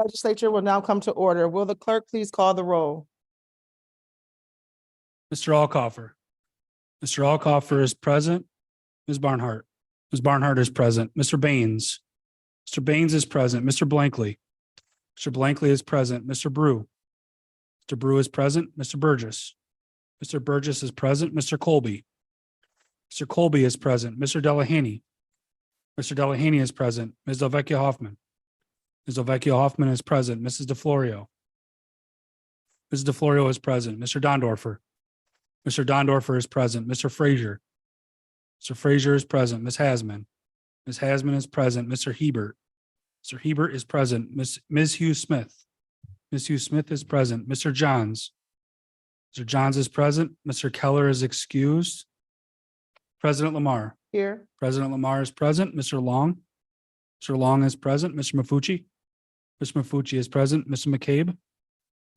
Legislature will now come to order. Will the clerk please call the roll? Mr. Alcoffer. Mr. Alcoffer is present. Ms. Barnhart. Ms. Barnhart is present. Mr. Baines. Mr. Baines is present. Mr. Blankley. Mr. Blankley is present. Mr. Brew. Mr. Brew is present. Mr. Burgess. Mr. Burgess is present. Mr. Colby. Mr. Colby is present. Mr. Delahaney. Mr. Delahaney is present. Ms. Delvecchio Hoffman. Ms. Delvecchio Hoffman is present. Mrs. DeFlorio. Mrs. DeFlorio is present. Mr. Dondorfer. Mr. Dondorfer is present. Mr. Frazier. Mr. Frazier is present. Ms. Hasman. Ms. Hasman is present. Mr. Hebert. Mr. Hebert is present. Ms. Hughes Smith. Ms. Hughes Smith is present. Mr. Johns. Mr. Johns is present. Mr. Keller is excused. President Lamar. Here. President Lamar is present. Mr. Long. Mr. Long is present. Mr. Mafucci. Mr. Mafucci is present. Mr. McCabe.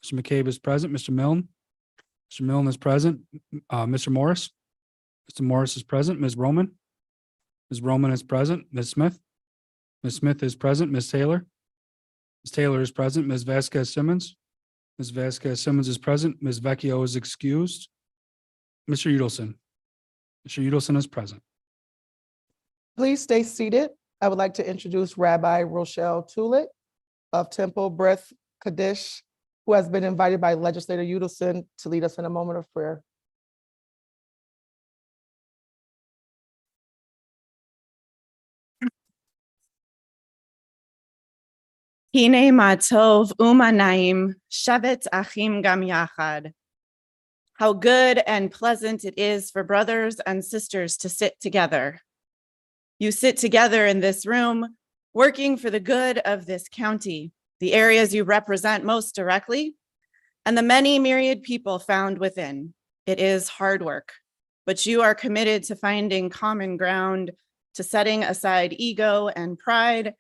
Mr. McCabe is present. Mr. Milne. Mr. Milne is present. Mr. Morris. Mr. Morris is present. Ms. Roman. Ms. Roman is present. Ms. Smith. Ms. Smith is present. Ms. Taylor. Ms. Taylor is present. Ms. Vasquez Simmons. Ms. Vasquez Simmons is present. Ms. Vecchio is excused. Mr. Udelson. Mr. Udelson is present. Please stay seated. I would like to introduce Rabbi Rochelle Tulick of Temple Beth Kaddish, who has been invited by Legislator Udelson to lead us in a moment of prayer. Hine ma tov umanaim shevet achim gam yachad. How good and pleasant it is for brothers and sisters to sit together. You sit together in this room, working for the good of this county, the areas you represent most directly, and the many myriad people found within. It is hard work, but you are committed to finding common ground, to setting aside ego and pride,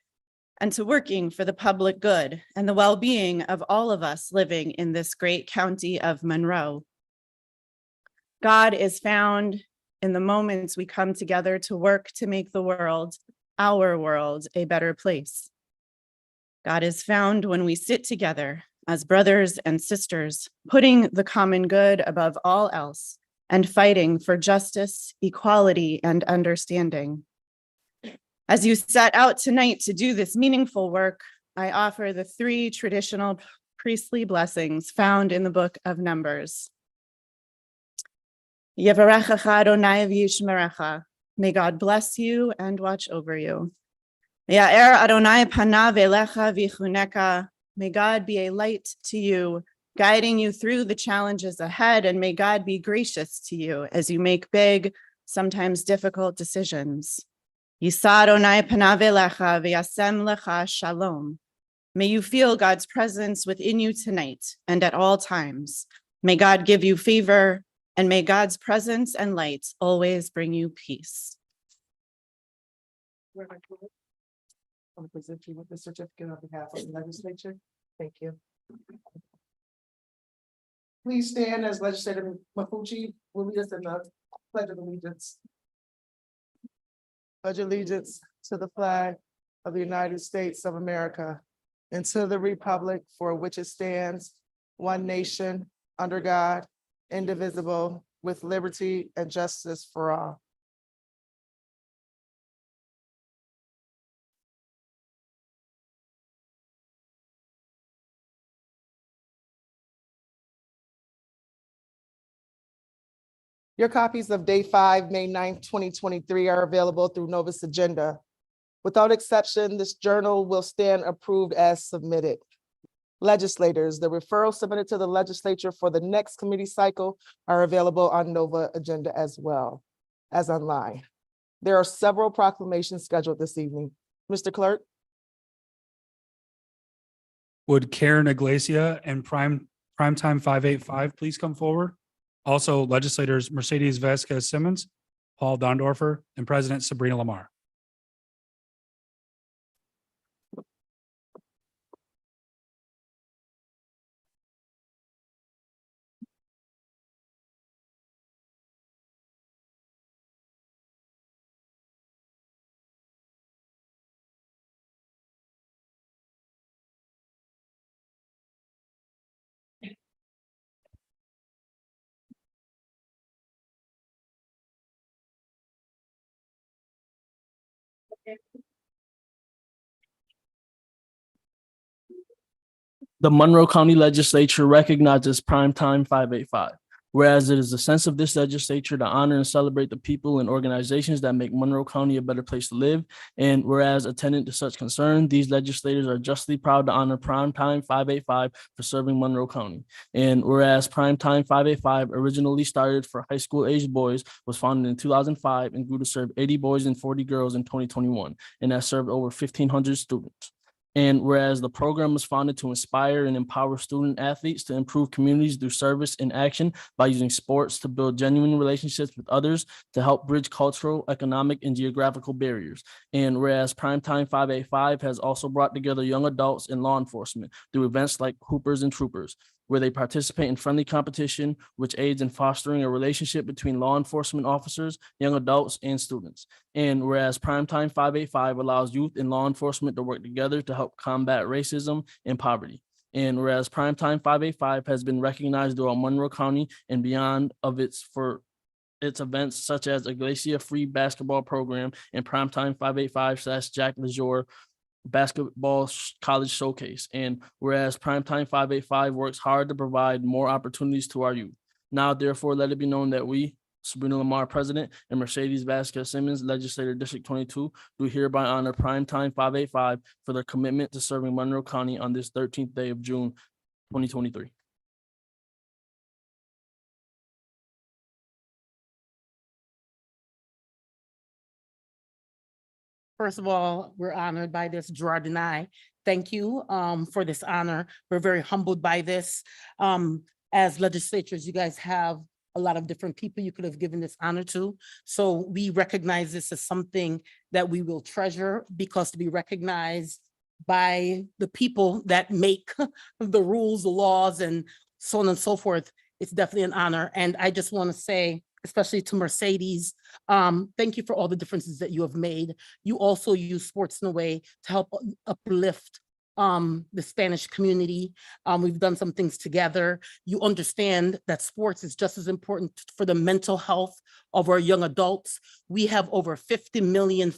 and to working for the public good and the well-being of all of us living in this great county of Monroe. God is found in the moments we come together to work to make the world, our world, a better place. God is found when we sit together as brothers and sisters, putting the common good above all else and fighting for justice, equality, and understanding. As you set out tonight to do this meaningful work, I offer the 3 traditional priestly blessings found in the book of Numbers. Yevarechecha Adonai v'yishmerecha. May God bless you and watch over you. Ya'er Adonai panav elecha v'yichuneka. May God be a light to you, guiding you through the challenges ahead, and may God be gracious to you as you make big, sometimes difficult decisions. Yisa Adonai panav elecha v'yasem lecha shalom. May you feel God's presence within you tonight and at all times. May God give you favor, and may God's presence and light always bring you peace. I want to present you with the certificate on behalf of the legislature. Thank you. Please stand as Legislator Mafucci will lead us in the Pledge of Allegiance. Pledge allegiance to the flag of the United States of America and to the republic for which it stands, one nation, under God, indivisible, with liberty and justice for all. Your copies of Day 5, May 9th, 2023 are available through Novus Agenda. Without exception, this journal will stand approved as submitted. Legislators, the referrals submitted to the legislature for the next committee cycle are available on Nova Agenda as well as online. There are several proclamations scheduled this evening. Mr. Clerk. Would Karen Iglesia and Primetime 585 please come forward? Also, legislators Mercedes Vasquez Simmons, Paul Dondorfer, and President Sabrina Lamar. The Monroe County Legislature recognizes Primetime 585. Whereas it is the sense of this legislature to honor and celebrate the people and organizations that make Monroe County a better place to live. And whereas attendant to such concern, these legislators are justly proud to honor Primetime 585 for serving Monroe County. And whereas Primetime 585 originally started for high school aged boys, was founded in 2005 and grew to serve 80 boys and 40 girls in 2021, and has served over 1,500 students. And whereas the program was founded to inspire and empower student athletes to improve communities through service and action by using sports to build genuine relationships with others, to help bridge cultural, economic, and geographical barriers. And whereas Primetime 585 has also brought together young adults and law enforcement through events like Hoopers and Troopers, where they participate in friendly competition, which aids in fostering a relationship between law enforcement officers, young adults, and students. And whereas Primetime 585 allows youth and law enforcement to work together to help combat racism and poverty. And whereas Primetime 585 has been recognized throughout Monroe County and beyond for its events such as Iglesia Free Basketball Program and Primetime 585/Jack LeJour Basketball College Showcase. And whereas Primetime 585 works hard to provide more opportunities to our youth. Now, therefore, let it be known that we, Sabrina Lamar, President, and Mercedes Vasquez Simmons, Legislator District 22, do hereby honor Primetime 585 for their commitment to serving Monroe County on this 13th day of June, 2023. First of all, we're honored by this, Gerard and I. Thank you for this honor. We're very humbled by this. As legislatures, you guys have a lot of different people you could have given this honor to. So we recognize this as something that we will treasure, because to be recognized by the people that make the rules, the laws, and so on and so forth, it's definitely an honor. And I just want to say, especially to Mercedes, thank you for all the differences that you have made. You also use sports in a way to help uplift the Spanish community. We've done some things together. You understand that sports is just as important for the mental health of our young adults. We have over 50 million,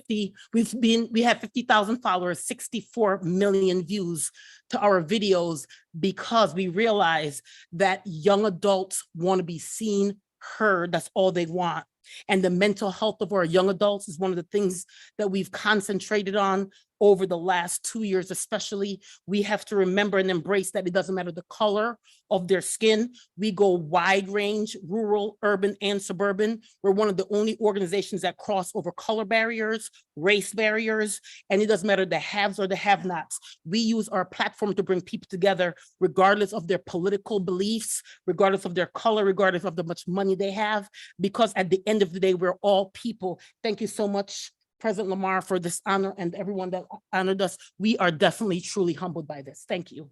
we have 50,000 followers, 64 million views to our videos, because we realize that young adults want to be seen, heard. That's all they want. And the mental health of our young adults is one of the things that we've concentrated on over the last 2 years, especially. We have to remember and embrace that it doesn't matter the color of their skin. We go wide range, rural, urban, and suburban. We're one of the only organizations that cross over color barriers, race barriers, and it doesn't matter the haves or the have-nots. We use our platform to bring people together, regardless of their political beliefs, regardless of their color, regardless of how much money they have, because at the end of the day, we're all people. Thank you so much, President Lamar, for this honor, and everyone that honored us. We are definitely, truly humbled by this. Thank you.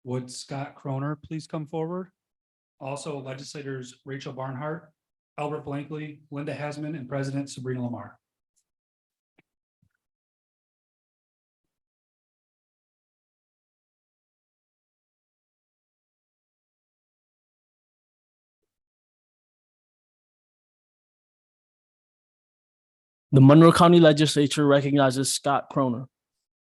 Would Scott Croner please come forward? Also, legislators Rachel Barnhart, Albert Blankley, Linda Hasman, and President Sabrina Lamar. The Monroe County Legislature recognizes Scott Croner.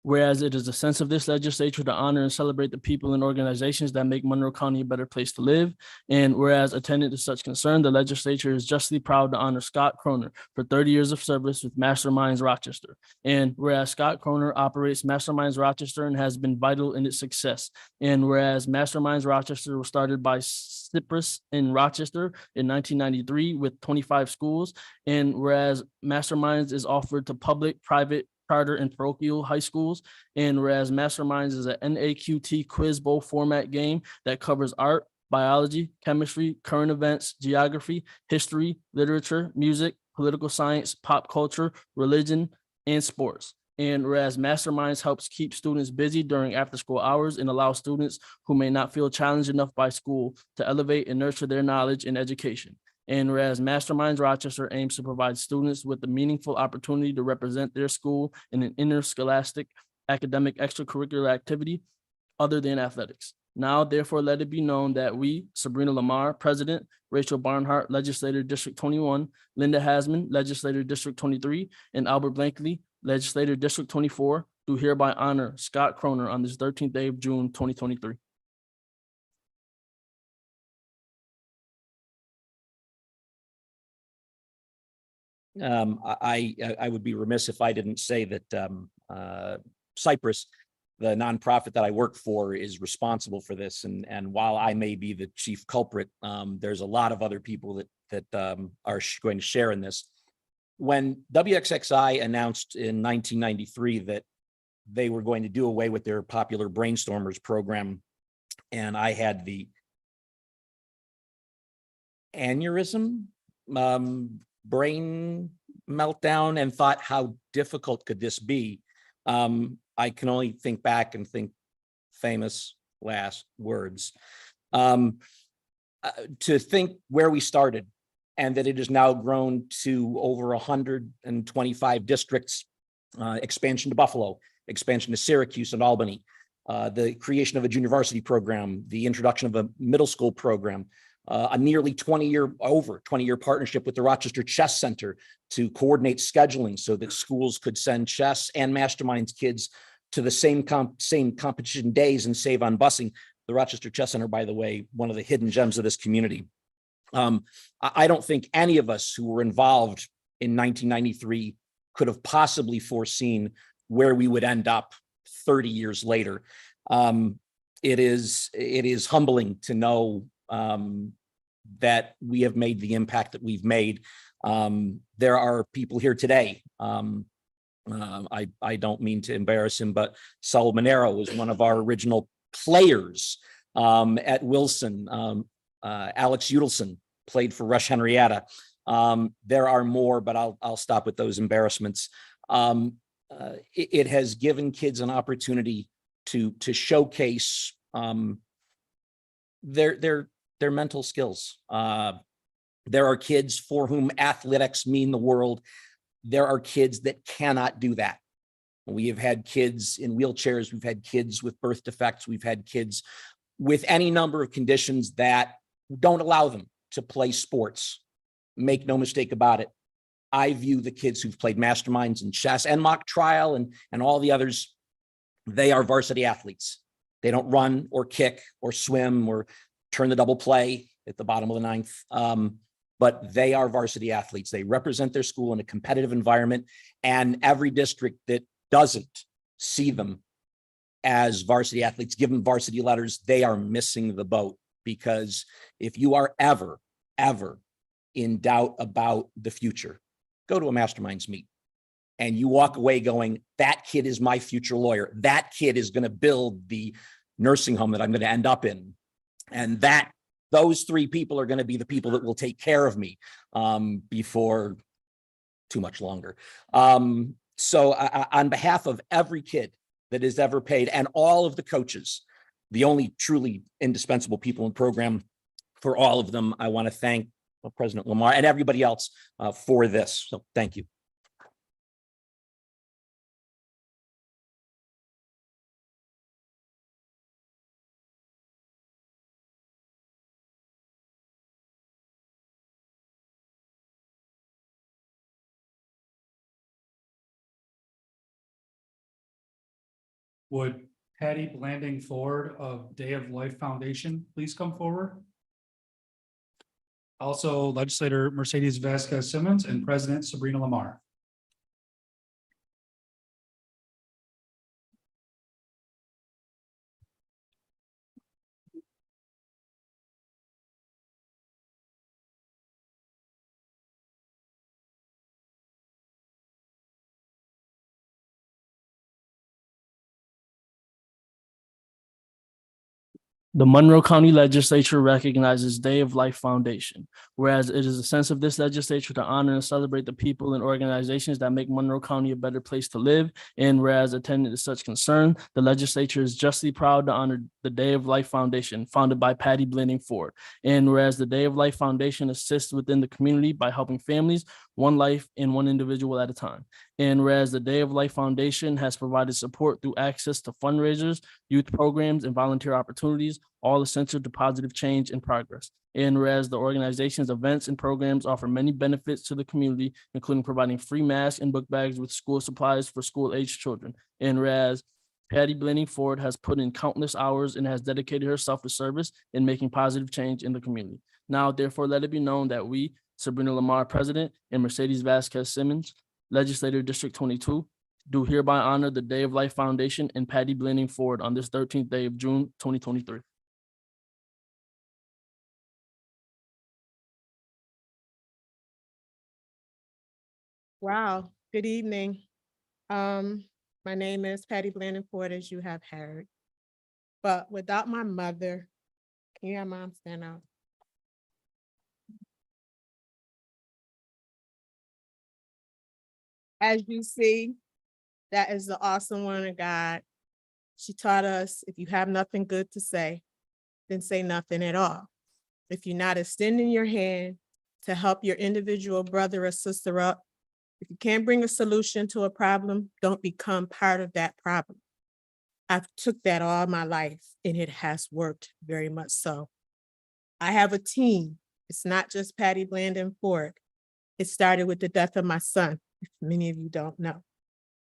Whereas it is the sense of this legislature to honor and celebrate the people and organizations that make Monroe County a better place to live. And whereas attendant to such concern, the legislature is justly proud to honor Scott Croner for 30 years of service with Masterminds Rochester. And whereas Scott Croner operates Masterminds Rochester and has been vital in its success. And whereas Masterminds Rochester was started by Cypress in Rochester in 1993 with 25 schools. And whereas Masterminds is offered to public, private, charter, and parochial high schools. And whereas Masterminds is an NAQT quiz bowl format game that covers art, biology, chemistry, current events, geography, history, literature, music, political science, pop culture, religion, and sports. And whereas Masterminds helps keep students busy during after-school hours and allow students who may not feel challenged enough by school to elevate and nurture their knowledge and education. And whereas Masterminds Rochester aims to provide students with a meaningful opportunity to represent their school in an interscholastic academic extracurricular activity other than athletics. Now, therefore, let it be known that we, Sabrina Lamar, President, Rachel Barnhart, Legislator District 21, Linda Hasman, Legislator District 23, and Albert Blankley, Legislator District 24, do hereby honor Scott Croner on this 13th day of June, 2023. I would be remiss if I didn't say that Cypress, the nonprofit that I work for, is responsible for this. And while I may be the chief culprit, there's a lot of other people that are going to share in this. When WXXI announced in 1993 that they were going to do away with their popular Brainstormers program, and I had the aneurysm, brain meltdown, and thought, how difficult could this be? I can only think back and think famous last words. To think where we started and that it has now grown to over 125 districts, expansion to Buffalo, expansion to Syracuse and Albany, the creation of a junior varsity program, the introduction of a middle school program, a nearly 20-year partnership with the Rochester Chess Center to coordinate scheduling so that schools could send chess and masterminds kids to the same competition days and save on busing. The Rochester Chess Center, by the way, one of the hidden gems of this community. I don't think any of us who were involved in 1993 could have possibly foreseen where we would end up 30 years later. It is humbling to know that we have made the impact that we've made. There are people here today. I don't mean to embarrass him, but Saul Monero was one of our original players at Wilson. Alex Udelson played for Rush Henrietta. There are more, but I'll stop with those embarrassments. It has given kids an opportunity to showcase their mental skills. There are kids for whom athletics mean the world. There are kids that cannot do that. We have had kids in wheelchairs. We've had kids with birth defects. We've had kids with any number of conditions that don't allow them to play sports. Make no mistake about it. I view the kids who've played masterminds and chess and mock trial and all the others, they are varsity athletes. They don't run or kick or swim or turn the double play at the bottom of the ninth. But they are varsity athletes. They represent their school in a competitive environment, and every district that doesn't see them as varsity athletes, give them varsity letters, they are missing the boat. Because if you are ever in doubt about the future, go to a masterminds meet and you walk away going, that kid is my future lawyer. That kid is going to build the nursing home that I'm going to end up in. And those three people are going to be the people that will take care of me before too much longer. So on behalf of every kid that is ever paid and all of the coaches, the only truly indispensable people in the program, for all of them, I want to thank President Lamar and everybody else for this. So thank you. Would Patty Blanding Ford of Day of Life Foundation please come forward? Also, Legislator Mercedes Vasquez Simmons and President Sabrina Lamar. The Monroe County Legislature recognizes Day of Life Foundation, whereas it is a sense of this legislature to honor and celebrate the people and organizations that make Monroe County a better place to live, and whereas attending to such concern, the legislature is justly proud to honor the Day of Life Foundation, founded by Patty Blanding Ford, and whereas the Day of Life Foundation assists within the community by helping families one life and one individual at a time, and whereas the Day of Life Foundation has provided support through access to fundraisers, youth programs, and volunteer opportunities, all essential to positive change and progress. And whereas the organization's events and programs offer many benefits to the community, including providing free masks and book bags with school supplies for school-aged children. And whereas Patty Blanding Ford has put in countless hours and has dedicated herself to service and making positive change in the community. Now, therefore, let it be known that we, Sabrina Lamar, President, and Mercedes Vasquez Simmons, Legislator District 22, do hereby honor the Day of Life Foundation and Patty Blanding Ford on this 13th day of June, 2023. Wow, good evening. My name is Patty Blanding Ford, as you have heard. But without my mother, can you have mom stand up? As you see, that is the awesome woman of God. She taught us, if you have nothing good to say, then say nothing at all. If you're not extending your hand to help your individual brother or sister up, if you can't bring a solution to a problem, don't become part of that problem. I've took that all my life and it has worked very much so. I have a team. It's not just Patty Blanding Ford. It started with the death of my son, if many of you don't know.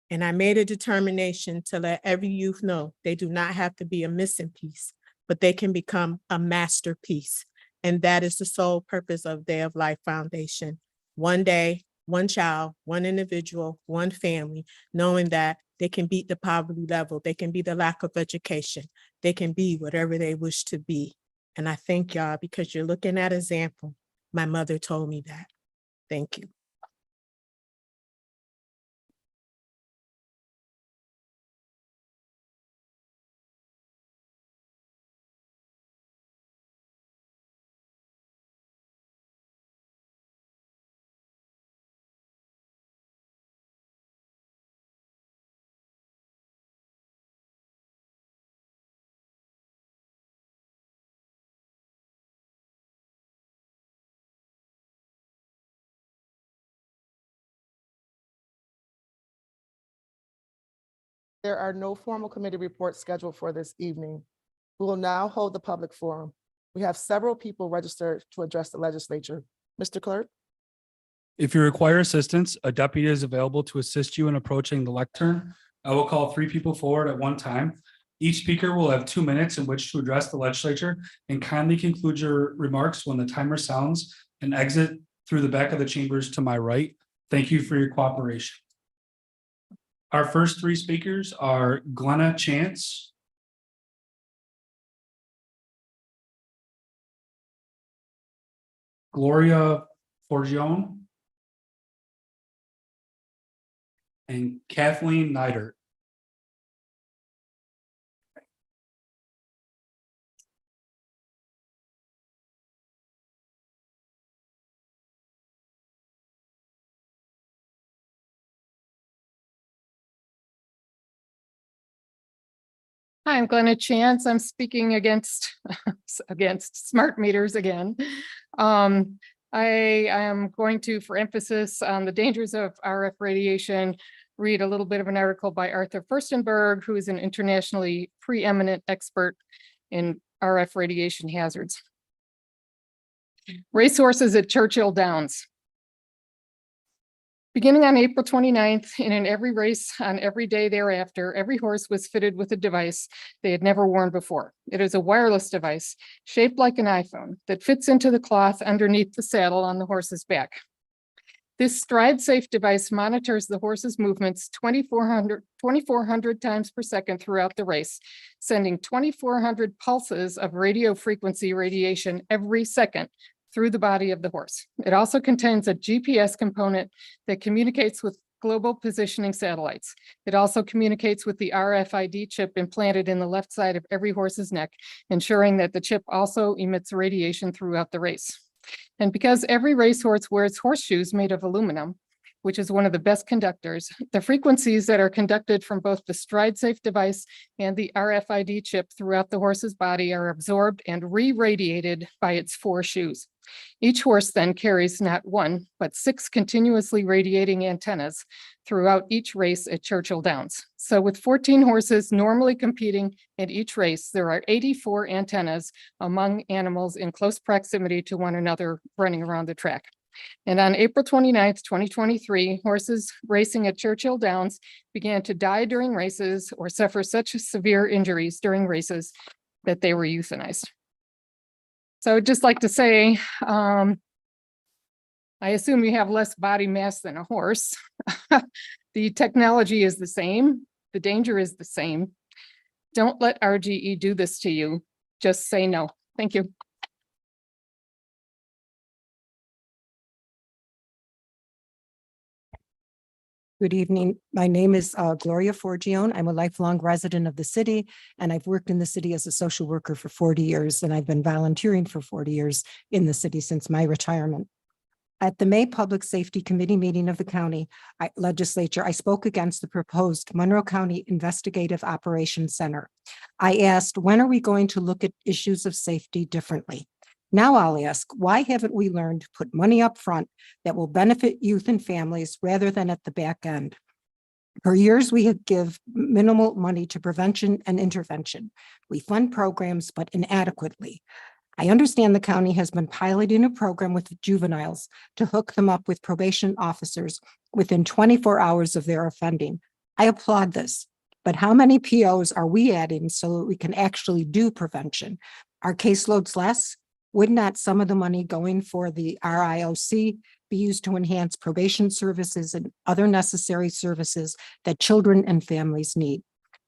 And I made a determination to let every youth know they do not have to be a missing piece, but they can become a masterpiece. And that is the sole purpose of Day of Life Foundation. One day, one child, one individual, one family, knowing that they can beat the poverty level, they can be the lack of education, they can be whatever they wish to be. And I thank y'all because you're looking at example. My mother told me that. Thank you. There are no formal committee reports scheduled for this evening. We will now hold the public forum. We have several people registered to address the legislature. Mr. Clerk? If you require assistance, a deputy is available to assist you in approaching the lectern. I will call 3 people forward at one time. Each speaker will have 2 minutes in which to address the legislature, and kindly conclude your remarks when the timer sounds and exit through the back of the chambers to my right. Thank you for your cooperation. Our first 3 speakers are Glenna Chance, Gloria Forgione, and Kathleen Neidert. Hi, I'm Glenna Chance. I'm speaking against smart meters again. I am going to, for emphasis on the dangers of RF radiation, read a little bit of an article by Arthur Furstenberg, who is an internationally preeminent expert in RF radiation hazards. Racehorses at Churchill Downs. Beginning on April 29th, and in every race on every day thereafter, every horse was fitted with a device they had never worn before. It is a wireless device shaped like an iPhone that fits into the cloth underneath the saddle on the horse's back. This stride-safe device monitors the horse's movements 2,400 times per second throughout the race, sending 2,400 pulses of radio frequency radiation every second through the body of the horse. It also contains a GPS component that communicates with global positioning satellites. It also communicates with the RFID chip implanted in the left side of every horse's neck, ensuring that the chip also emits radiation throughout the race. And because every racehorse wears horseshoes made of aluminum, which is one of the best conductors, the frequencies that are conducted from both the StrideSafe device and the RFID chip throughout the horse's body are absorbed and re-radiated by its 4 shoes. Each horse then carries not 1, but 6 continuously radiating antennas throughout each race at Churchill Downs. So with 14 horses normally competing in each race, there are 84 antennas among animals in close proximity to one another running around the track. And on April 29th, 2023, horses racing at Churchill Downs began to die during races or suffer such severe injuries during races that they were euthanized. So I'd just like to say, I assume you have less body mass than a horse. The technology is the same. The danger is the same. Don't let RGE do this to you. Just say no. Thank you. Good evening. My name is Gloria Forgione. I'm a lifelong resident of the city, and I've worked in the city as a social worker for 40 years, and I've been volunteering for 40 years in the city since my retirement. At the May Public Safety Committee meeting of the county legislature, I spoke against the proposed Monroe County Investigative Operations Center. I asked, when are we going to look at issues of safety differently? Now I'll ask, why haven't we learned to put money up front that will benefit youth and families rather than at the back end? For years, we have given minimal money to prevention and intervention. We fund programs, but inadequately. I understand the county has been piloting a program with juveniles to hook them up with probation officers within 24 hours of their offending. I applaud this, but how many POs are we adding so that we can actually do prevention? Are caseloads less? Would not some of the money going for the RIOC be used to enhance probation services and other necessary services that children and families need?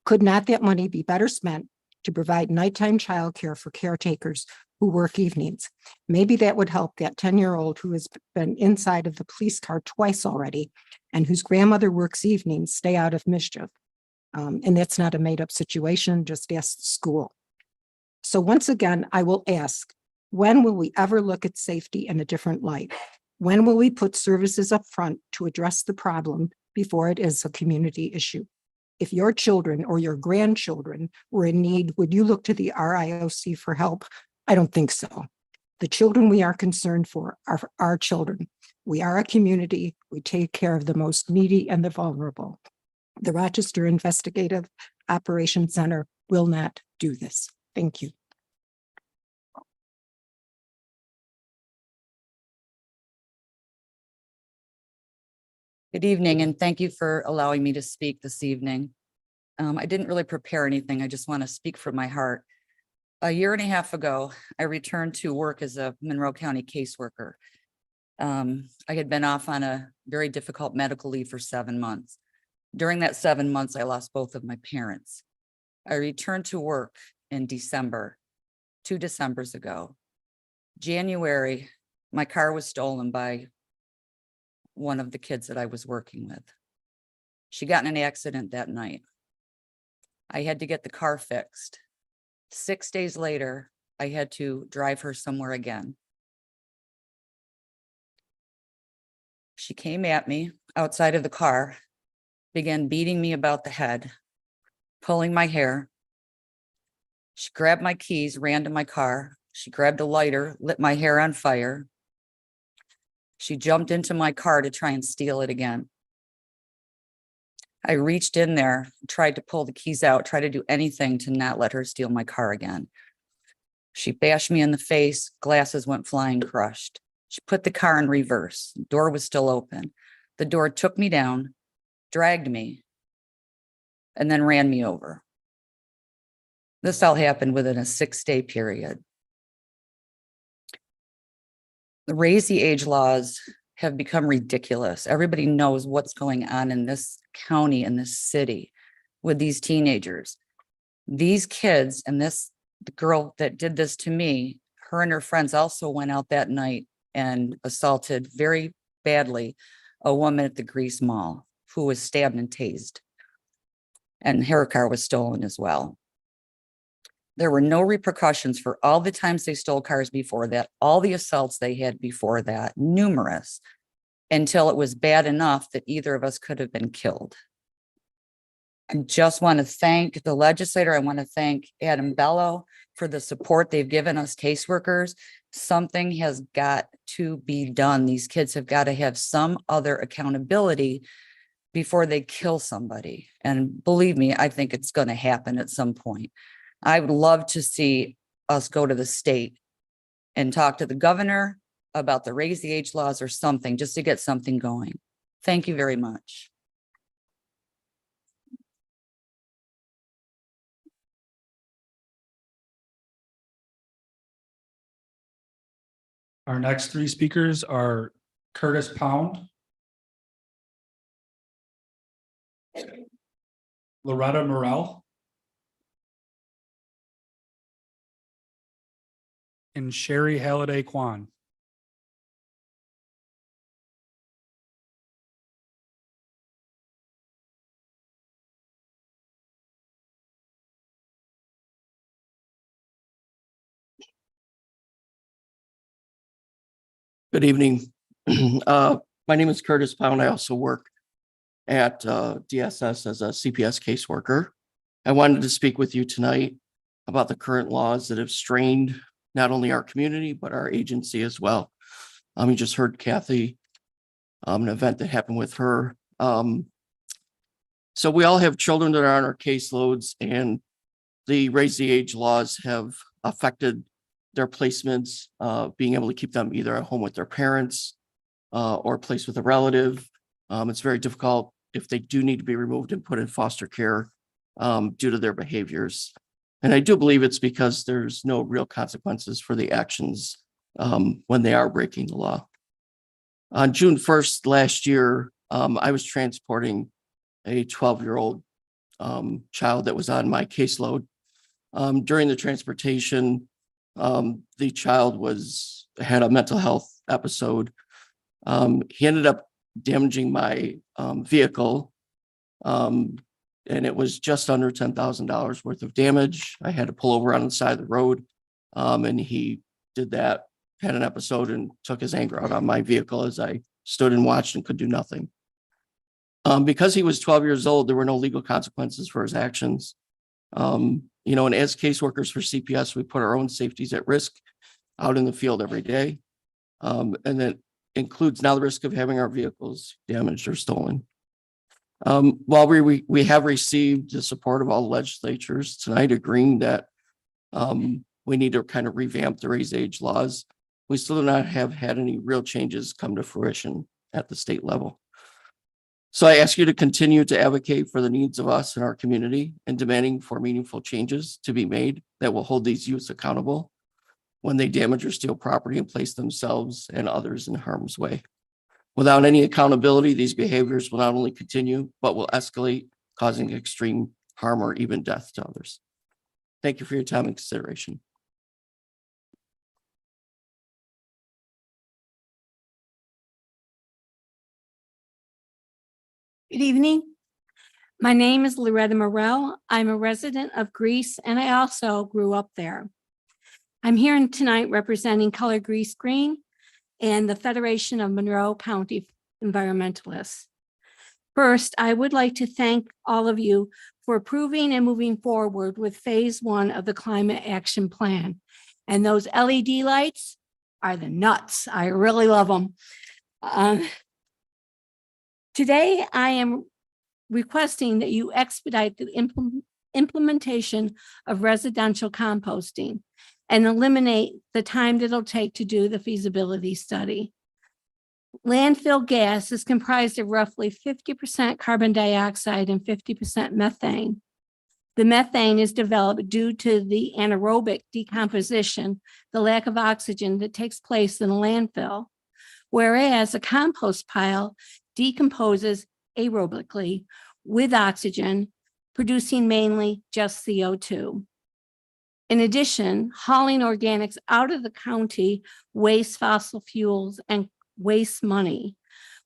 Could not that money be better spent to provide nighttime childcare for caretakers who work evenings? Maybe that would help that 10-year-old who has been inside of the police car twice already and whose grandmother works evenings stay out of mischief. And that's not a made-up situation, just ask the school. So once again, I will ask, when will we ever look at safety in a different light? When will we put services up front to address the problem before it is a community issue? If your children or your grandchildren were in need, would you look to the RIOC for help? I don't think so. The children we are concerned for are our children. We are a community. We take care of the most needy and the vulnerable. The Rochester Investigative Operations Center will not do this. Thank you. Good evening, and thank you for allowing me to speak this evening. I didn't really prepare anything. I just want to speak from my heart. A year and a half ago, I returned to work as a Monroe County caseworker. I had been off on a very difficult medical leave for 7 months. During that 7 months, I lost both of my parents. I returned to work in December, 2 Decembers ago. January, my car was stolen by one of the kids that I was working with. She got in an accident that night. I had to get the car fixed. 6 days later, I had to drive her somewhere again. She came at me outside of the car, began beating me about the head, pulling my hair. She grabbed my keys, ran to my car. She grabbed a lighter, lit my hair on fire. She jumped into my car to try and steal it again. I reached in there, tried to pull the keys out, tried to do anything to not let her steal my car again. She bashed me in the face, glasses went flying, crushed. She put the car in reverse. The door was still open. The door took me down, dragged me, and then ran me over. This all happened within a 6-day period. The raise the age laws have become ridiculous. Everybody knows what's going on in this county, in this city with these teenagers. These kids and the girl that did this to me, her and her friends also went out that night and assaulted very badly a woman at the Grease Mall. who was stabbed and tased. And her car was stolen as well. There were no repercussions for all the times they stole cars before that, all the assaults they had before that, numerous, until it was bad enough that either of us could have been killed. I just want to thank the legislator. I want to thank Adam Bello for the support they've given us caseworkers. Something has got to be done. These kids have got to have some other accountability before they kill somebody. And believe me, I think it's going to happen at some point. I would love to see us go to the state and talk to the governor about the raise the age laws or something, just to get something going. Thank you very much. Our next three speakers are Curtis Pound, Loretta Morel, and Sherry Halliday Kwan. Good evening. My name is Curtis Pound. I also work at DSS as a CPS caseworker. I wanted to speak with you tonight about the current laws that have strained not only our community, but our agency as well. You just heard Kathy, an event that happened with her. So we all have children that are on our caseloads, and the raise the age laws have affected their placements, being able to keep them either at home with their parents or placed with a relative. It's very difficult if they do need to be removed and put in foster care due to their behaviors. And I do believe it's because there's no real consequences for the actions when they are breaking the law. On June 1st last year, I was transporting a 12-year-old child that was on my caseload. During the transportation, the child had a mental health episode. He ended up damaging my vehicle, and it was just under $10,000 worth of damage. I had to pull over on the side of the road, and he did that, had an episode, and took his anger out on my vehicle as I stood and watched and could do nothing. Because he was 12 years old, there were no legal consequences for his actions. And as caseworkers for CPS, we put our own safeties at risk out in the field every day. And that includes now the risk of having our vehicles damaged or stolen. While we have received the support of all legislatures tonight agreeing that we need to kind of revamp the raise age laws, we still do not have had any real changes come to fruition at the state level. So I ask you to continue to advocate for the needs of us and our community and demanding for meaningful changes to be made that will hold these youths accountable when they damage or steal property and place themselves and others in harm's way. Without any accountability, these behaviors will not only continue, but will escalate, causing extreme harm or even death to others. Thank you for your time and consideration. Good evening. My name is Loretta Morel. I'm a resident of Greece, and I also grew up there. I'm here tonight representing Color Greece Green and the Federation of Monroe County Environmentalists. First, I would like to thank all of you for approving and moving forward with phase 1 of the Climate Action Plan. And those LED lights are the nuts. I really love them. Today, I am requesting that you expedite the implementation of residential composting and eliminate the time that it'll take to do the feasibility study. Landfill gas is comprised of roughly 50% carbon dioxide and 50% methane. The methane is developed due to the anaerobic decomposition, the lack of oxygen that takes place in a landfill, whereas a compost pile decomposes aerobically with oxygen, producing mainly just CO2. In addition, hauling organics out of the county wastes fossil fuels and wastes money.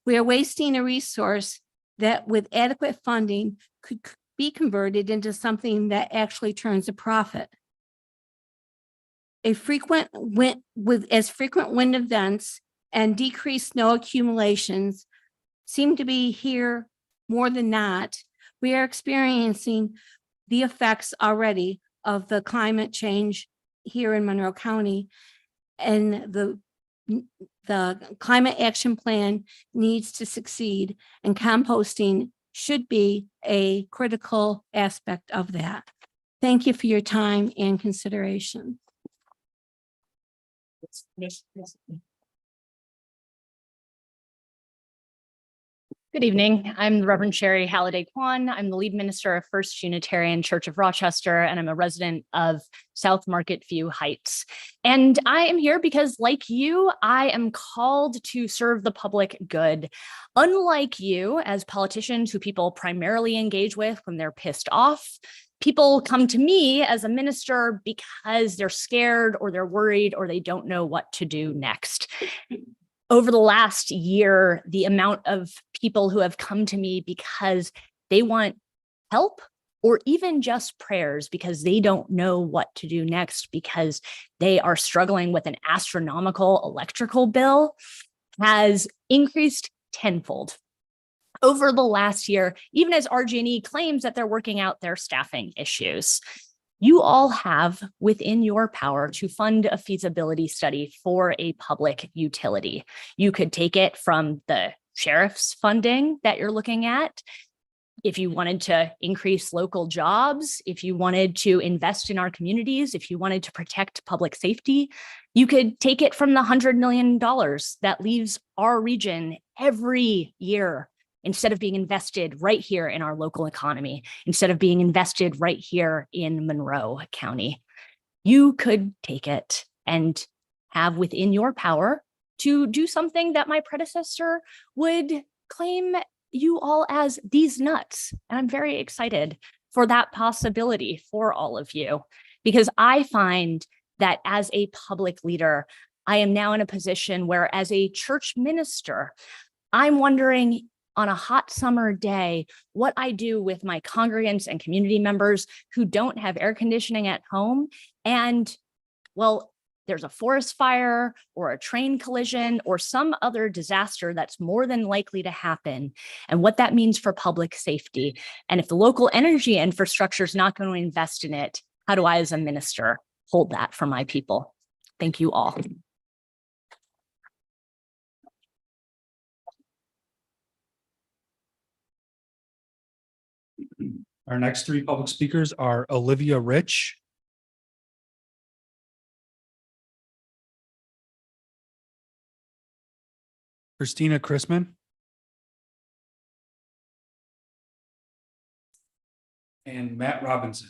We are wasting a resource that with adequate funding could be converted into something that actually turns a profit. As frequent wind events and decreased snow accumulations seem to be here more than not, we are experiencing the effects already of the climate change here in Monroe County. And the climate action plan needs to succeed, and composting should be a critical aspect of that. Thank you for your time and consideration. Good evening. I'm the Reverend Sherry Halliday Kwan. I'm the lead minister of First Unitarian Church of Rochester, and I'm a resident of South Market View Heights. And I am here because, like you, I am called to serve the public good. Unlike you, as politicians who people primarily engage with when they're pissed off, people come to me as a minister because they're scared or they're worried or they don't know what to do next. Over the last year, the amount of people who have come to me because they want help or even just prayers because they don't know what to do next because they are struggling with an astronomical electrical bill has increased tenfold. Over the last year, even as RG&E claims that they're working out their staffing issues. You all have within your power to fund a feasibility study for a public utility. You could take it from the sheriff's funding that you're looking at. If you wanted to increase local jobs, if you wanted to invest in our communities, if you wanted to protect public safety, you could take it from the $100 million that leaves our region every year, instead of being invested right here in our local economy, instead of being invested right here in Monroe County. You could take it and have within your power to do something that my predecessor would claim you all as these nuts. And I'm very excited for that possibility for all of you, because I find that as a public leader, I am now in a position where as a church minister, I'm wondering on a hot summer day, what I do with my congregants and community members who don't have air conditioning at home. And well, there's a forest fire or a train collision or some other disaster that's more than likely to happen, and what that means for public safety. And if the local energy infrastructure is not going to invest in it, how do I as a minister hold that for my people? Thank you all. Our next three public speakers are Olivia Rich, Christina Chrisman, and Matt Robinson.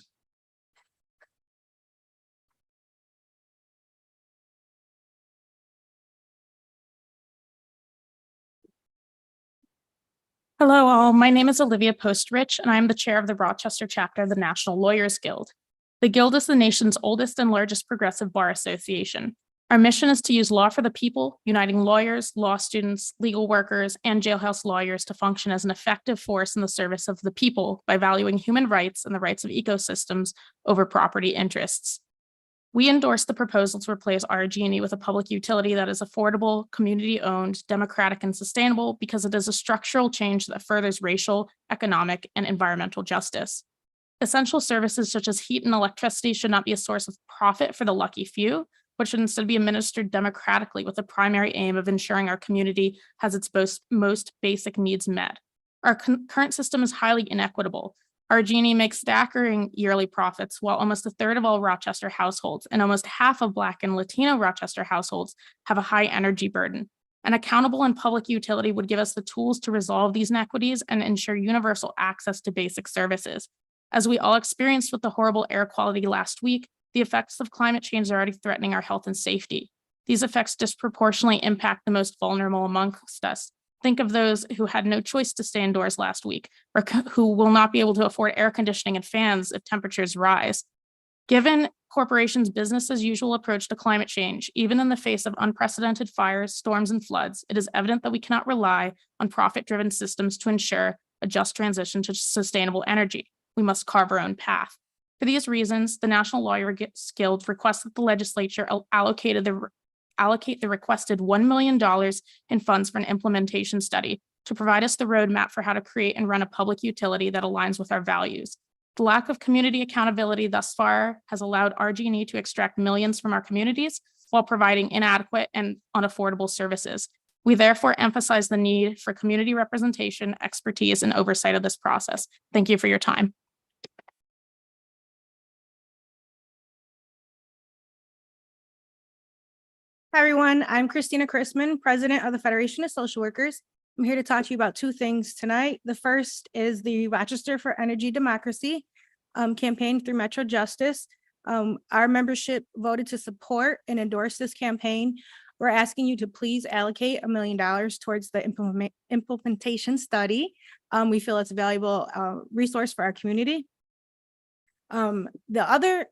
Hello, all. My name is Olivia Post-Rich, and I am the chair of the Rochester chapter of the National Lawyers Guild. The Guild is the nation's oldest and largest progressive bar association. Our mission is to use law for the people, uniting lawyers, law students, legal workers, and jailhouse lawyers to function as an effective force in the service of the people by valuing human rights and the rights of ecosystems over property interests. We endorse the proposal to replace RG&E with a public utility that is affordable, community-owned, democratic, and sustainable because it is a structural change that furthers racial, economic, and environmental justice. Essential services such as heat and electricity should not be a source of profit for the lucky few, but should instead be administered democratically with the primary aim of ensuring our community has its most basic needs met. Our current system is highly inequitable. RG&E makes staggering yearly profits, while almost a third of all Rochester households and almost half of Black and Latino Rochester households have a high energy burden. An accountable and public utility would give us the tools to resolve these inequities and ensure universal access to basic services. As we all experienced with the horrible air quality last week, the effects of climate change are already threatening our health and safety. These effects disproportionately impact the most vulnerable amongst us. Think of those who had no choice to stay indoors last week, or who will not be able to afford air conditioning and fans if temperatures rise. Given corporations' business as usual approach to climate change, even in the face of unprecedented fires, storms, and floods, it is evident that we cannot rely on profit-driven systems to ensure a just transition to sustainable energy. We must carve our own path. For these reasons, the National Lawyers Guild requests that the legislature allocate the requested $1 million in funds for an implementation study to provide us the roadmap for how to create and run a public utility that aligns with our values. The lack of community accountability thus far has allowed RG&E to extract millions from our communities while providing inadequate and unaffordable services. We therefore emphasize the need for community representation, expertise, and oversight of this process. Thank you for your time. Hi, everyone. I'm Christina Chrisman, President of the Federation of Social Workers. I'm here to talk to you about two things tonight. The first is the Rochester for Energy Democracy campaign through Metro Justice. Our membership voted to support and endorse this campaign. We're asking you to please allocate $1 million towards the implementation study. We feel it's a valuable resource for our community. The other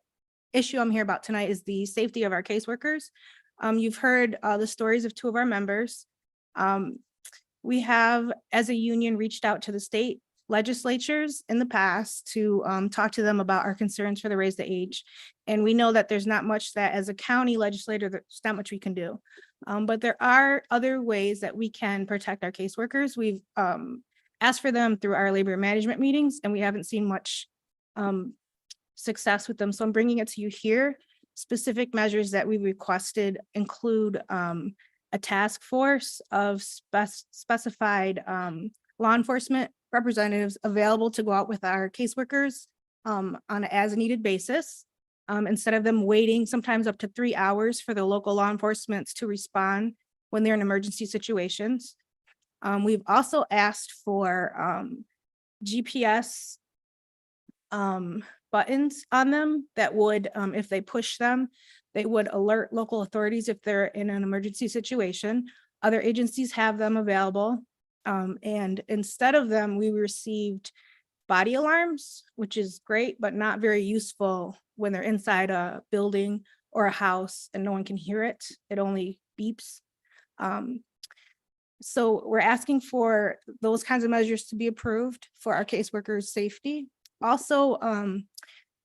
issue I'm here about tonight is the safety of our caseworkers. You've heard the stories of two of our members. We have, as a union, reached out to the state legislatures in the past to talk to them about our concerns for the raise the age. And we know that there's not much that as a county legislator, there's not much we can do. But there are other ways that we can protect our caseworkers. We've asked for them through our labor management meetings, and we haven't seen much success with them. So I'm bringing it to you here. Specific measures that we requested include a task force of specified law enforcement representatives available to go out with our caseworkers on an as needed basis, instead of them waiting sometimes up to 3 hours for the local law enforcement to respond when they're in emergency situations. We've also asked for GPS buttons on them that would, if they push them, they would alert local authorities if they're in an emergency situation. Other agencies have them available. And instead of them, we received body alarms, which is great, but not very useful when they're inside a building or a house and no one can hear it. It only beeps. So we're asking for those kinds of measures to be approved for our caseworkers' safety. Also,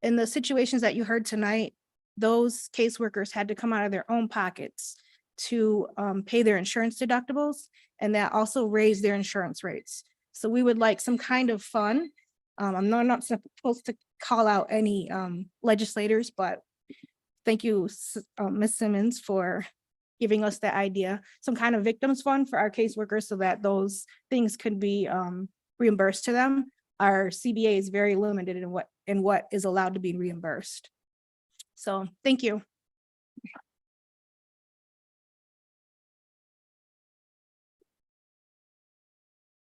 in the situations that you heard tonight, those caseworkers had to come out of their own pockets to pay their insurance deductibles, and that also raised their insurance rates. So we would like some kind of fund. I'm not supposed to call out any legislators, but thank you, Ms. Simmons, for giving us that idea. Some kind of victims fund for our caseworkers so that those things could be reimbursed to them. Our CBA is very limited in what is allowed to be reimbursed. So thank you.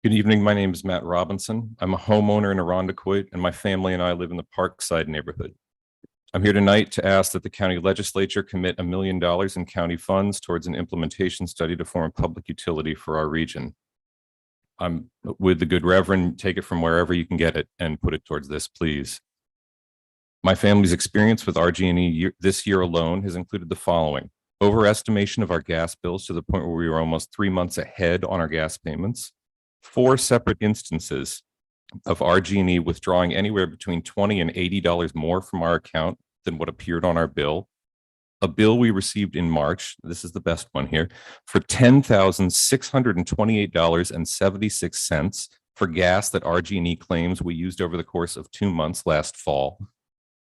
Good evening. My name is Matt Robinson. I'm a homeowner in Irondequoit, and my family and I live in the Parkside neighborhood. I'm here tonight to ask that the county legislature commit $1 million in county funds towards an implementation study to form a public utility for our region. I'm with the good Reverend, take it from wherever you can get it and put it towards this, please. My family's experience with RG&E this year alone has included the following: overestimation of our gas bills to the point where we were almost 3 months ahead on our gas payments, 4 separate instances of RG&E withdrawing anywhere between $20 and $80 more from our account than what appeared on our bill, a bill we received in March, this is the best one here, for $10,628.76 for gas that RG&E claims we used over the course of 2 months last fall.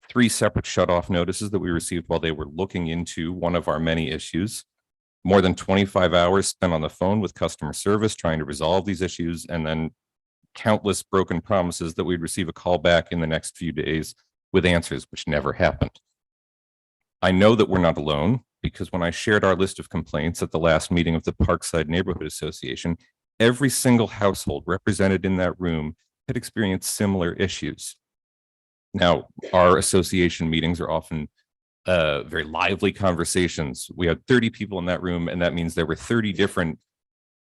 3 separate shutoff notices that we received while they were looking into one of our many issues. More than 25 hours spent on the phone with customer service trying to resolve these issues, and then countless broken promises that we'd receive a call back in the next few days with answers, which never happened. I know that we're not alone, because when I shared our list of complaints at the last meeting of the Parkside Neighborhood Association, every single household represented in that room had experienced similar issues. Now, our association meetings are often very lively conversations. We had 30 people in that room, and that means there were 30 different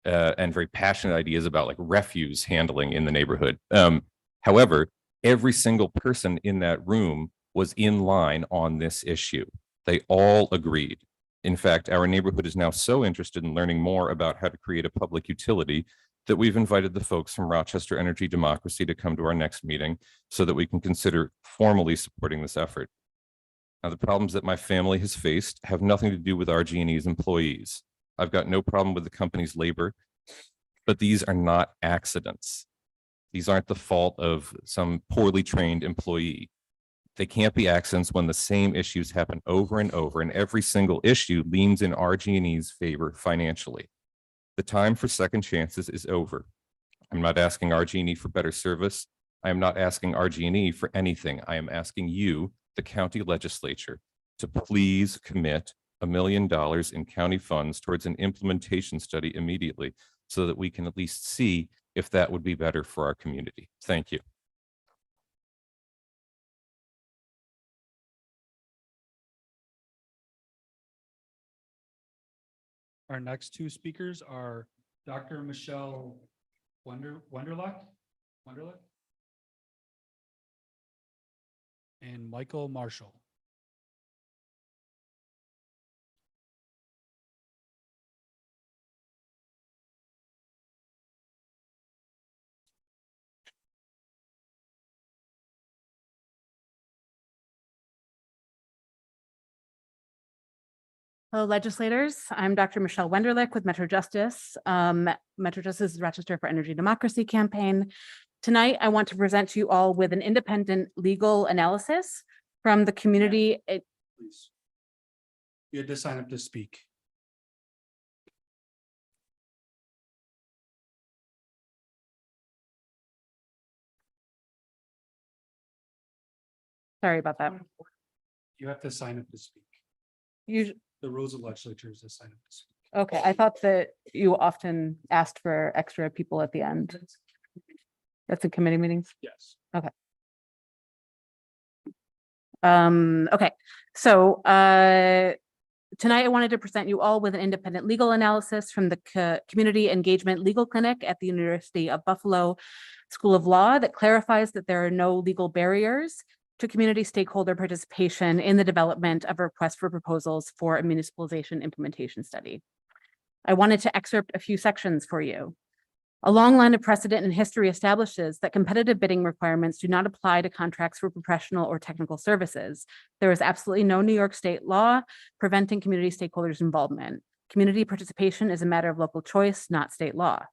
and very passionate ideas about like refuse handling in the neighborhood. However, every single person in that room was in line on this issue. They all agreed. In fact, our neighborhood is now so interested in learning more about how to create a public utility that we've invited the folks from Rochester Energy Democracy to come to our next meeting so that we can consider formally supporting this effort. Now, the problems that my family has faced have nothing to do with RG&E's employees. I've got no problem with the company's labor, but these are not accidents. These aren't the fault of some poorly trained employee. They can't be accidents when the same issues happen over and over, and every single issue leans in RG&E's favor financially. The time for second chances is over. I'm not asking RG&E for better service. I am not asking RG&E for anything. I am asking you, the county legislature, to please commit $1 million in county funds towards an implementation study immediately so that we can at least see if that would be better for our community. Thank you. Our next two speakers are Dr. Michelle Wunderlich and Michael Marshall. Hello, legislators. I'm Dr. Michelle Wenderlich with Metro Justice. Metro Justice's Rochester for Energy Democracy campaign. Tonight, I want to present to you all with an independent legal analysis from the community. Please. You had to sign up to speak. Sorry about that. You have to sign up to speak. The rules of legislature is to sign up to speak. Okay, I thought that you often asked for extra people at the end. That's in committee meetings? Yes. Okay. Okay, so tonight I wanted to present you all with an independent legal analysis from the Community Engagement Legal Clinic at the University of Buffalo School of Law that clarifies that there are no legal barriers to community stakeholder participation in the development of a request for proposals for a municipalization implementation study. I wanted to excerpt a few sections for you. A long line of precedent in history establishes that competitive bidding requirements do not apply to contracts for professional or technical services. There is absolutely no New York state law preventing community stakeholders' involvement. Community participation is a matter of local choice, not state law.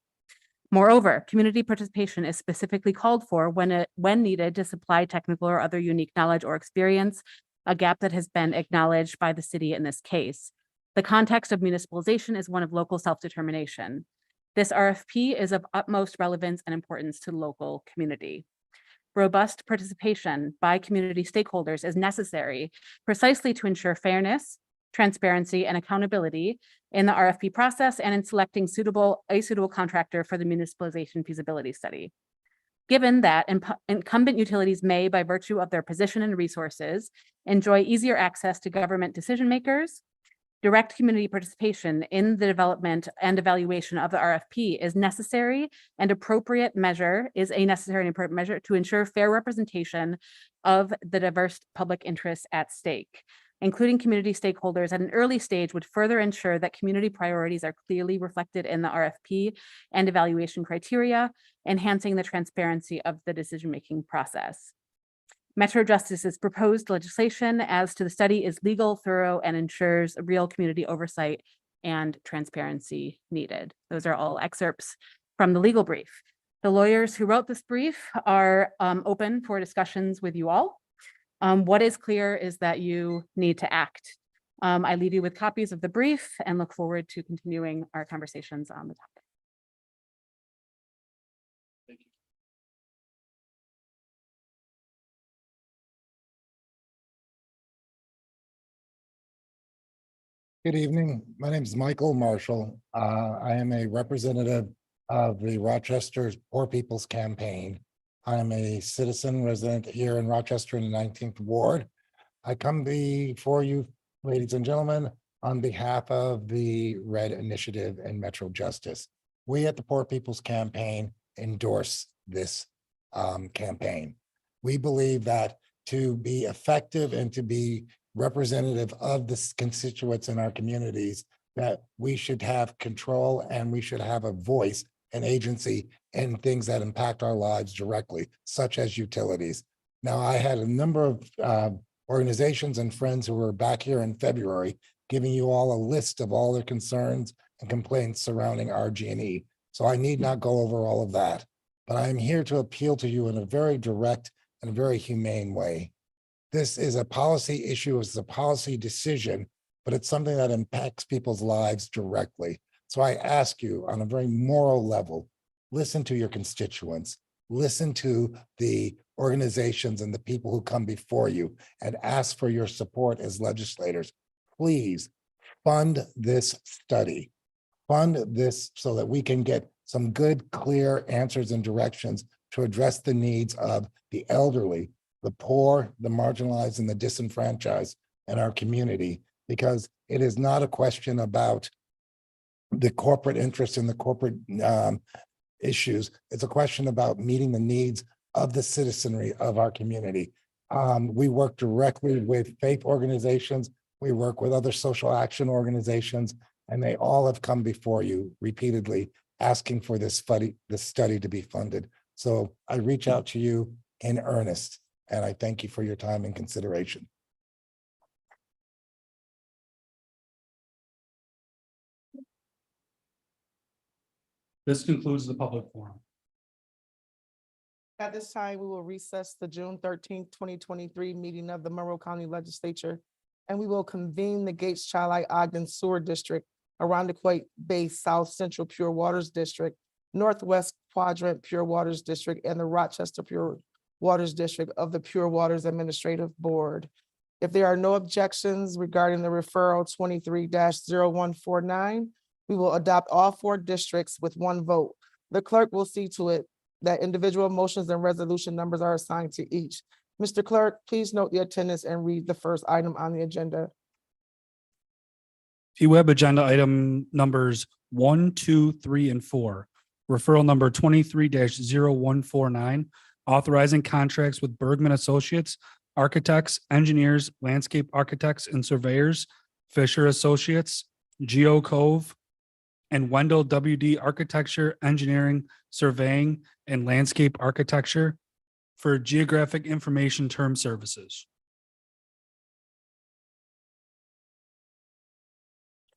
Moreover, community participation is specifically called for when needed to supply technical or other unique knowledge or experience, a gap that has been acknowledged by the city in this case. The context of municipalization is one of local self-determination. This RFP is of utmost relevance and importance to the local community. Robust participation by community stakeholders is necessary precisely to ensure fairness, transparency, and accountability in the RFP process and in selecting a suitable contractor for the municipalization feasibility study. Given that incumbent utilities may, by virtue of their position and resources, enjoy easier access to government decision makers, direct community participation in the development and evaluation of the RFP is a necessary and appropriate measure to ensure fair representation of the diverse public interests at stake. Including community stakeholders at an early stage would further ensure that community priorities are clearly reflected in the RFP and evaluation criteria, enhancing the transparency of the decision-making process. Metro Justice's proposed legislation as to the study is legal, thorough, and ensures real community oversight and transparency needed. Those are all excerpts from the legal brief. The lawyers who wrote this brief are open for discussions with you all. What is clear is that you need to act. I leave you with copies of the brief and look forward to continuing our conversations on the topic. Thank you. Good evening. My name is Michael Marshall. I am a representative of the Rochester Poor People's Campaign. I'm a citizen resident here in Rochester in the 19th Ward. I come before you, ladies and gentlemen, on behalf of the Red Initiative and Metro Justice. We at the Poor People's Campaign endorse this campaign. We believe that to be effective and to be representative of the constituents in our communities, that we should have control and we should have a voice an agency in things that impact our lives directly, such as utilities. Now, I had a number of organizations and friends who were back here in February, giving you all a list of all their concerns and complaints surrounding RG&E. So I need not go over all of that, but I am here to appeal to you in a very direct and very humane way. This is a policy issue, it's a policy decision, but it's something that impacts people's lives directly. So I ask you on a very moral level, listen to your constituents, listen to the organizations and the people who come before you and ask for your support as legislators. Please fund this study. Fund this so that we can get some good, clear answers and directions to address the needs of the elderly, the poor, the marginalized, and the disenfranchised in our community, because it is not a question about the corporate interests and the corporate issues. It's a question about meeting the needs of the citizenry of our community. We work directly with faith organizations. We work with other social action organizations, and they all have come before you repeatedly asking for this study to be funded. So I reach out to you in earnest, and I thank you for your time and consideration. This concludes the public forum. At this time, we will recess the June 13th, 2023 meeting of the Monroe County Legislature, and we will convene the Gates Chili Ogden Sewer District, Arundequoit Bay South Central Pure Waters District, Northwest Quadrant Pure Waters District, and the Rochester Pure Waters District of the Pure Waters Administrative Board. If there are no objections regarding the referral 23-0149, we will adopt all four districts with one vote. The clerk will see to it that individual motions and resolution numbers are assigned to each. Mr. Clerk, please note the attendance and read the first item on the agenda. PWeb agenda item numbers 1, 2, 3, and 4. Referral number 23-0149, authorizing contracts with Bergman Associates, architects, engineers, landscape architects, and surveyors, Fisher Associates, Geo Cove, and Wendell WD Architecture, Engineering, Surveying, and Landscape Architecture for geographic information term services.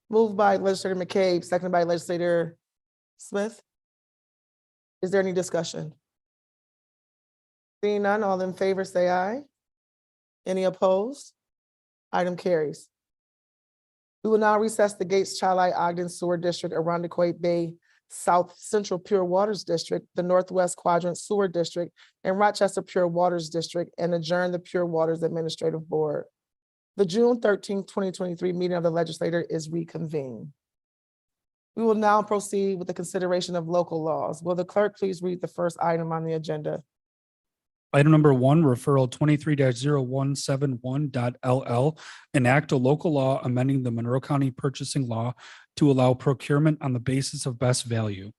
Moved by legislator McCabe, seconded by legislator Smith. Is there any discussion? Seeing none, all in favor say aye. Any opposed? Item carries. We will now recess the Gates Chili Ogden Sewer District, Arundequoit Bay South Central Pure Waters District, the Northwest Quadrant Sewer District, and Rochester Pure Waters District, and adjourn the Pure Waters Administrative Board. The June 13th, 2023 meeting of the legislature is reconvened. We will now proceed with the consideration of local laws. Will the clerk please read the first item on the agenda? Item number 1, referral 23-0171.LL, enact a local law amending the Monroe County purchasing law to allow procurement on the basis of best value.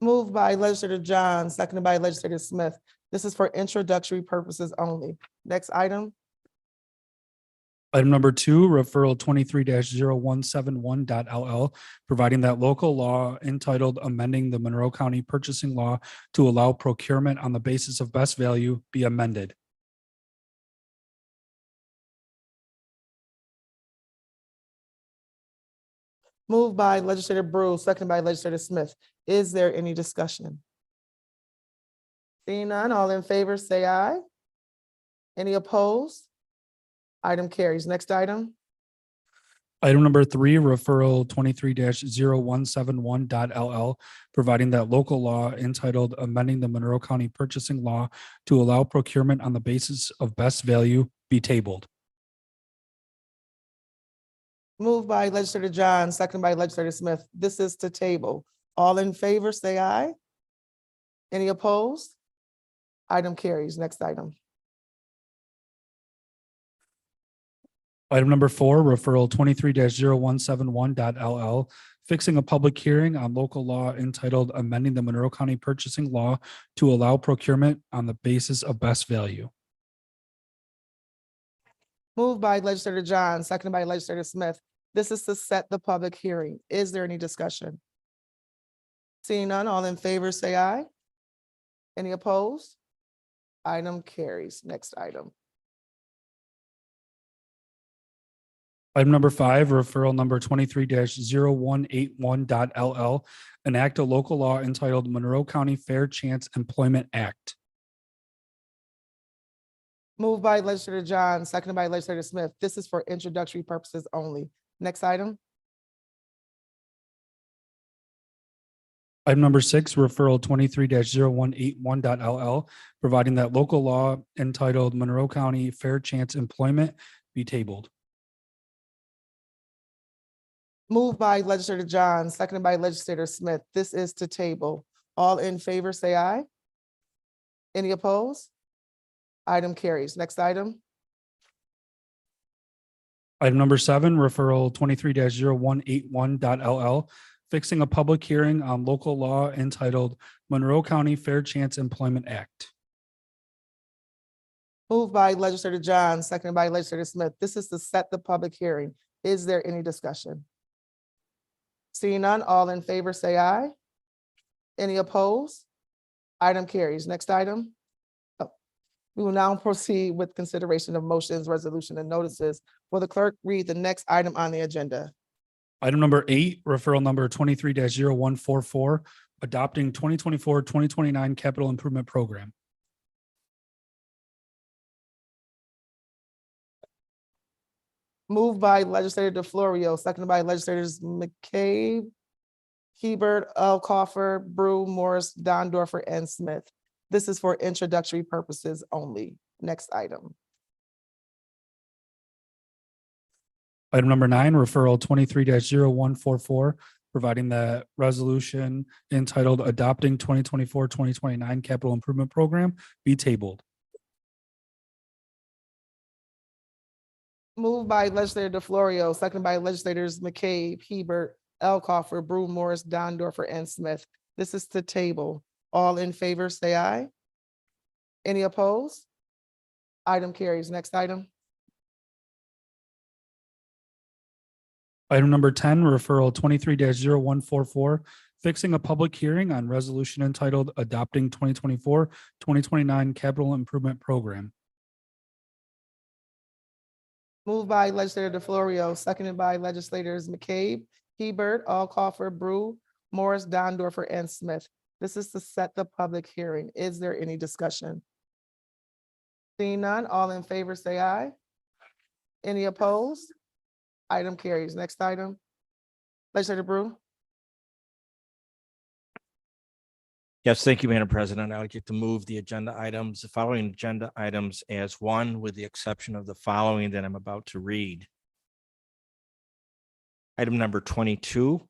Moved by legislator John, seconded by legislator Smith. This is for introductory purposes only. Next item. Item number 2, referral 23-0171.LL, providing that local law entitled amending the Monroe County purchasing law to allow procurement on the basis of best value be amended. Moved by legislator Brew, seconded by legislator Smith. Is there any discussion? Seeing none, all in favor say aye. Any opposed? Item carries. Next item. Item number 3, referral 23-0171.LL, providing that local law entitled amending the Monroe County purchasing law to allow procurement on the basis of best value be tabled. Moved by legislator John, seconded by legislator Smith. This is to table. All in favor say aye. Any opposed? Item carries. Next item. Item number 4, referral 23-0171.LL, fixing a public hearing on local law entitled amending the Monroe County purchasing law to allow procurement on the basis of best value. Moved by legislator John, seconded by legislator Smith. This is to set the public hearing. Is there any discussion? Seeing none, all in favor, say aye. Any opposed? Item carries. Next item. Item number 5, referral number 23-0181.LL, enact a local law entitled Monroe County Fair Chance Employment Act. Moved by legislator John, seconded by legislator Smith. This is for introductory purposes only. Next item. Item number 6, referral 23-0181.LL, providing that local law entitled Monroe County Fair Chance Employment be tabled. Moved by legislator John, seconded by legislator Smith. This is to table. All in favor, say aye. Any opposed? Item carries. Next item. Item number 7, referral 23-0181.LL, fixing a public hearing on local law entitled Monroe County Fair Chance Employment Act. Moved by legislator John, seconded by legislator Smith. This is to set the public hearing. Is there any discussion? Seeing none, all in favor, say aye. Any opposed? Item carries. Next item. We will now proceed with consideration of motions, resolution, and notices. Will the clerk read the next item on the agenda? Item number 8, referral number 23-0144, adopting 2024-2029 capital improvement program. Moved by legislator DeFlorio, seconded by legislators McCabe, Hebert, Alcoffer, Brew, Morris, Dondorfer, and Smith. This is for introductory purposes only. Next item. Item number 9, referral 23-0144, providing that resolution entitled adopting 2024-2029 capital improvement program be tabled. Moved by legislator DeFlorio, seconded by legislators McCabe, Hebert, Alcoffer, Brew, Morris, Dondorfer, and Smith. This is to table. All in favor, say aye. Any opposed? Item carries. Next item. Item number 10, referral 23-0144, fixing a public hearing on resolution entitled adopting 2024-2029 capital improvement program. Moved by legislator DeFlorio, seconded by legislators McCabe, Hebert, Alcoffer, Brew, Morris, Dondorfer, and Smith. This is to set the public hearing. Is there any discussion? Seeing none, all in favor, say aye. Any opposed? Item carries. Next item. Legislator Brew. Yes, thank you, Madam President. I would like to move the agenda items, the following agenda items as one, with the exception of the following that I'm about to read. Item number 22,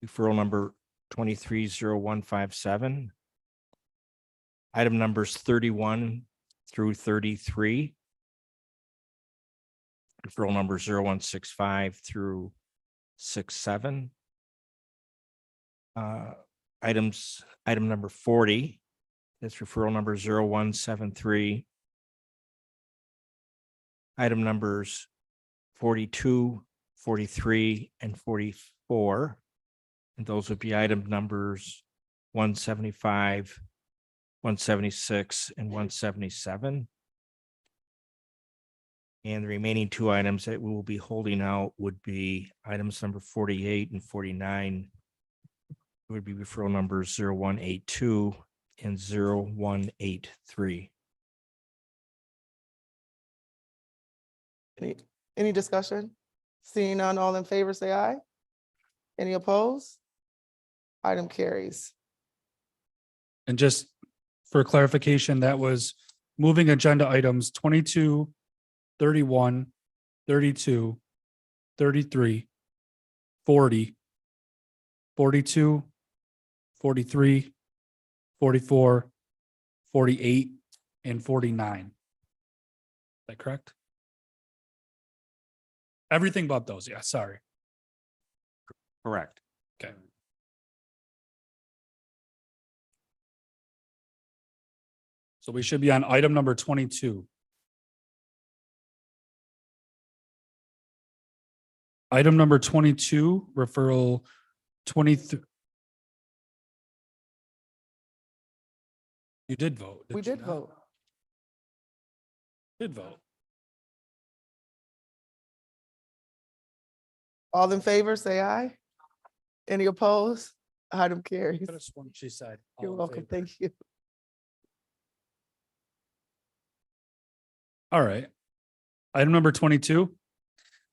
referral number 23-0157. Item numbers 31 through 33. Referral number 0165 through 67. Item number 40, that's referral number 0173. Item numbers 42, 43, and 44. And those would be item numbers 175, 176, and 177. And the remaining two items that we will be holding out would be items number 48 and 49. It would be referral numbers 0182 and 0183. Any discussion? Seeing none, all in favor, say aye. Any opposed? Item carries. And just for clarification, that was moving agenda items 22, 31, 32, 33, 40, 42, 43, 44, 48, and 49. Is that correct? Everything but those, yeah, sorry. Correct. Okay. So we should be on item number 22. Item number 22, referral 23. You did vote. We did you did not? vote. Did vote. All in favor, say aye. Any opposed? Item carries. Could have sworn she said. all You're in welcome. favor. Thank you. All right. Item number 22,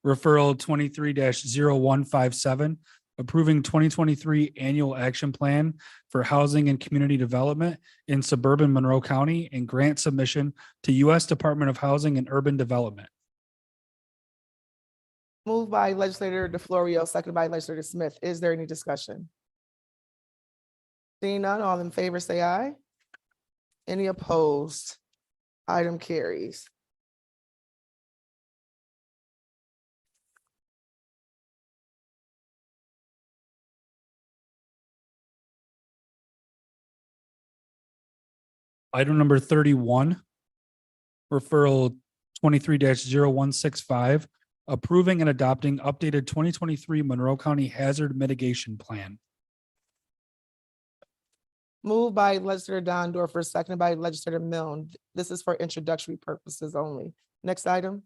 referral 23-0157, approving 2023 annual action plan for housing and community development in suburban Monroe County and grant submission to U.S. Department of Housing and Urban Development. Moved by legislator DeFlorio, seconded by legislator Smith. Is there any discussion? Seeing none, all in favor, say aye. Any opposed? Item carries. Item number 31, referral 23-0165, approving and adopting updated 2023 Monroe County Hazard Mitigation Plan. Moved by legislator Dondorfer, seconded by legislator Milne. This is for introductory purposes only. Next item.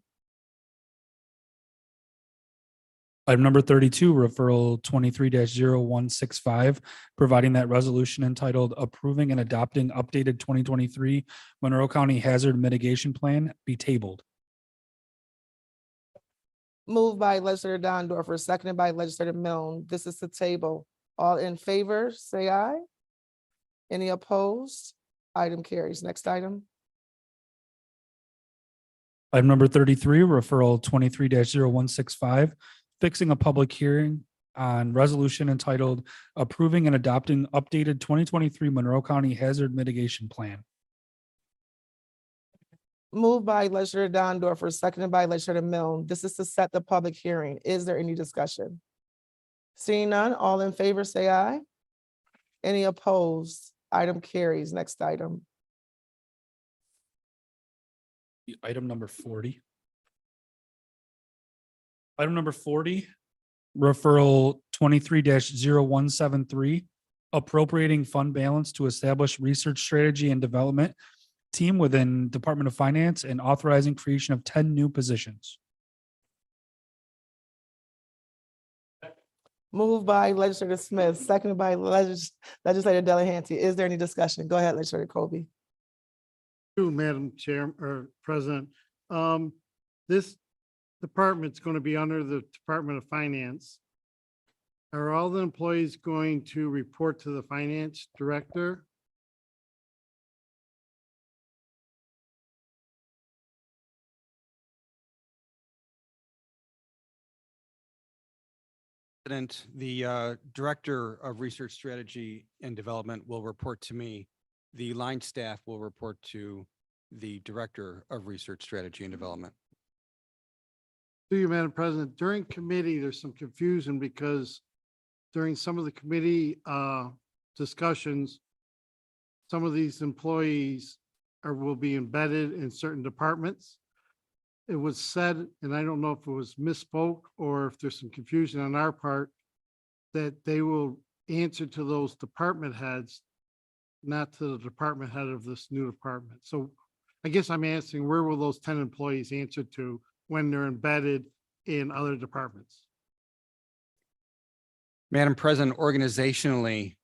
Item number 32, referral 23-0165, providing that resolution entitled approving and adopting updated 2023 Monroe County Hazard Mitigation Plan be tabled. Moved by legislator Dondorfer, seconded by legislator Milne. This is the table. All in favor, say aye. Any opposed? Item carries. Next item. Item number 33, referral 23-0165, fixing a public hearing on resolution entitled approving and adopting updated 2023 Monroe County Hazard Mitigation Plan. Moved by legislator Dondorfer, seconded by legislator Milne. This is to set the public hearing. Is there any discussion? Seeing none, all in favor, say aye. Any opposed? Item carries. Next item. Item number 40. Item number 40, referral 23-0173, appropriating fund balance to establish research strategy and development team within Department of Finance and authorizing creation of 10 new positions. Moved by legislator Smith, seconded by legislator Delahanty. Is there any discussion? Go ahead, legislator Colby. You, Madam Chair or President. This department's going to be under the Department of Finance. Are all the employees going to report to the finance director? The Director of Research Strategy and Development will report to me. The line staff will report to the Director of Research Strategy and Development. To you, Madam President, during committee, there's some confusion because during some of the committee discussions, some of these employees will be embedded in certain departments. It was said, and I don't know if it was misspoke or if there's some confusion on our part, that they will answer to those department heads, not to the department head of this new department. So I guess I'm asking, where will those 10 employees answer to when they're embedded in other departments? Madam President, organizationally,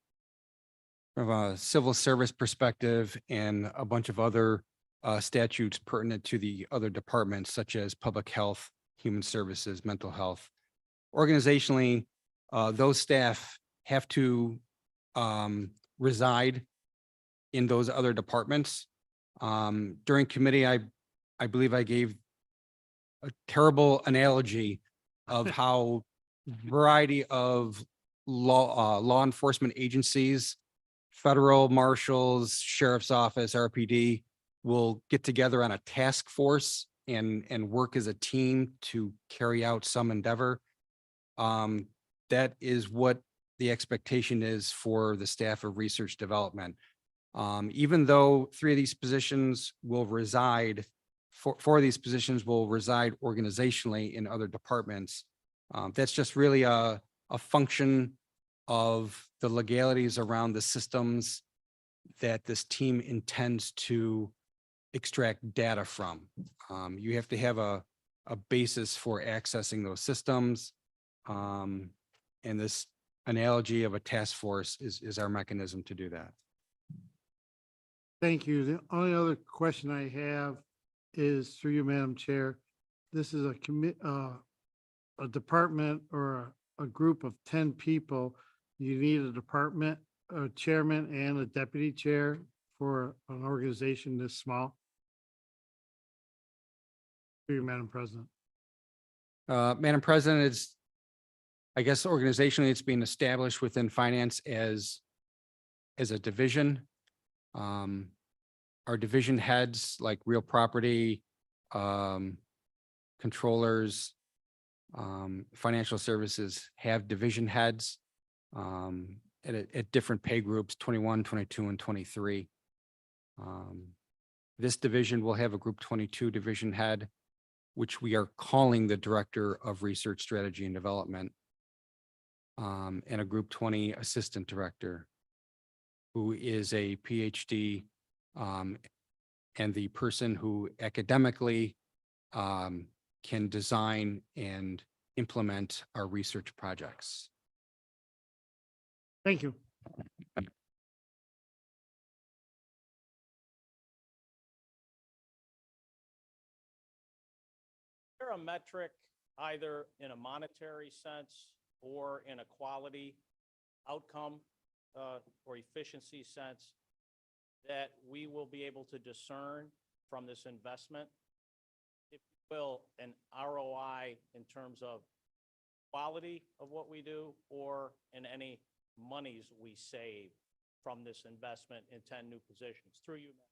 from a civil service perspective and a bunch of other statutes pertinent to the other departments such as public health, human services, mental health. Organizationally, those staff have to reside in those other departments. During committee, I believe I gave a terrible analogy of how variety of law enforcement agencies, federal marshals, sheriff's office, RPD, will get together on a task force and work as a team to carry out some endeavor. That is what the expectation is for the staff of research development. Even though three of these positions will reside, four of these positions will reside organizationally in other departments, That's just really a function of the legalities around the systems that this team intends to extract data from. You have to have a basis for accessing those systems. And this analogy of a task force is our mechanism to do that. Thank you. The only other question I have is through you, Madam Chair. This is a department or a group of 10 people. You need a department, a chairman and a deputy chair for an organization this small. Through you, Madam President. Madam President, I guess organizationally, it's being established within finance as a division. Our division heads like real property, controllers, financial services have division heads at different pay groups, 21, 22, and 23. This division will have a group 22 division head, which we are calling the Director of Research Strategy and Development, and a group 20 assistant director, who is a PhD, and the person who academically can design and implement our research projects. Thank you. Is there a metric either in a monetary sense or in a quality outcome or efficiency sense that we will be able to discern from this investment, if you will, an ROI in terms of quality of what we do or in any monies we save from this investment in 10 new positions? Through you, Madam.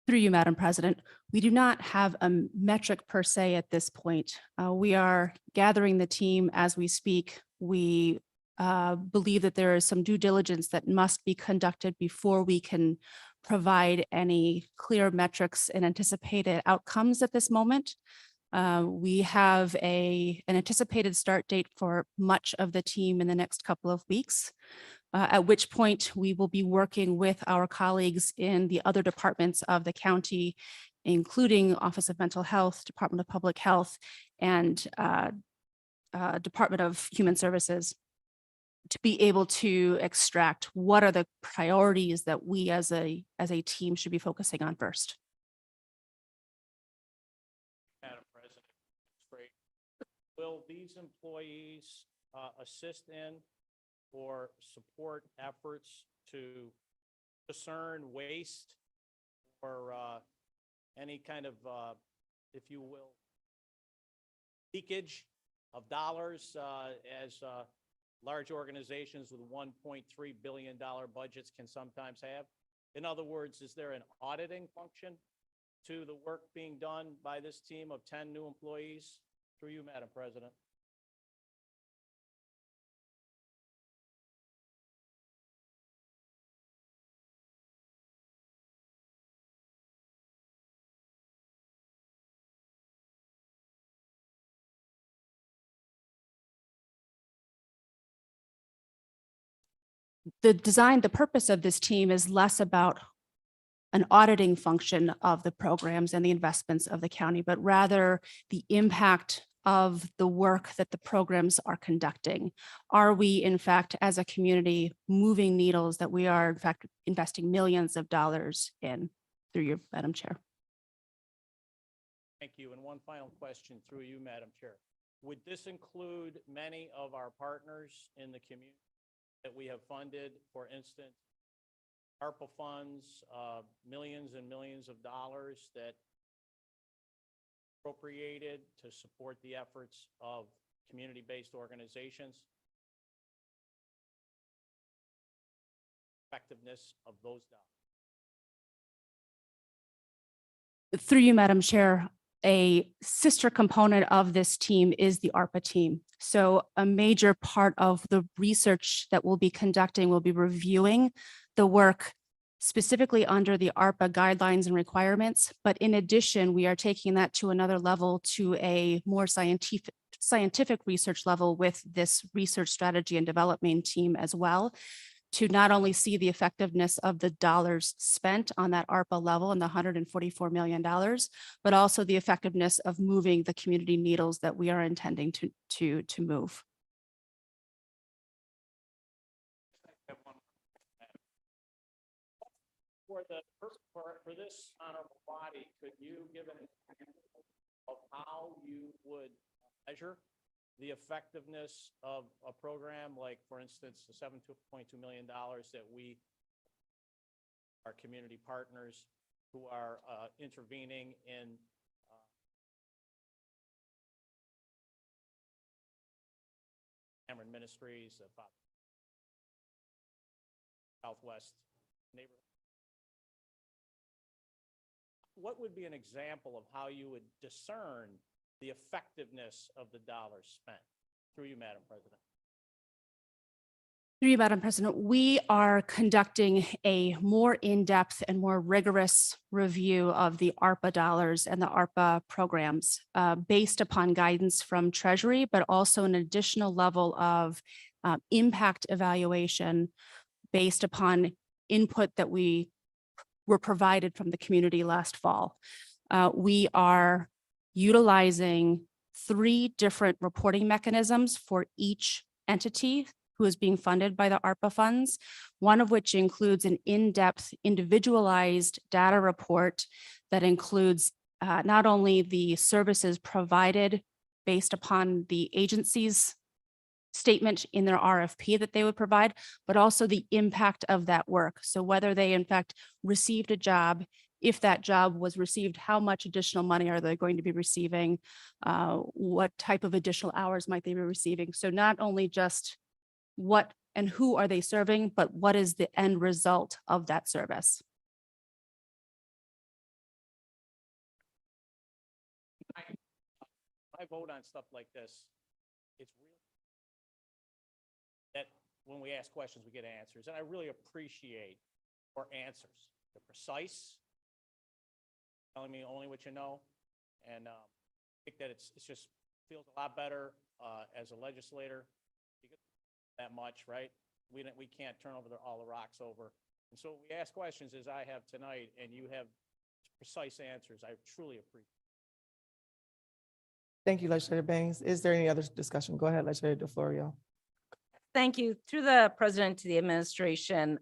Through you, Madam President, we do not have a metric per se at this point. We are gathering the team as we speak. We believe that there is some due diligence that must be conducted before we can provide any clear metrics and anticipated outcomes at this moment. We have an anticipated start date for much of the team in the next couple of weeks. At which point we will be working with our colleagues in the other departments of the county, including Office of Mental Health, Department of Public Health, and Department of Human Services, to be able to extract what are the priorities that we as a team should be focusing on first. Madam President, that's great. Will these employees assist in or support efforts to discern waste or any kind of, if you will, leakage of dollars as large organizations with $1.3 billion budgets can sometimes have? In other words, is there an auditing function to the work being done by this team of 10 new employees? Through you, Madam President. The purpose of this team is less about an auditing function of the programs and the investments of the county, but rather the impact of the work that the programs are conducting. Are we, in fact, as a community, moving needles that we are, in fact, investing millions of dollars in? Through you, Madam Chair. Thank you. And one final question through you, Madam Chair. Would this include many of our partners in the community that we have funded, for instance, ARPA funds, millions and millions of dollars that appropriated to support the efforts of community-based organizations? Effectiveness of those dollars. Through you, Madam Chair, a sister component of this team is the ARPA team. So a major part of the research that we'll be conducting will be reviewing the work specifically under the ARPA guidelines and requirements. But in addition, we are taking that to another level, to a more scientific research level with this research strategy and development team as well, to not only see the effectiveness of the dollars spent on that ARPA level and the $144 million, but also the effectiveness of moving the community needles that we are intending to move. For this honorable body, could you give an example of how you would measure the effectiveness of a program like, for instance, the $7.2 million that we, our community partners who are intervening in Cameron Ministries, Southwest neighborhood. What would be an example of how you would discern the effectiveness of the dollars spent? Through you, Madam President. Through you, Madam President, we are conducting a more in-depth and more rigorous review of the ARPA dollars and the ARPA programs based upon guidance from Treasury, but also an additional level of impact evaluation based upon input that we were provided from the community last fall. We are utilizing 3 different reporting mechanisms for each entity who is being funded by the ARPA funds, one of which includes an in-depth individualized data report that includes not only the services provided based upon the agency's statement in their RFP that they would provide, but also the impact of that work. So whether they in fact received a job, if that job was received, how much additional money are they going to be receiving? What type of additional hours might they be receiving? So not only just what and who are they serving, but what is the end result of that service? I vote on stuff like this. It's really that when we ask questions, we get answers, and I really appreciate your answers. They're precise, telling me only what you know, and I think that it's just feels a lot better as a legislator. That much, right? We can't turn over all the rocks over, and so we ask questions as I have tonight, and you have precise answers. I truly appreciate. Thank you, Legislator Baines. Is there any other discussion? Go ahead, Legislator DeFlorio. Thank you. Through the president to the administration,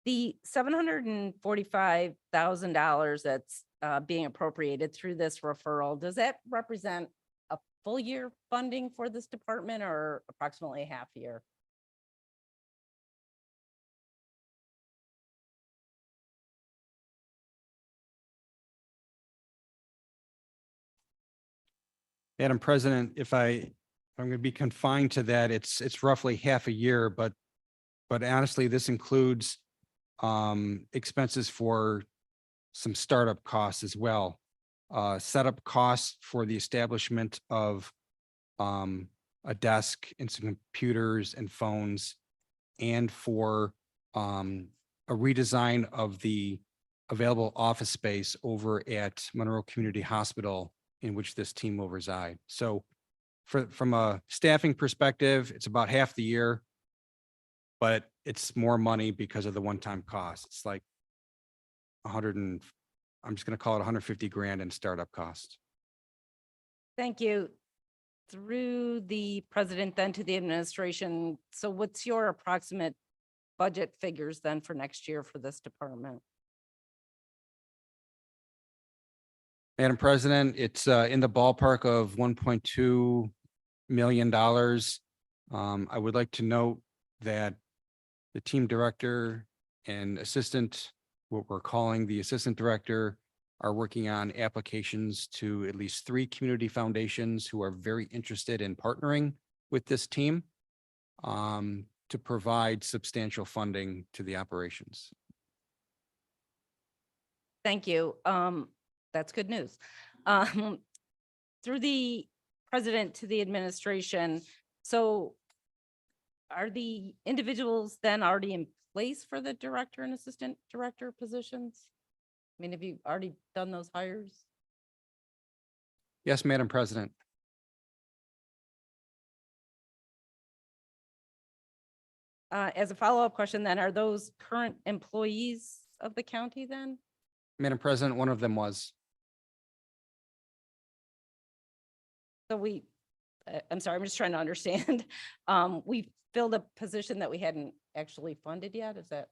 the $745,000 that's being appropriated through this referral, does that represent a full year funding for this department or approximately half year? Madam President, if I'm going to be confined to that, it's roughly half a year, but honestly, this includes expenses for some startup costs as well. Setup costs for the establishment of a desk and some computers and phones, and for a redesign of the available office space over at Monroe Community Hospital, in which this team will reside. So from a staffing perspective, it's about half the year, but it's more money because of the one-time cost. It's like I'm just going to call it 150 grand in startup costs. Thank you. Through the president then to the administration. So what's your approximate budget figures then for next year for this department? Madam President, it's in the ballpark of $1.2 million. I would like to note that the team director and assistant, what we're calling the assistant director, are working on applications to at least 3 community foundations who are very interested in partnering with this team to provide substantial funding to the operations. Thank you. That's good news. Through the president to the administration. So are the individuals then already in place for the director and assistant director positions? I mean, have you already done those hires? Yes, Madam President. As a follow-up question, then, are those current employees of the county then? Madam President, one of them was. So I'm sorry, I'm just trying to understand. We filled a position that we hadn't actually funded yet, is that?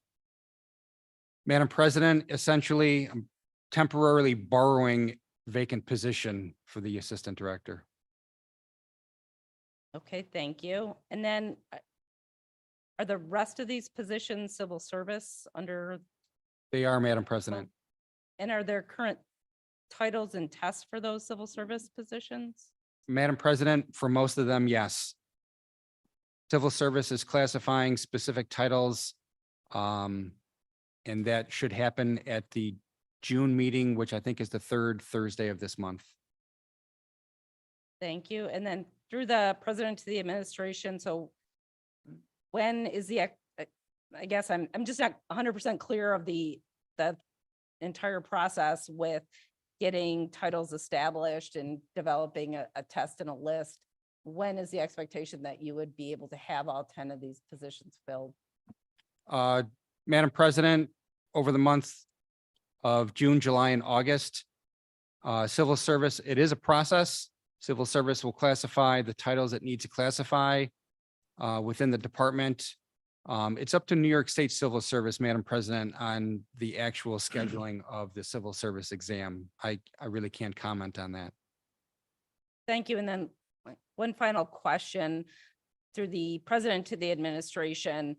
Madam President, essentially, I'm temporarily borrowing vacant position for the assistant director. Okay, thank you. And then are the rest of these positions civil service under, They are, Madam President. and are there current titles and tests for those civil service positions? Madam President, for most of them, yes. Civil service is classifying specific titles. And that should happen at the June meeting, which I think is the third Thursday of this month. Thank you. And then through the president to the administration, so when is the, I guess I'm just not 100% clear of the entire process with getting titles established and developing a test and a list. When is the expectation that you would be able to have all 10 of these positions filled? Madam President, over the month of June, July, and August, civil service, it is a process. Civil service will classify the titles it needs to classify within the department. It's up to New York State Civil Service, Madam President, on the actual scheduling of the civil service exam. I really can't comment on that. Thank you. And then one final question through the president to the administration.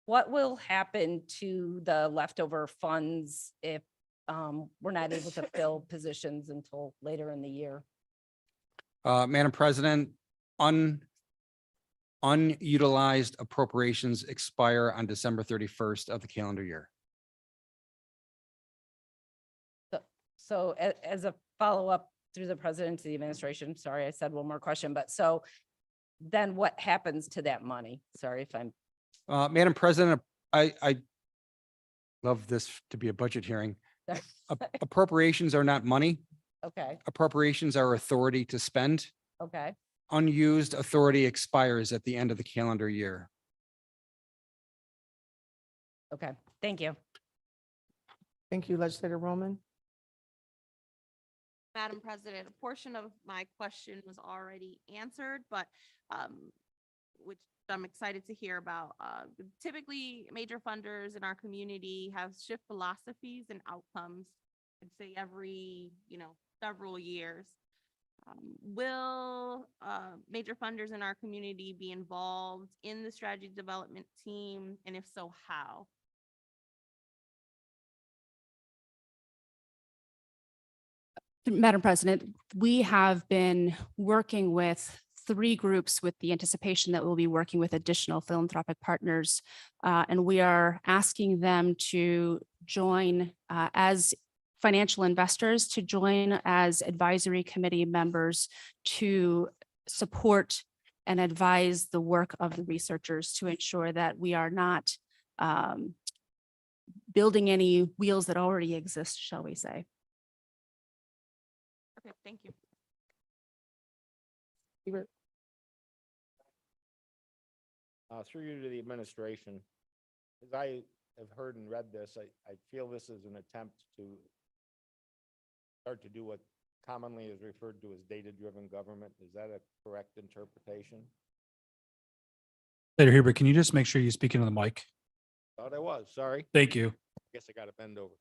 What will happen to the leftover funds if we're not able to fill positions until later in the year? Madam President, unutilized appropriations expire on December 31st of the calendar year. So as a follow-up through the president to the administration, sorry, I said one more question, but so then what happens to that money? Sorry if I'm. Madam President, I love this to be a budget hearing. Appropriations are not money. Okay, Appropriations are authority to spend. okay. Unused authority expires at the end of the calendar year. Okay, thank you. Thank you, Legislator Roman. Madam President, a portion of my question was already answered, but which I'm excited to hear about. Typically, major funders in our community have shift philosophies and outcomes, I'd say every, several years. Will major funders in our community be involved in the strategy development team? And if so, how? Madam President, we have been working with 3 groups with the anticipation that we'll be working with additional philanthropic partners. And we are asking them to join as financial investors, to join as advisory committee members to support and advise the work of the researchers to ensure that we are not building any wheels that already exist, shall we say. Okay, thank you. Through you to the administration, as I have heard and read this, I feel this is an attempt to start to do what commonly is referred to as data-driven government. Is that a correct interpretation? Senator Huber, can you just make sure you speak into the mic? Thought I was, sorry. Thank you. Guess I got to bend over.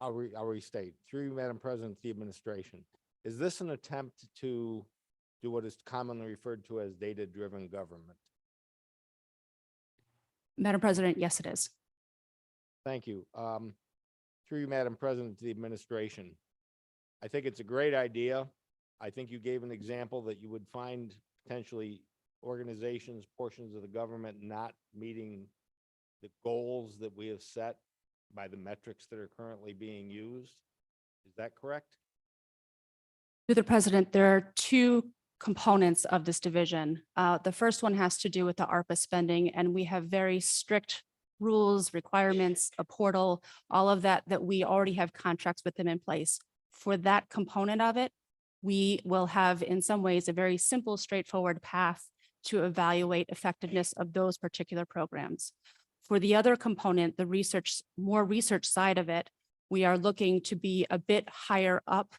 I'll restate. Through you, Madam President, the administration. Is this an attempt to do what is commonly referred to as data-driven government? Madam President, yes, it is. Thank you. Through you, Madam President, to the administration. I think it's a great idea. I think you gave an example that you would find potentially organizations, portions of the government not meeting the goals that we have set by the metrics that are currently being used. Is that correct? Through the president, there are two components of this division. The first one has to do with the ARPA spending, and we have very strict rules, requirements, a portal, all of that, that we already have contracts with them in place. For that component of it, we will have in some ways a very simple, straightforward path to evaluate effectiveness of those particular programs. For the other component, the research, more research side of it, we are looking to be a bit higher up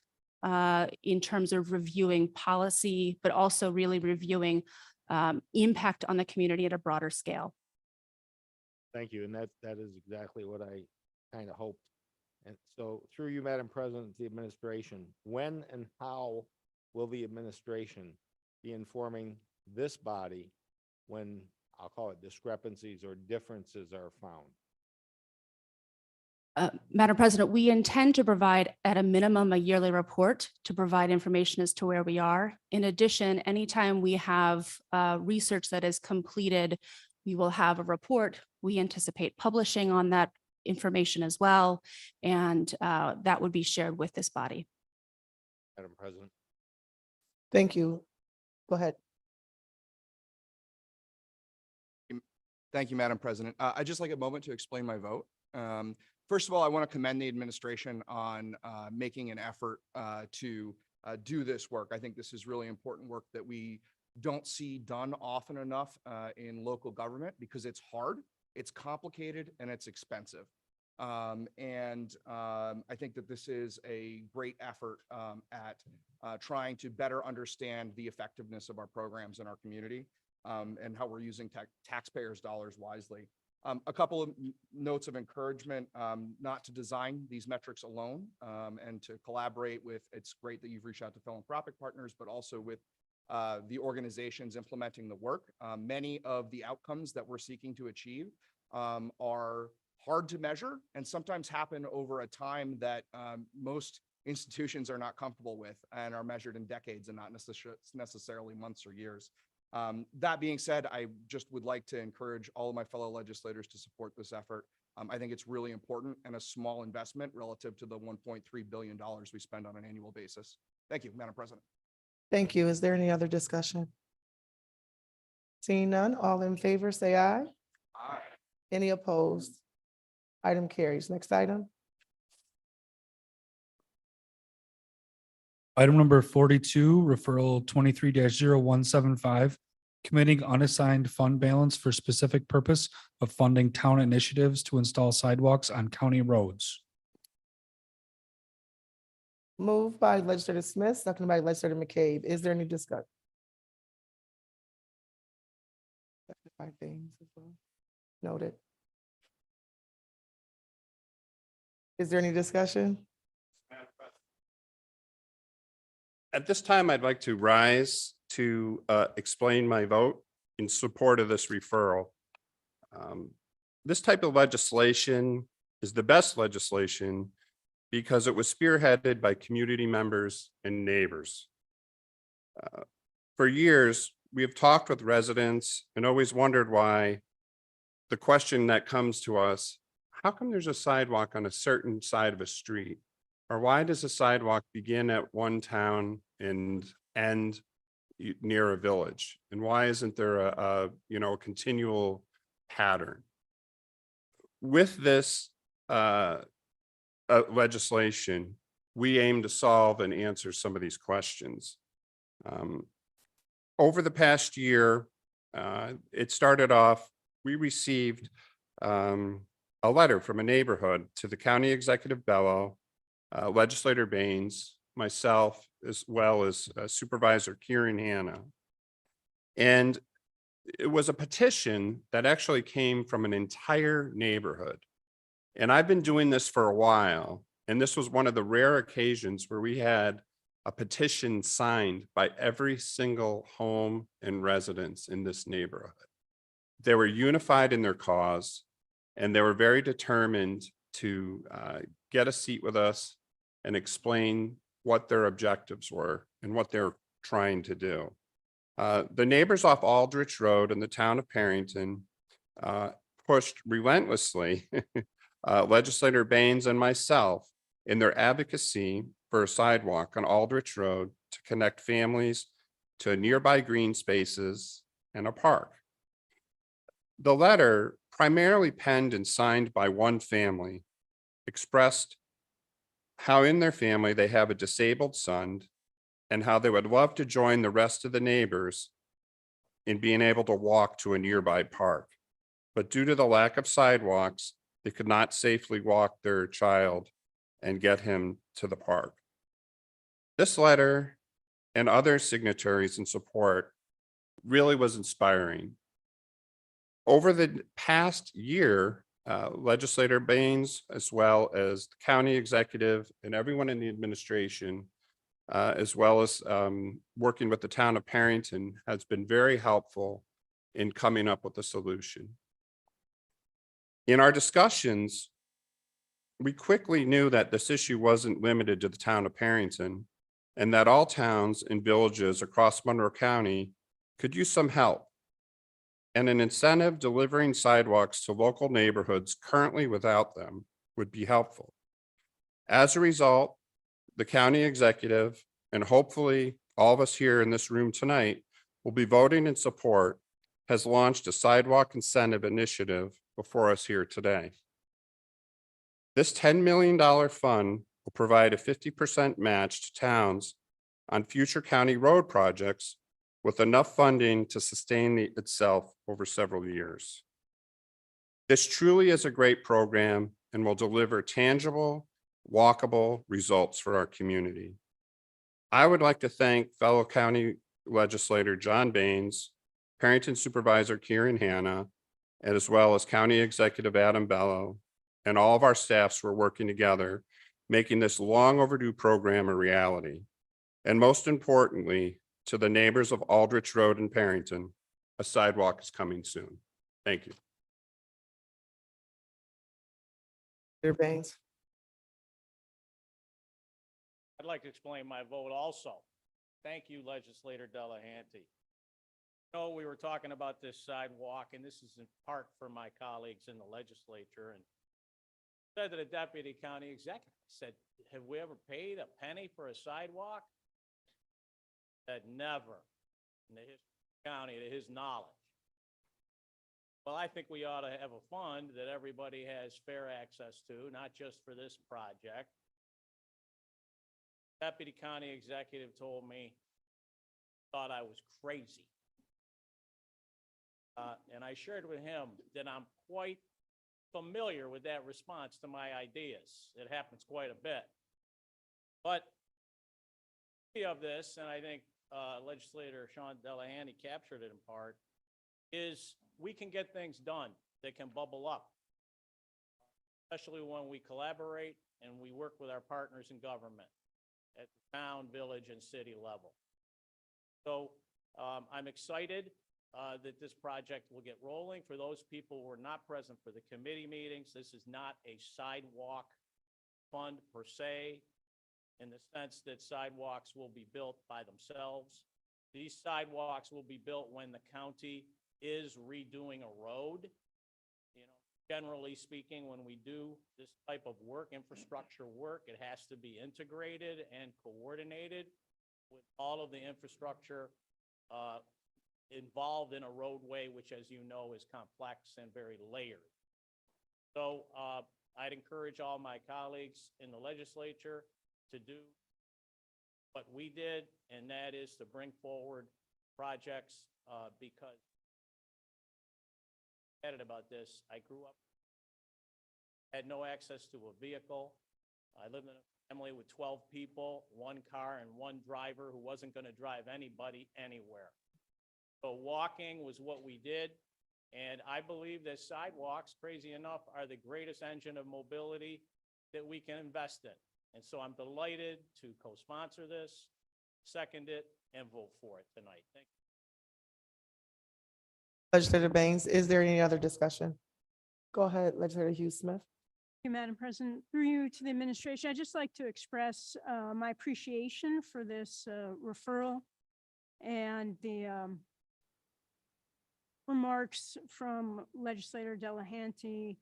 in terms of reviewing policy, but also really reviewing impact on the community at a broader scale. Thank you. And that is exactly what I kind of hoped. And so through you, Madam President, the administration, when and how will the administration be informing this body when, I'll call it, discrepancies or differences are found? Madam President, we intend to provide at a minimum a yearly report to provide information as to where we are. In addition, anytime we have research that is completed, we will have a report. We anticipate publishing on that information as well, and that would be shared with this body. Madam President. Thank you. Go ahead. Thank you, Madam President. I'd just like a moment to explain my vote. First of all, I want to commend the administration on making an effort to do this work. I think this is really important work that we don't see done often enough in local government because it's hard, it's complicated, and it's expensive. I think that this is a great effort at trying to better understand the effectiveness of our programs in our community and how we're using taxpayers' dollars wisely. A couple of notes of encouragement, not to design these metrics alone and to collaborate with, it's great that you've reached out to philanthropic partners, but also with the organizations implementing the work. Many of the outcomes that we're seeking to achieve are hard to measure and sometimes happen over a time that most institutions are not comfortable with and are measured in decades and not necessarily months or years. That being said, I just would like to encourage all of my fellow legislators to support this effort. I think it's really important and a small investment relative to the $1.3 billion we spend on an annual basis. Thank you, Madam President. Thank you. Is there any other discussion? Seeing none, all in favor, say aye. Aye. Any opposed? Item carries. Next item. Item number 42, referral 23-0175, committing unassigned fund balance for specific purpose of funding town initiatives to install sidewalks on county roads. Moved by Legislator Smith, seconded by Legislator McCabe. Is there any discussion? Five things as well. Noted. Is there any discussion? At this time, I'd like to rise to explain my vote in support of this referral. This type of legislation is the best legislation because it was spearheaded by community members and neighbors. For years, we have talked with residents and always wondered why the question that comes to us, how come there's a sidewalk on a certain side of a street? Or why does a sidewalk begin at one town and end near a village? And why isn't there a continual pattern? With this legislation, we aim to solve and answer some of these questions. Over the past year, it started off, we received a letter from a neighborhood to the County Executive Bello, Legislator Baines, myself, as well as Supervisor Kieran Hanna. And it was a petition that actually came from an entire neighborhood. And I've been doing this for a while. And this was one of the rare occasions where we had a petition signed by every single home and residence in this neighborhood. They were unified in their cause, and they were very determined to get a seat with us and explain what their objectives were and what they're trying to do. The neighbors off Aldrich Road in the town of Perrington pushed relentlessly Legislator Baines and myself in their advocacy for a sidewalk on Aldrich Road to connect families to nearby green spaces and a park. The letter, primarily penned and signed by one family, expressed how in their family they have a disabled son and how they would love to join the rest of the neighbors in being able to walk to a nearby park. But due to the lack of sidewalks, they could not safely walk their child and get him to the park. This letter and other signatories in support really was inspiring. Over the past year, Legislator Baines, as well as the county executive and everyone in the administration, as well as working with the town of Perrington, has been very helpful in coming up with a solution. In our discussions, we quickly knew that this issue wasn't limited to the town of Perrington and that all towns and villages across Monroe County could use some help and an incentive delivering sidewalks to local neighborhoods currently without them would be helpful. As a result, the county executive and hopefully all of us here in this room tonight will be voting in support has launched a sidewalk incentive initiative before us here today. This $10 million fund will provide a 50% match to towns on future county road projects with enough funding to sustain itself over several years. This truly is a great program and will deliver tangible, walkable results for our community. I would like to thank fellow county legislator John Baines, Perrington Supervisor Kieran Hanna, and as well as County Executive Adam Bello, and all of our staffs who are working together, making this long overdue program a reality. And most importantly, to the neighbors of Aldrich Road in Perrington, a sidewalk is coming soon. Thank you. Legislator Baines. I'd like to explain my vote also. Thank you, Legislator Delahanty. We were talking about this sidewalk, and this is in part for my colleagues in the legislature, and said to the deputy county executive, I said, have we ever paid a penny for a sidewalk? Said never in the history of the county, to his knowledge. Well, I think we ought to have a fund that everybody has fair access to, not just for this project. Deputy county executive told me, thought I was crazy. And I shared with him that I'm quite familiar with that response to my ideas. It happens quite a bit. But of this, and I think Legislator Sean Delahanty captured it in part, is we can get things done that can bubble up, especially when we collaborate and we work with our partners in government at the town, village, and city level. So I'm excited that this project will get rolling. For those people who were not present for the committee meetings, this is not a sidewalk fund per se, in the sense that sidewalks will be built by themselves. These sidewalks will be built when the county is redoing a road. Generally speaking, when we do this type of work, infrastructure work, it has to be integrated and coordinated with all of the infrastructure involved in a roadway, which, as you know, is complex and very layered. So I'd encourage all my colleagues in the legislature to do what we did, and that is to bring forward projects because I'm excited about this. I grew up, had no access to a vehicle. I lived in a family with 12 people, one car and one driver who wasn't going to drive anybody anywhere. So walking was what we did. And I believe that sidewalks, crazy enough, are the greatest engine of mobility that we can invest in. And so I'm delighted to co-sponsor this, second it, and vote for it tonight. Thank you. Legislator Baines, is there any other discussion? Go ahead, Legislator Hughes Smith. Thank you, Madam President. Through you to the administration, I'd just like to express my appreciation for this referral and the remarks from Legislator Delahanty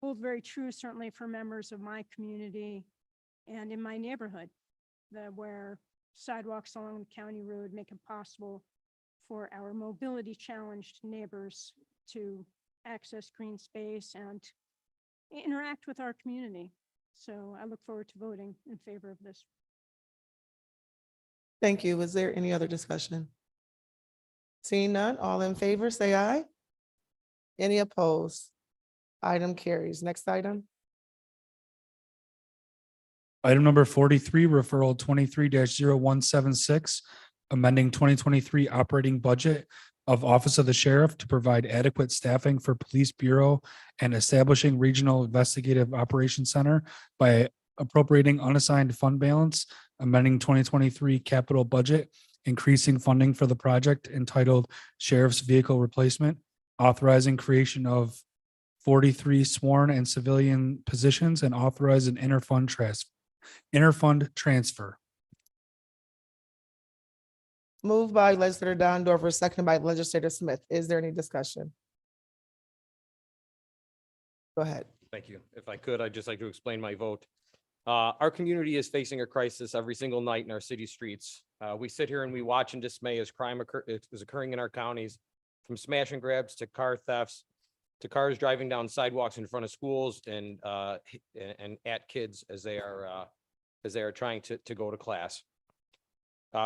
hold very true, certainly for members of my community and in my neighborhood, where sidewalks along the county road, make it possible for our mobility challenged neighbors to access green space and interact with our community. So I look forward to voting in favor of this. Thank you. Is there any other discussion? Seeing none, all in favor, say aye. Any opposed? Item carries. Next item. Item number 43, referral 23-0176, amending 2023 operating budget of Office of the Sheriff to provide adequate staffing for Police Bureau and establishing Regional Investigative Operations Center by appropriating unassigned fund balance, amending 2023 capital budget, increasing funding for the project entitled Sheriff's Vehicle Replacement, authorizing creation of 43 sworn and civilian positions, and authorize an interfund transfer. Moved by legislator Dondorfer, seconded by legislator Smith. Is there any discussion? Go ahead. Thank you. If I could, I'd just like to explain my vote. Our community is facing a crisis every single night in our city streets. We sit here and we watch in dismay as crime is occurring in our counties, from smash and grabs to car thefts, to cars driving down sidewalks in front of schools and at kids as they are trying to go to class.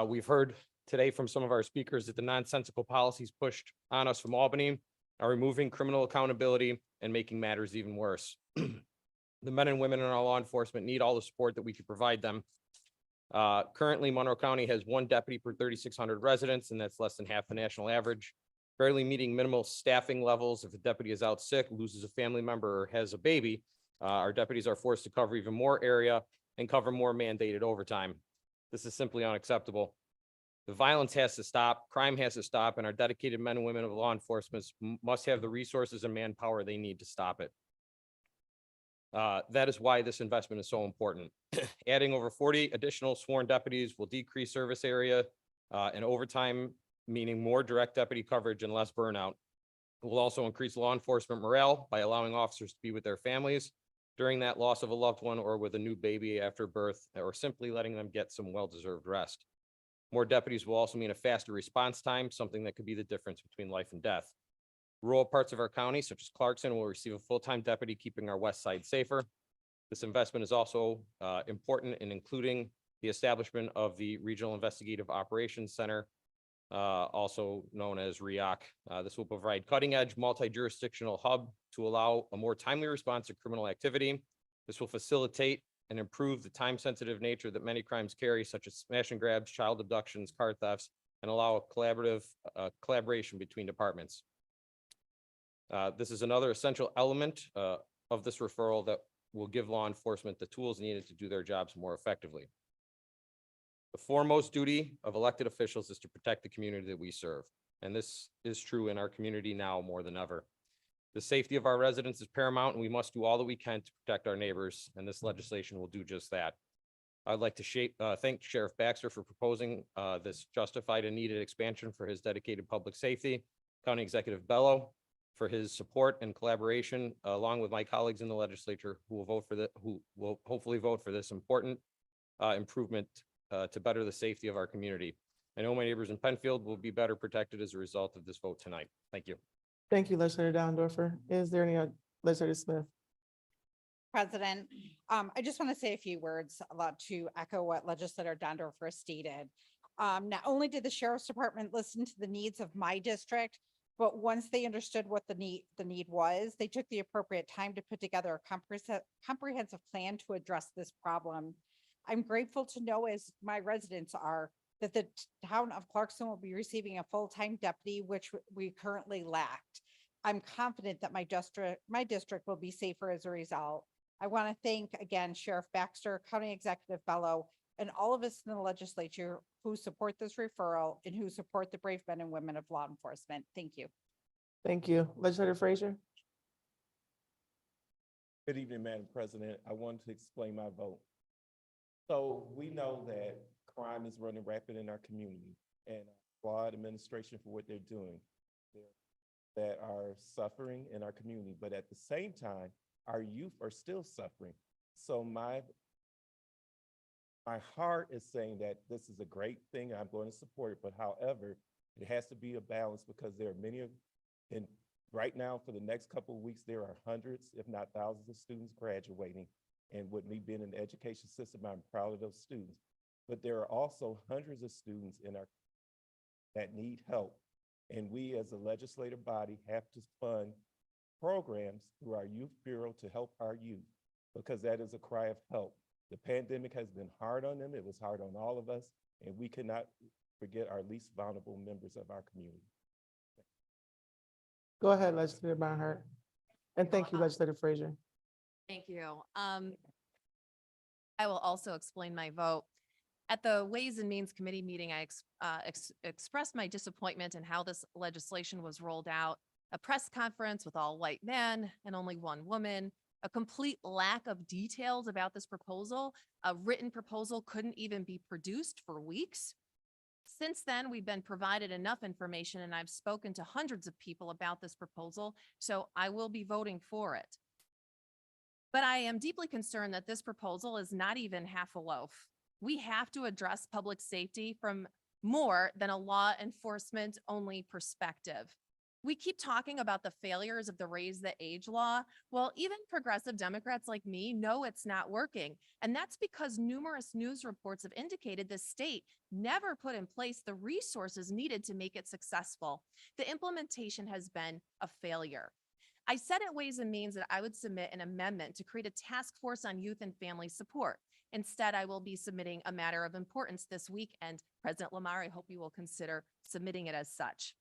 We've heard today from some of our speakers that the nonsensical policies pushed on us from Albany are removing criminal accountability and making matters even worse. The men and women in our law enforcement need all the support that we can provide them. Currently, Monroe County has 1 deputy per 3,600 residents, and that's less than half the national average. Barely meeting minimal staffing levels. If a deputy is out sick, loses a family member, or has a baby, our deputies are forced to cover even more area and cover more mandated overtime. This is simply unacceptable. The violence has to stop, crime has to stop, and our dedicated men and women of law enforcement must have the resources and manpower they need to stop it. That is why this investment is so important. Adding over 40 additional sworn deputies will decrease service area and overtime, meaning more direct deputy coverage and less burnout. It will also increase law enforcement morale by allowing officers to be with their families during that loss of a loved one, or with a new baby after birth, or simply letting them get some well-deserved rest. More deputies will also mean a faster response time, something that could be the difference between life and death. Rural parts of our county, such as Clarkson, will receive a full-time deputy, keeping our west side safer. This investment is also important in including the establishment of the Regional Investigative Operations Center, also known as REOC. This will provide cutting-edge multi-jurisdictional hub to allow a more timely response to criminal activity. This will facilitate and improve the time-sensitive nature that many crimes carry, such as smash and grabs, child abductions, car thefts, and allow a collaboration between departments. This is another essential element of this referral that will give law enforcement the tools needed to do their jobs more effectively. The foremost duty of elected officials is to protect the community that we serve, and this is true in our community now more than ever. The safety of our residents is paramount, and we must do all that we can to protect our neighbors, and this legislation will do just that. I'd like to thank Sheriff Baxter for proposing this justified and needed expansion for his dedicated public safety, County Executive Bello for his support and collaboration, along with my colleagues in the legislature who will hopefully vote for this important improvement to better the safety of our community. I know my neighbors in Penfield will be better protected as a result of this vote tonight. Thank you. Thank you, legislator Dondorfer. Is there any, legislator Smith? President, I just want to say a few words to echo what legislator Dondorfer stated. Not only did the Sheriff's Department listen to the needs of my district, but once they understood what the need was, they took the appropriate time to put together a comprehensive plan to address this problem. I'm grateful to know, as my residents are, that the town of Clarkson will be receiving a full-time deputy, which we currently lacked. I'm confident that my district will be safer as a result. I want to thank again Sheriff Baxter, County Executive Bello, and all of us in the legislature who support this referral and who support the brave men and women of law enforcement. Thank you. Thank you. Legislator Frazier? Good evening, Madam President. I wanted to explain my vote. So we know that crime is running rapid in our community, and I applaud administration for what they're doing that are suffering in our community. But at the same time, our youth are still suffering. So my My heart is saying that this is a great thing. I'm going to support it, but however, it has to be a balance because there are many of, and right now for the next couple of weeks, there are hundreds, if not thousands of students graduating. And with me being in the education system, I'm proud of those students. But there are also hundreds of students in our that need help. And we as a legislative body have to fund programs through our youth bureau to help our youth, because that is a cry of help. The pandemic has been hard on them. It was hard on all of us, and we cannot forget our least vulnerable members of our community. Go ahead, Legislator Barnhart. And thank you, Legislator Frazier. Thank you. I will also explain my vote. At the Ways and Means Committee meeting, I expressed my disappointment in how this legislation was rolled out. A press conference with all white men and only one woman, a complete lack of details about this proposal. A written proposal couldn't even be produced for weeks. Since then, we've been provided enough information, and I've spoken to hundreds of people about this proposal, so I will be voting for it. But I am deeply concerned that this proposal is not even half a loaf. We have to address public safety from more than a law enforcement only perspective. We keep talking about the failures of the Raise the Age law. Well, even progressive Democrats like me know it's not working. And that's because numerous news reports have indicated the state never put in place the resources needed to make it successful. The implementation has been a failure. I said at Ways and Means that I would submit an amendment to create a task force on youth and family support. Instead, I will be submitting a matter of importance this week, and President Lamar, I hope you will consider submitting it as such.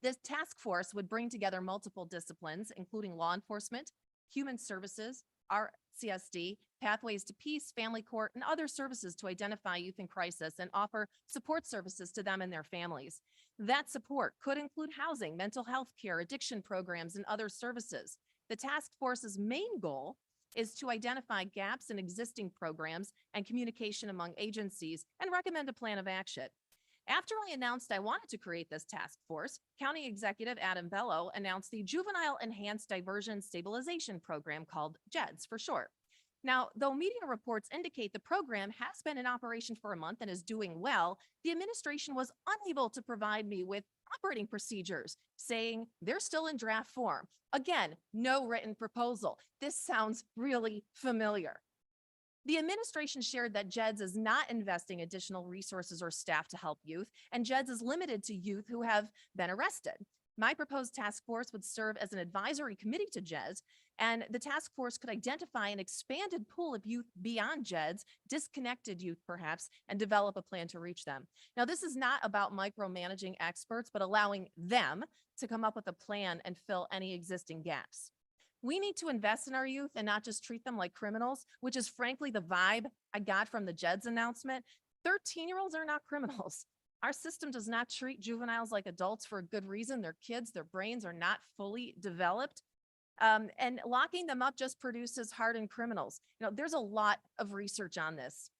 This task force would bring together multiple disciplines, including law enforcement, human services, RCSD, Pathways to Peace, Family Court, and other services to identify youth in crisis and offer support services to them and their families. That support could include housing, mental health care, addiction programs, and other services. The task force's main goal is to identify gaps in existing programs and communication among agencies and recommend a plan of action. After I announced I wanted to create this task force, County Executive Adam Bello announced the Juvenile Enhanced Diversion Stabilization Program, called JEDS for short. Now, though media reports indicate the program has been in operation for a month and is doing well, the administration was unable to provide me with operating procedures, saying they're still in draft form. Again, no written proposal. This sounds really familiar. The administration shared that JEDS is not investing additional resources or staff to help youth, and JEDS is limited to youth who have been arrested. My proposed task force would serve as an advisory committee to JEDS, and the task force could identify an expanded pool of youth beyond JEDS, disconnected youth perhaps, and develop a plan to reach them. Now, this is not about micromanaging experts, but allowing them to come up with a plan and fill any existing gaps. We need to invest in our youth and not just treat them like criminals, which is frankly the vibe I got from the JEDS announcement. 13-year-olds are not criminals. Our system does not treat juveniles like adults for a good reason. They're kids, their brains are not fully developed. And locking them up just produces hardened criminals. There's a lot of research on this.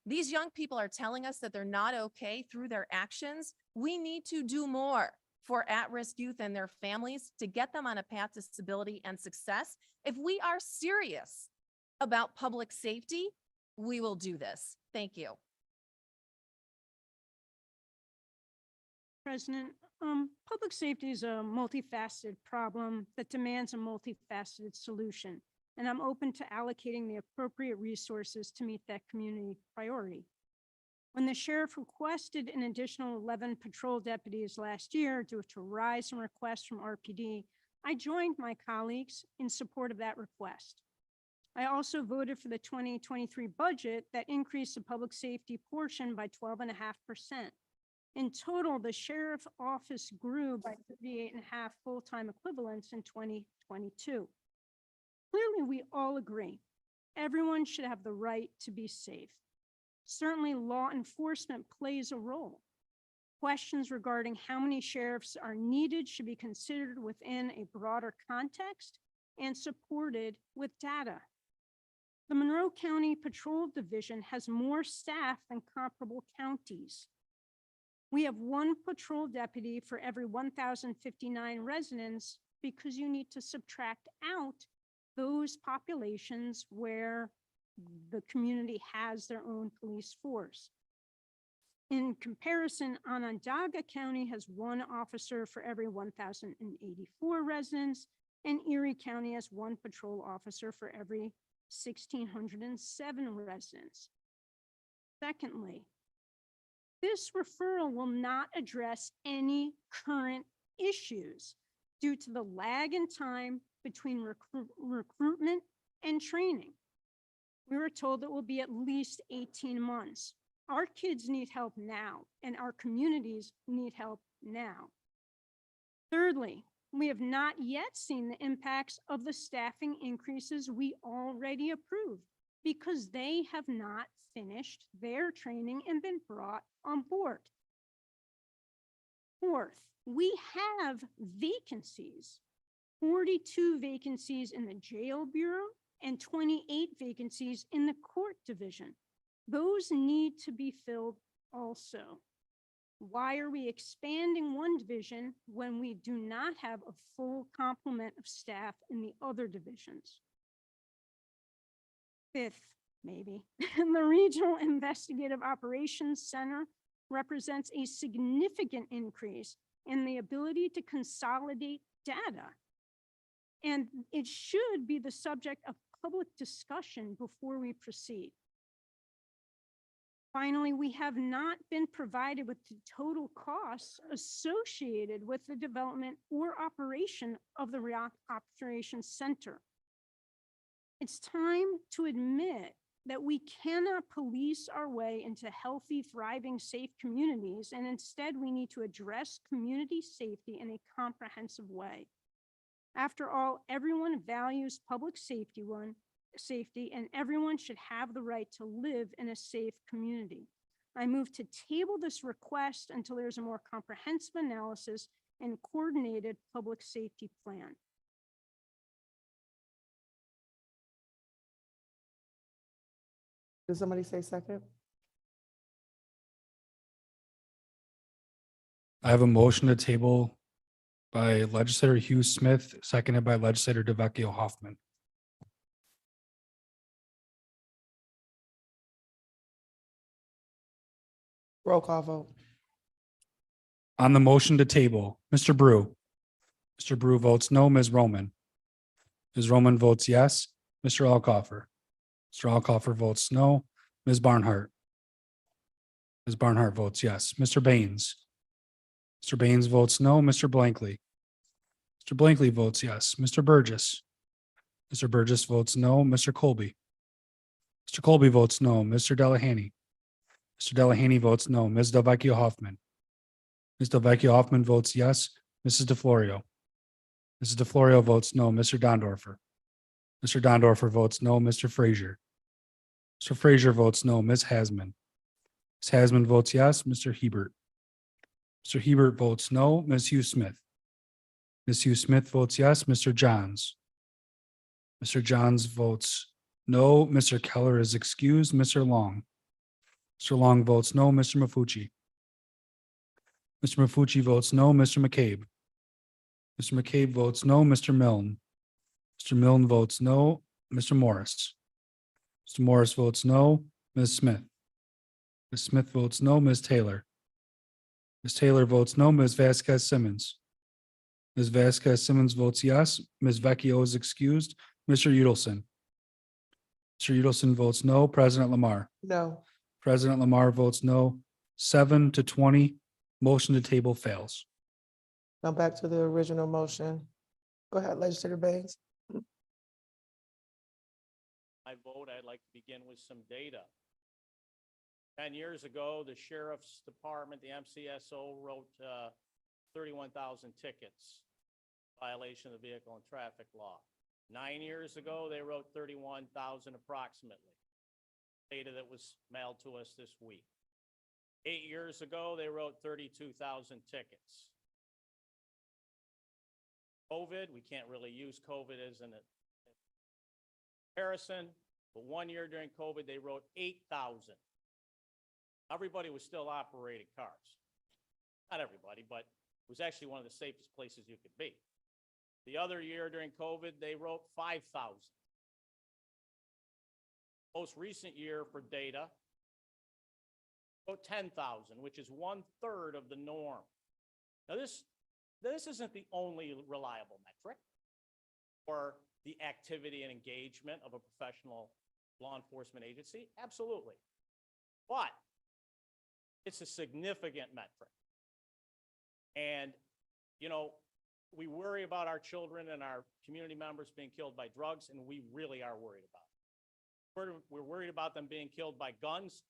These young people are telling us that they're not okay through their actions. We need to do more for at-risk youth and their families to get them on a path to stability and success. If we are serious about public safety, we will do this. Thank you. President, public safety is a multifaceted problem that demands a multifaceted solution, and I'm open to allocating the appropriate resources to meet that community priority. When the sheriff requested an additional 11 patrol deputies last year due to a rise in requests from RPD, I joined my colleagues in support of that request. I also voted for the 2023 budget that increased the public safety portion by 12.5%. In total, the sheriff office grew by 38.5 full-time equivalents in 2022. Clearly, we all agree everyone should have the right to be safe. Certainly, law enforcement plays a role. Questions regarding how many sheriffs are needed should be considered within a broader context and supported with data. The Monroe County Patrol Division has more staff than comparable counties. We have one patrol deputy for every 1,059 residents because you need to subtract out those populations where the community has their own police force. In comparison, Onondaga County has one officer for every 1,084 residents, and Erie County has one patrol officer for every 1,607 residents. Secondly, this referral will not address any current issues due to the lag in time between recruitment and training. We were told it will be at least 18 months. Our kids need help now, and our communities need help now. Thirdly, we have not yet seen the impacts of the staffing increases we already approved because they have not finished their training and been brought on board. Fourth, we have vacancies, 42 vacancies in the jail bureau and 28 vacancies in the court division. Those need to be filled also. Why are we expanding one division when we do not have a full complement of staff in the other divisions? Fifth, maybe, the Regional Investigative Operations Center represents a significant increase in the ability to consolidate data. And it should be the subject of public discussion before we proceed. Finally, we have not been provided with the total costs associated with the development or operation of the Operations Center. It's time to admit that we cannot police our way into healthy, thriving, safe communities, and instead we need to address community safety in a comprehensive way. After all, everyone values public safety, and everyone should have the right to live in a safe community. I move to table this request until there's a more comprehensive analysis and coordinated public safety plan. Did somebody say second? I have a motion to table by legislator Hugh Smith, seconded by legislator DeVecchio Hoffman. Roll call vote. On the motion to table, Mr. Brew. Mr. Brew votes no. Ms. Roman. Ms. Roman votes yes. Mr. Alcoffer. Mr. Alcoffer votes no. Ms. Barnhart. Ms. Barnhart votes yes. Mr. Baines. Mr. Baines votes no. Mr. Blankley. Mr. Blankley votes yes. Mr. Burgess. Mr. Burgess votes no. Mr. Colby. Mr. Colby votes no. Mr. Delahanty. Mr. Delahanty votes no. Ms. Delvecchio Hoffman. Ms. Delvecchio Hoffman votes yes. Mrs. DeFlorio. Mrs. DeFlorio votes no. Mr. Dondorfer. Mr. Dondorfer votes no. Mr. Frazier. Mr. Frazier votes no. Ms. Hasman. Ms. Hasman votes yes. Mr. Hebert. Mr. Hebert votes no. Ms. Hugh Smith. Ms. Hugh Smith votes yes. Mr. Johns. Mr. Johns votes no. Mr. Keller is excused. Mr. Long. Mr. Long votes no. Mr. Mafucci. Mr. Mafucci votes no. Mr. McCabe. Mr. McCabe votes no. Mr. Milne. Mr. Milne votes no. Mr. Morris. Mr. Morris votes no. Ms. Smith. Ms. Smith votes no. Ms. Taylor. Ms. Taylor votes no. Ms. Vasquez Simmons. Ms. Vasquez Simmons votes yes. Ms. Vecchio is excused. Mr. Udelson. Mr. Udelson votes no. President Lamar. No. President Lamar votes no. 7-20. Motion to table fails. Now back to the original motion. Go ahead, Legislator Baines. My vote, I'd like to begin with some data. 10 years ago, the Sheriff's Department, the MCSO, wrote 31,000 tickets, violation of the vehicle and traffic law. 9 years ago, they wrote 31,000 approximately. Data that was mailed to us this week. 8 years ago, they wrote 32,000 tickets. COVID, we can't really use COVID as an comparison, but 1 year during COVID, they wrote 8,000. Everybody was still operating cars. Not everybody, but it was actually one of the safest places you could be. The other year during COVID, they wrote 5,000. Most recent year for data, about 10,000, which is 1/3 of the norm. Now, this isn't the only reliable metric for the activity and engagement of a professional law enforcement agency. Absolutely. But it's a significant metric. And, you know, we worry about our children and our community members being killed by drugs, and we really are worried about it. We're worried about them being killed by guns,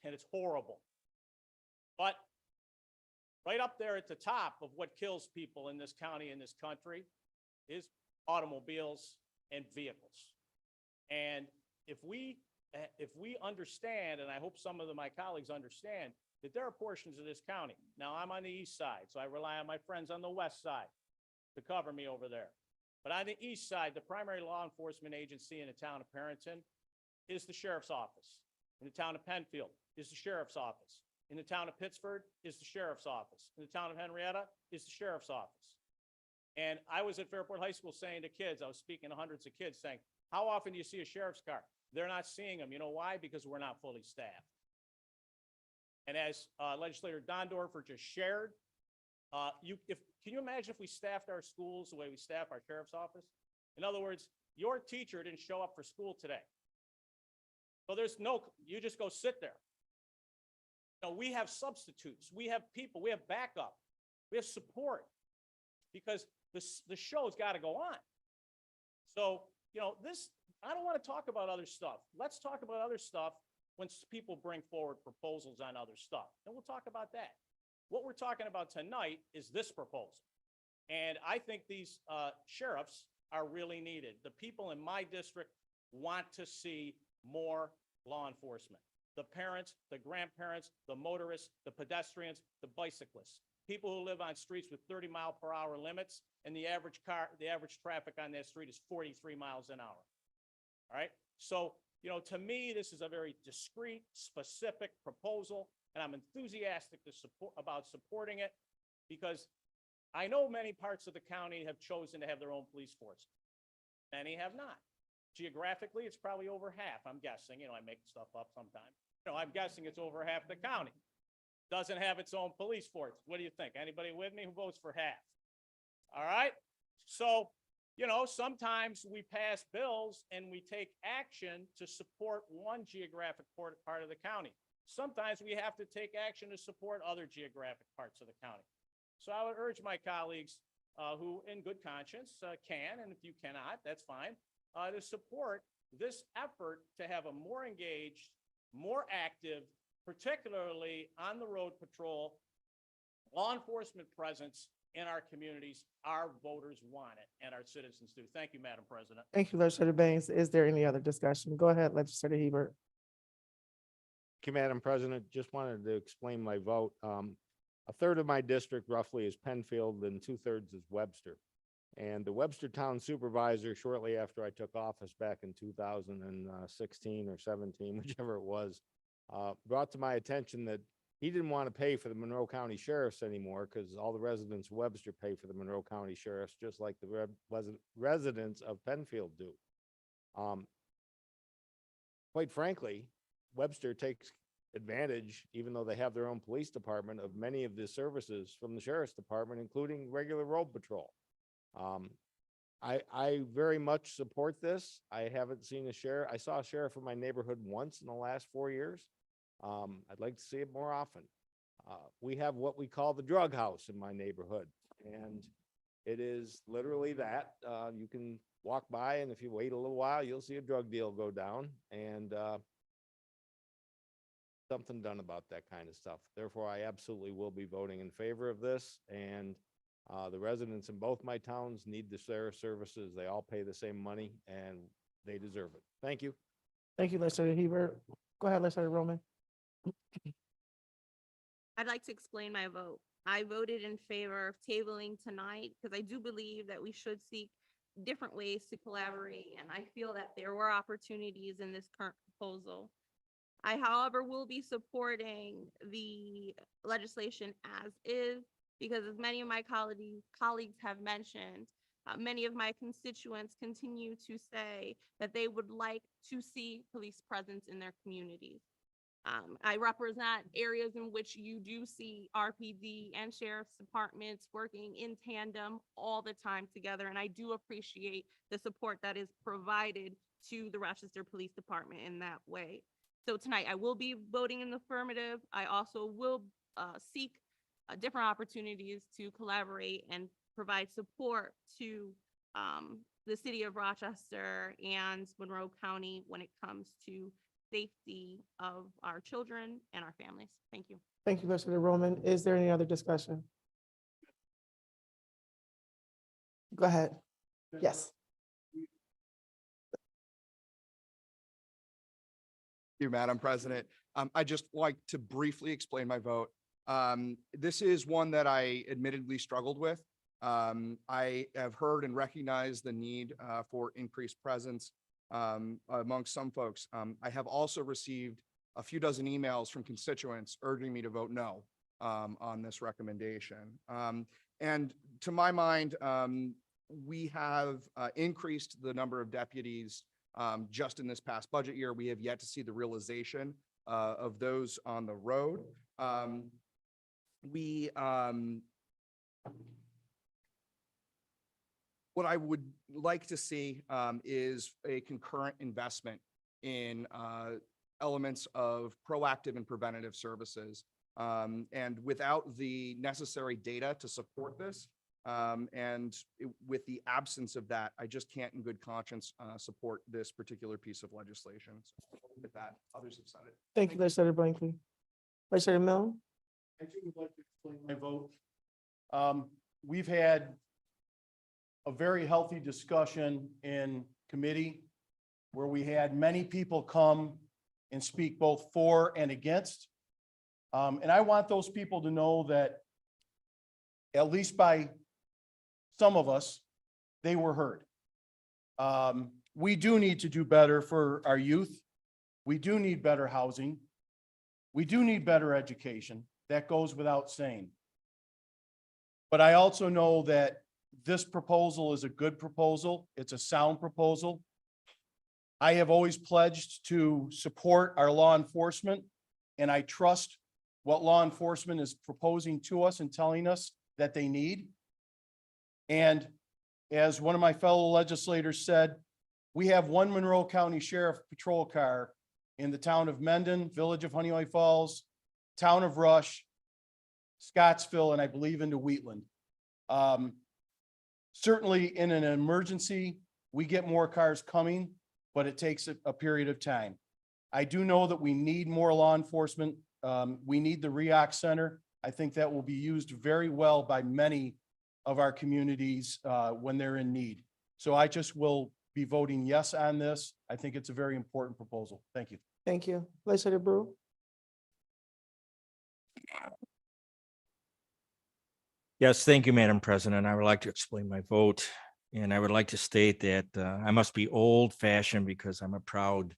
and it's horrible. But right up there at the top of what kills people in this county, in this country, is automobiles and vehicles. And if we understand, and I hope some of my colleagues understand, that there are portions of this county. Now, I'm on the east side, so I rely on my friends on the west side to cover me over there. But on the east side, the primary law enforcement agency in the town of Perrington is the sheriff's office. In the town of Penfield is the sheriff's office. In the town of Pittsford is the sheriff's office. In the town of Henrietta is the sheriff's office. And I was at Fairport High School saying to kids, I was speaking to hundreds of kids saying, how often do you see a sheriff's car? They're not seeing them. You know why? Because we're not fully staffed. And as Legislator Dondorfer just shared, can you imagine if we staffed our schools the way we staff our sheriff's office? In other words, your teacher didn't show up for school today. So you just go sit there. No, we have substitutes, we have people, we have backup, we have support, because the show's got to go on. So, you know, I don't want to talk about other stuff. Let's talk about other stuff when people bring forward proposals on other stuff, and we'll talk about that. What we're talking about tonight is this proposal. And I think these sheriffs are really needed. The people in my district want to see more law enforcement. The parents, the grandparents, the motorists, the pedestrians, the bicyclists, people who live on streets with 30-mile-per-hour limits, and the average traffic on that street is 43 miles an hour. All right. So, you know, to me, this is a very discrete, specific proposal, and I'm enthusiastic about supporting it, because I know many parts of the county have chosen to have their own police force. Many have not. Geographically, it's probably over half, I'm guessing. You know, I make stuff up sometimes. You know, I'm guessing it's over half the county doesn't have its own police force. What do you think? Anybody with me? Who votes for half? All right. So, you know, sometimes we pass bills and we take action to support one geographic part of the county. Sometimes we have to take action to support other geographic parts of the county. So I would urge my colleagues who in good conscience can, and if you cannot, that's fine, to support this effort to have a more engaged, more active, particularly on the road patrol, law enforcement presence in our communities. Our voters want it, and our citizens do. Thank you, Madam President. Thank you, Legislator Baines. Is there any other discussion? Go ahead, Legislator Hebert. Thank you, Madam President. Just wanted to explain my vote. A third of my district roughly is Penfield and 2/3 is Webster. And the Webster Town Supervisor, shortly after I took office back in 2016 or 17, whichever it was, brought to my attention that he didn't want to pay for the Monroe County Sheriffs anymore, because all the residents of Webster pay for the Monroe County Sheriffs, just like the residents of Penfield do. Quite frankly, Webster takes advantage, even though they have their own police department, of many of the services from the Sheriff's Department, including regular road patrol. I very much support this. I haven't seen a sheriff. I saw a sheriff in my neighborhood once in the last 4 years. I'd like to see it more often. We have what we call the drug house in my neighborhood, and it is literally that. You can walk by, and if you wait a little while, you'll see a drug deal go down, and something done about that kind of stuff. Therefore, I absolutely will be voting in favor of this, and the residents in both my towns need the sheriff's services. They all pay the same money, and they deserve it. Thank you. Thank you, Legislator Hebert. Go ahead, Legislator Roman. I'd like to explain my vote. I voted in favor of tabling tonight because I do believe that we should seek different ways to collaborate, and I feel that there were opportunities in this current proposal. I, however, will be supporting the legislation as is, because as many of my colleagues have mentioned, Many of my constituents continue to say that they would like to see police presence in their communities. I represent areas in which you do see RPD and sheriff's departments working in tandem all the time together, and I do appreciate the support that is provided to the Rochester Police Department in that way. So tonight, I will be voting in the affirmative. I also will seek different opportunities to collaborate and provide support to the city of Rochester and Monroe County when it comes to safety of our children and our families. Thank you. Thank you, Legislator Roman. Is there any other discussion? Go ahead. Yes. Thank you, Madam President. I just like to briefly explain my vote. This is one that I admittedly struggled with. I have heard and recognized the need for increased presence amongst some folks. I have also received a few dozen emails from constituents urging me to vote no on this recommendation. And to my mind, we have increased the number of deputies just in this past budget year. We have yet to see the realization of those on the road. What I would like to see is a concurrent investment in elements of proactive and preventative services. And without the necessary data to support this, with the absence of that, I just can't in good conscience support this particular piece of legislation. So with that, others have said it. Thank you, Legislator Blankley. Legislator Milne? I too would like to explain my vote. We've had a very healthy discussion in committee where we had many people come and speak both for and against. And I want those people to know that at least by some of us, they were heard. We do need to do better for our youth. We do need better housing. We do need better education. That goes without saying. But I also know that this proposal is a good proposal. It's a sound proposal. I have always pledged to support our law enforcement, and I trust what law enforcement is proposing to us and telling us that they need. And as one of my fellow legislators said, we have one Monroe County Sheriff Patrol car in the town of Mendon, village of Honeoye Falls, town of Rush, Scottsville, and I believe into Wheatland. Certainly in an emergency, we get more cars coming, but it takes a period of time. I do know that we need more law enforcement. We need the REAC Center. I think that will be used very well by many of our communities when they're in need. So I just will be voting yes on this. I think it's a very important proposal. Thank you. Thank you. Legislator Brew? Yes, thank you, Madam President. I would like to explain my vote. And I would like to state that I must be old fashioned because I'm a proud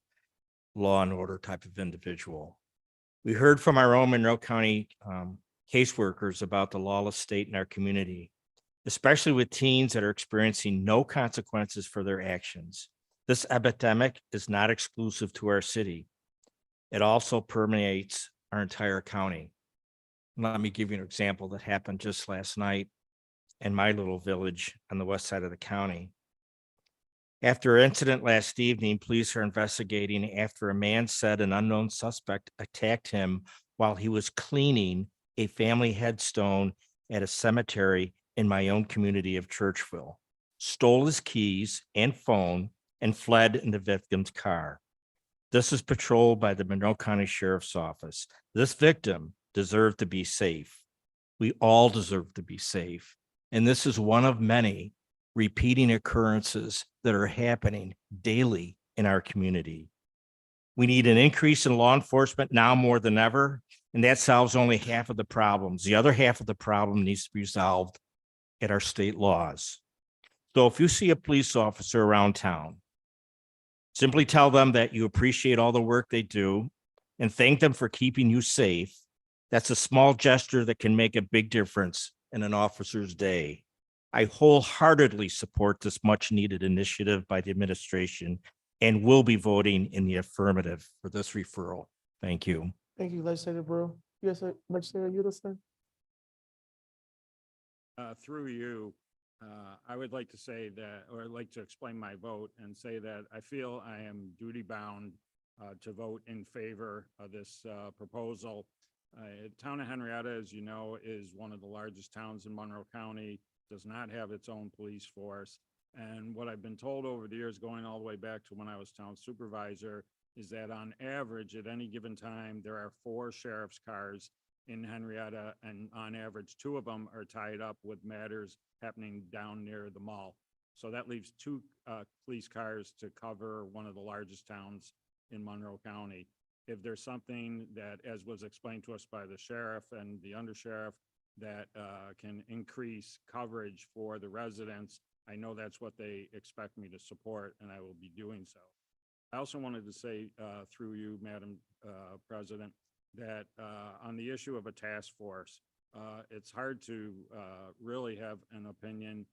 law and order type of individual. We heard from our own Monroe County caseworkers about the lawless state in our community, especially with teens that are experiencing no consequences for their actions. This epidemic is not exclusive to our city. It also permeates our entire county. Let me give you an example that happened just last night in my little village on the west side of the county. After an incident last evening, police are investigating after a man said an unknown suspect attacked him while he was cleaning a family headstone at a cemetery in my own community of Churchville, stole his keys and phone, and fled in the victim's car. This is patrolled by the Monroe County Sheriff's Office. This victim deserved to be safe. We all deserve to be safe. And this is one of many repeating occurrences that are happening daily in our community. We need an increase in law enforcement now more than ever, and that solves only half of the problems. The other half of the problem needs to be resolved at our state laws. So if you see a police officer around town, simply tell them that you appreciate all the work they do and thank them for keeping you safe. That's a small gesture that can make a big difference in an officer's day. I wholeheartedly support this much needed initiative by the administration and will be voting in the affirmative for this referral. Thank you. Thank you, Legislator Brew. Yes, sir, Legislator Udelson. Through you, I would like to say that, or I'd like to explain my vote and say that I feel I am duty bound to vote in favor of this proposal. Town of Henrietta, as you know, is one of the largest towns in Monroe County, does not have its own police force. And what I've been told over the years, going all the way back to when I was town supervisor, is that on average, at any given time, there are 4 sheriff's cars in Henrietta, and on average, 2 of them are tied up with matters happening down near the mall. So that leaves 2 police cars to cover one of the largest towns in Monroe County. If there's something that, as was explained to us by the sheriff and the undersheriff, that can increase coverage for the residents, I know that's what they expect me to support, and I will be doing so. I also wanted to say through you, Madam President, that on the issue of a task force, it's hard to really have an opinion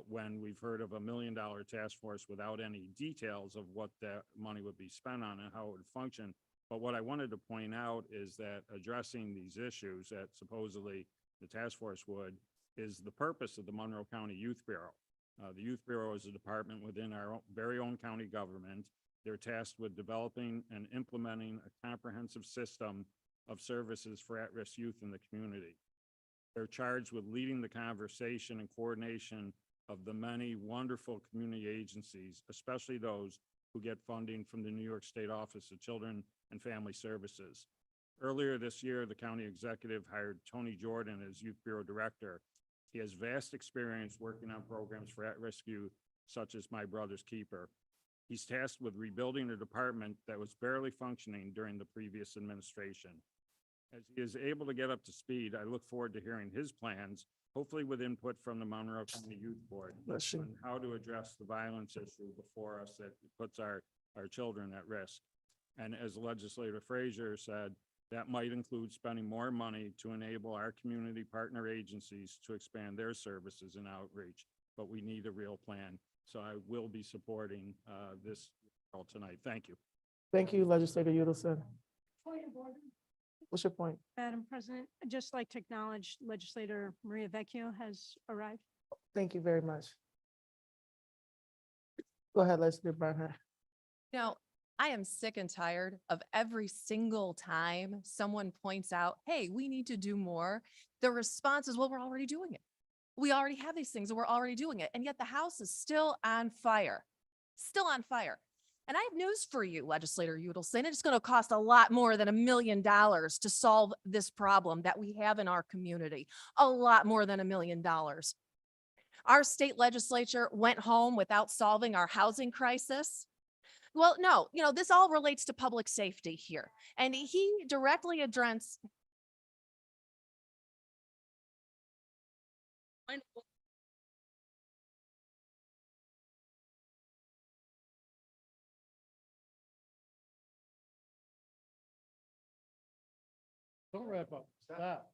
when we've heard of $1 million task force without any details of what that money would be spent on and how it would function. But what I wanted to point out is that addressing these issues that supposedly the task force would is the purpose of the Monroe County Youth Bureau. The Youth Bureau is a department within our very own county government. They're tasked with developing and implementing a comprehensive system of services for at-risk youth in the community. They're charged with leading the conversation and coordination of the many wonderful community agencies, especially those who get funding from the New York State Office of Children and Family Services. Earlier this year, the county executive hired Tony Jordan as Youth Bureau Director. He has vast experience working on programs for at-risk youth, such as My Brother's Keeper. He's tasked with rebuilding a department that was barely functioning during the previous administration. As he is able to get up to speed, I look forward to hearing his plans, hopefully with input from the Monroe County Youth Board, on how to address the violence issue before us that puts our children at risk. And as Legislator Frazier said, that might include spending more money to enable our community partner agencies to expand their services and outreach, but we need a real plan. So I will be supporting this call tonight. Thank you. Thank you, Legislator Udelson. What's your point? Madam President, I'd just like to acknowledge Legislator Maria Vecchio has arrived. Thank you very much. Go ahead, Legislator Barnhart. Now, I am sick and tired of every single time someone points out, hey, we need to do more. The response is, well, we're already doing it. We already have these things and we're already doing it. And yet the House is still on fire, still on fire. And I have news for you, Legislator Udelson. It's going to cost a lot more than $1 million to solve this problem that we have in our community. A lot more than $1 million. Our state legislature went home without solving our housing crisis. Well, no, this all relates to public safety here. And he directly addressed. Don't wrap up. Stop.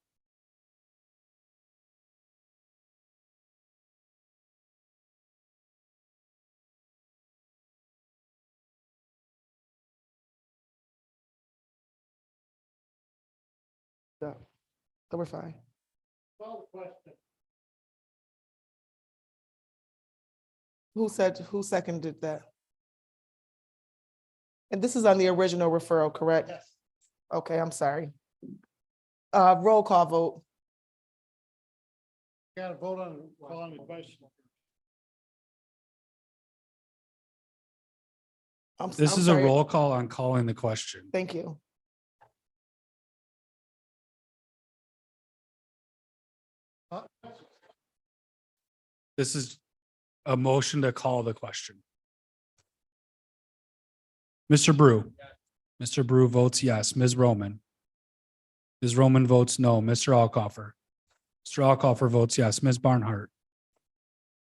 Yeah, so we're fine. Call the question. Who seconded that? And this is on the original referral, correct? Yes. Okay, I'm sorry. Roll call vote. Got to vote on calling the question. This I'm is a sorry. roll call on calling the question. Thank you. This is a motion to call the question. Mr. Brew. Mr. Brew votes yes. Ms. Roman. Ms. Roman votes no. Mr. Alcoffer. Mr. Alcoffer votes yes. Ms. Barnhart.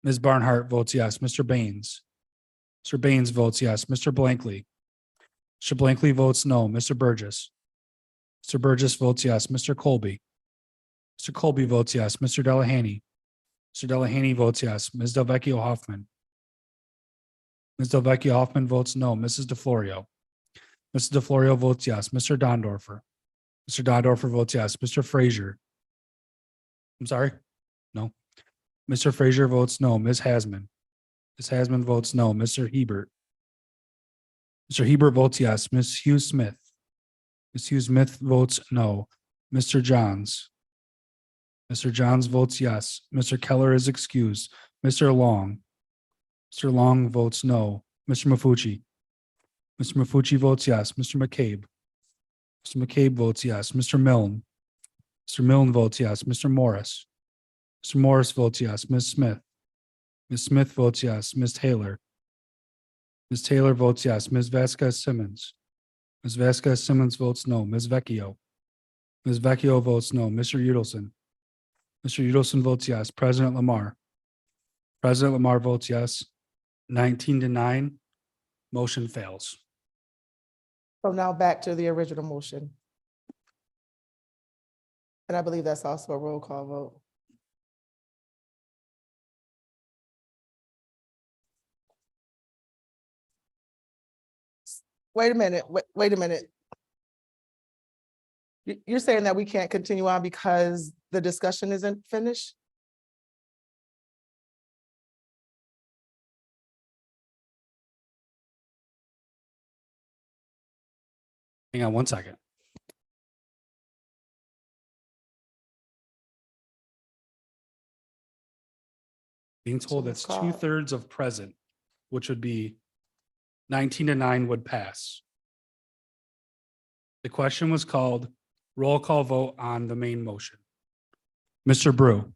Ms. Barnhart votes yes. Mr. Baines. Mr. Baines votes yes. Mr. Blankley. Mr. Blankley votes no. Mr. Burgess. Mr. Burgess votes yes. Mr. Colby. Mr. Colby votes yes. Mr. Delahanty. Mr. Delahany votes yes. Ms. Delvecchio Hoffman. Ms. Delvecchio Hoffman votes no. Mrs. DeFlorio. Mrs. DeFlorio votes yes. Mr. Dondorfer. Mr. Dondorfer votes yes. Mr. Frazier. I'm sorry? No. Mr. Frazier votes no. Ms. Hasman. Ms. Hasman votes no. Mr. Hebert. Mr. Hebert votes yes. Ms. Hughes Smith. Ms. Hughes Smith votes no. Mr. Johns. Mr. Johns votes yes. Mr. Keller is excused. Mr. Long. Mr. Long votes no. Mr. Mafucci. Mr. Mafucci votes yes. Mr. McCabe. Mr. McCabe votes yes. Mr. Milne. Mr. Milne votes yes. Mr. Morris. Mr. Morris votes yes. Ms. Smith. Ms. Smith votes yes. Ms. Taylor. Ms. Taylor votes yes. Ms. Vasquez Simmons. Ms. Vasquez Simmons votes no. Ms. Vecchio. Ms. Vecchio votes no. Mr. Udelson. Mr. Udelson votes yes. President Lamar. President Lamar votes yes. 19-9. Motion fails. So now back to the original motion. And I believe that's also a roll call vote. Wait a minute, wait a minute. You're saying that we can't continue on because the discussion isn't finished? Hang on one second. Being told So that's it's called- 2/3 of present, which would be 19-9 would pass. The question was called roll call vote on the main motion. Mr. Brew.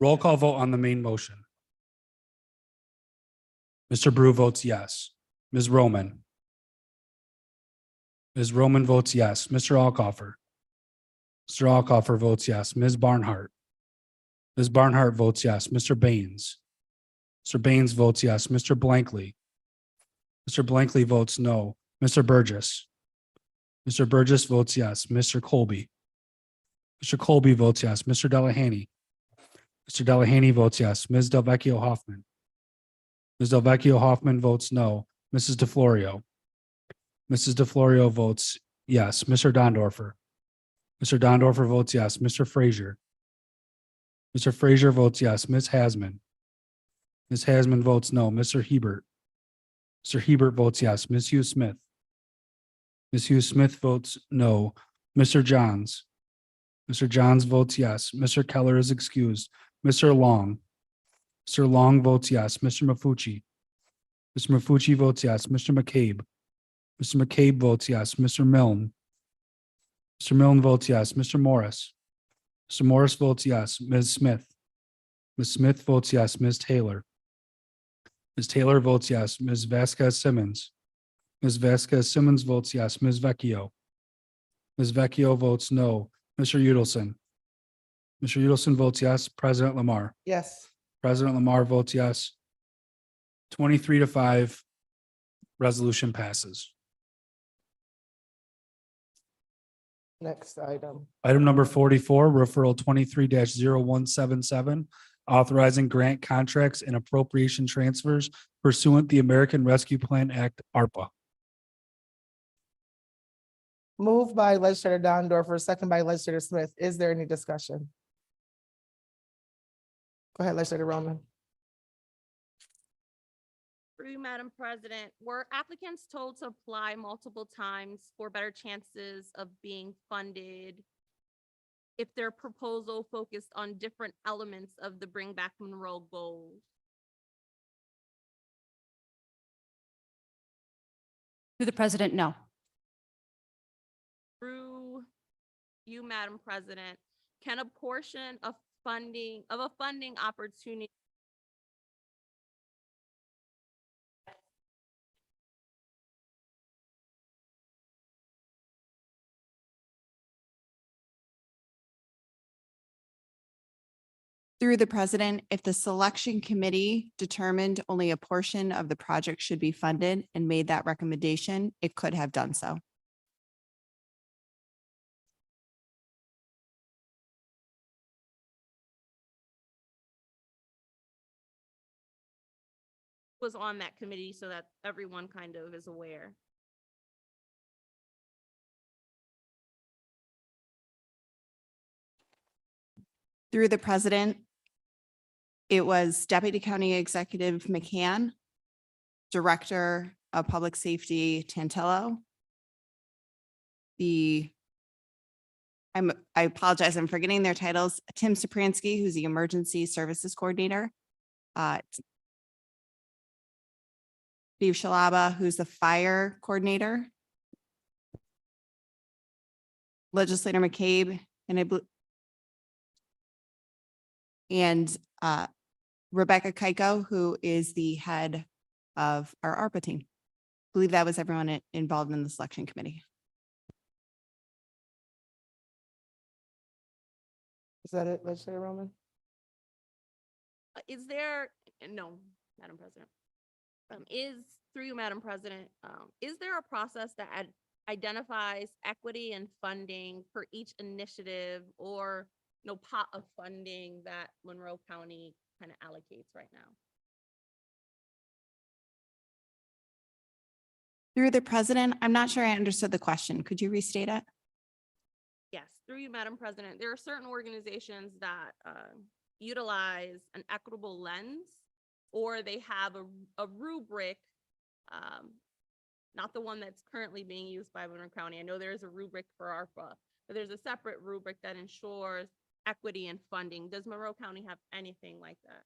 Roll call vote on the main motion. Mr. Brew votes yes. Ms. Roman. Ms. Roman votes yes. Mr. Alcoffer. Mr. Alcoffer votes yes. Ms. Barnhart. Ms. Barnhart votes yes. Mr. Baines. Mr. Baines votes yes. Mr. Blankley. Mr. Blankley votes no. Mr. Burgess. Mr. Burgess votes yes. Mr. Colby. Mr. Colby votes yes. Mr. Delahany. Mr. Delahany votes yes. Ms. Delvecchio Hoffman. Ms. Delvecchio Hoffman votes no. Mrs. DeFlorio. Mrs. DeFlorio votes yes. Mr. Dondorfer. Mr. Dondorfer votes yes. Mr. Frazier. Mr. Frazier votes yes. Ms. Hasman. Ms. Hasman votes no. Mr. Hebert. Mr. Hebert votes yes. Ms. Hughes Smith. Ms. Hughes Smith votes no. Mr. Johns. Mr. Johns votes yes. Mr. Keller is excused. Mr. Long. Mr. Long votes yes. Mr. Mafucci. Mr. Mafucci votes yes. Mr. McCabe. Mr. McCabe votes yes. Mr. Milne. Mr. Milne votes yes. Mr. Morris. Mr. Morris votes yes. Ms. Smith. Ms. Smith votes yes. Ms. Taylor. Ms. Taylor votes yes. Ms. Vasquez Simmons. Ms. Vasquez Simmons votes yes. Ms. Vecchio. Ms. Vecchio votes no. Mr. Udelson. Mr. Udelson votes yes. President Lamar. Yes. President Lamar votes yes. 23-5. Resolution passes. Next item. Item number 44, referral 23-0177, authorizing grant contracts and appropriation transfers pursuant the American Rescue Plan Act, ARPA. Moved by legislator Dondorfer, second by legislator Smith. Is there any discussion? Go ahead, legislator Roman. Through you, Madam President, were applicants told to apply multiple times for better chances of being funded if their proposal focused on different elements of the Bring Back Monroe goals? To the president, no. Through you, Madam President, can a portion of a funding opportunity Through the president, if the selection committee determined only a portion of the project should be funded and made that recommendation, it could have done so. was on that committee so that everyone kind of is aware. Through the president, it was Deputy County Executive McCann, Director of Public Safety Tantillo, I apologize, I'm forgetting their titles, Tim Sopransky, who's the Emergency Services Coordinator, Steve Shalaba, who's the Fire Coordinator, Legislator McCabe, and Rebecca Keiko, who is the head of our ARPA team. I believe that was everyone involved in the selection committee. Is that it, Legislator Roman? Is there, no, Madam President. Through you, Madam President, is there a process that identifies equity and funding for each initiative or no pot of funding that Monroe County kind of allocates right now? Through the president, I'm not sure I understood the question. Could you restate it? Yes, through you, Madam President, there are certain organizations that utilize an equitable lens, or they have a rubric, not the one that's currently being used by Monroe County. I know there is a rubric for ARPA, but there's a separate rubric that ensures equity and funding. Does Monroe County have anything like that?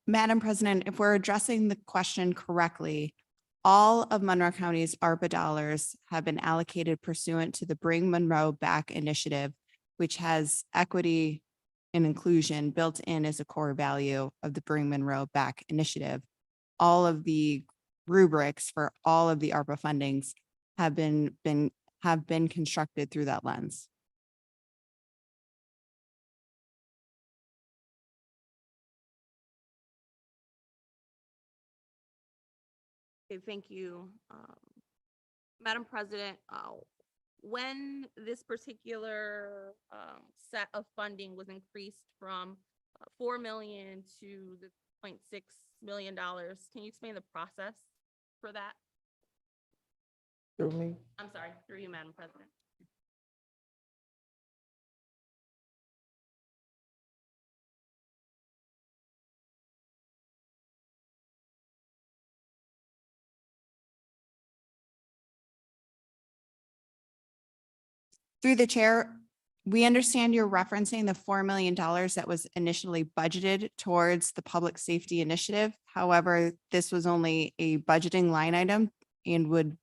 Madam President, if we're addressing the question correctly, all of Monroe County's ARPA dollars have been allocated pursuant to the Bring Monroe Back initiative, which has equity and inclusion built in as a core value of the Bring Monroe Back initiative. All of the rubrics for all of the ARPA fundings have been constructed through that lens. Okay, thank you. Madam President, when this particular set of funding was increased from 4 million to the $0.6 million, can you explain the process for that? Through me? I'm sorry, through you, Madam President. Through the chair, we understand you're referencing the $4 million that was initially budgeted towards the public safety initiative. However, this was only a budgeting line item and would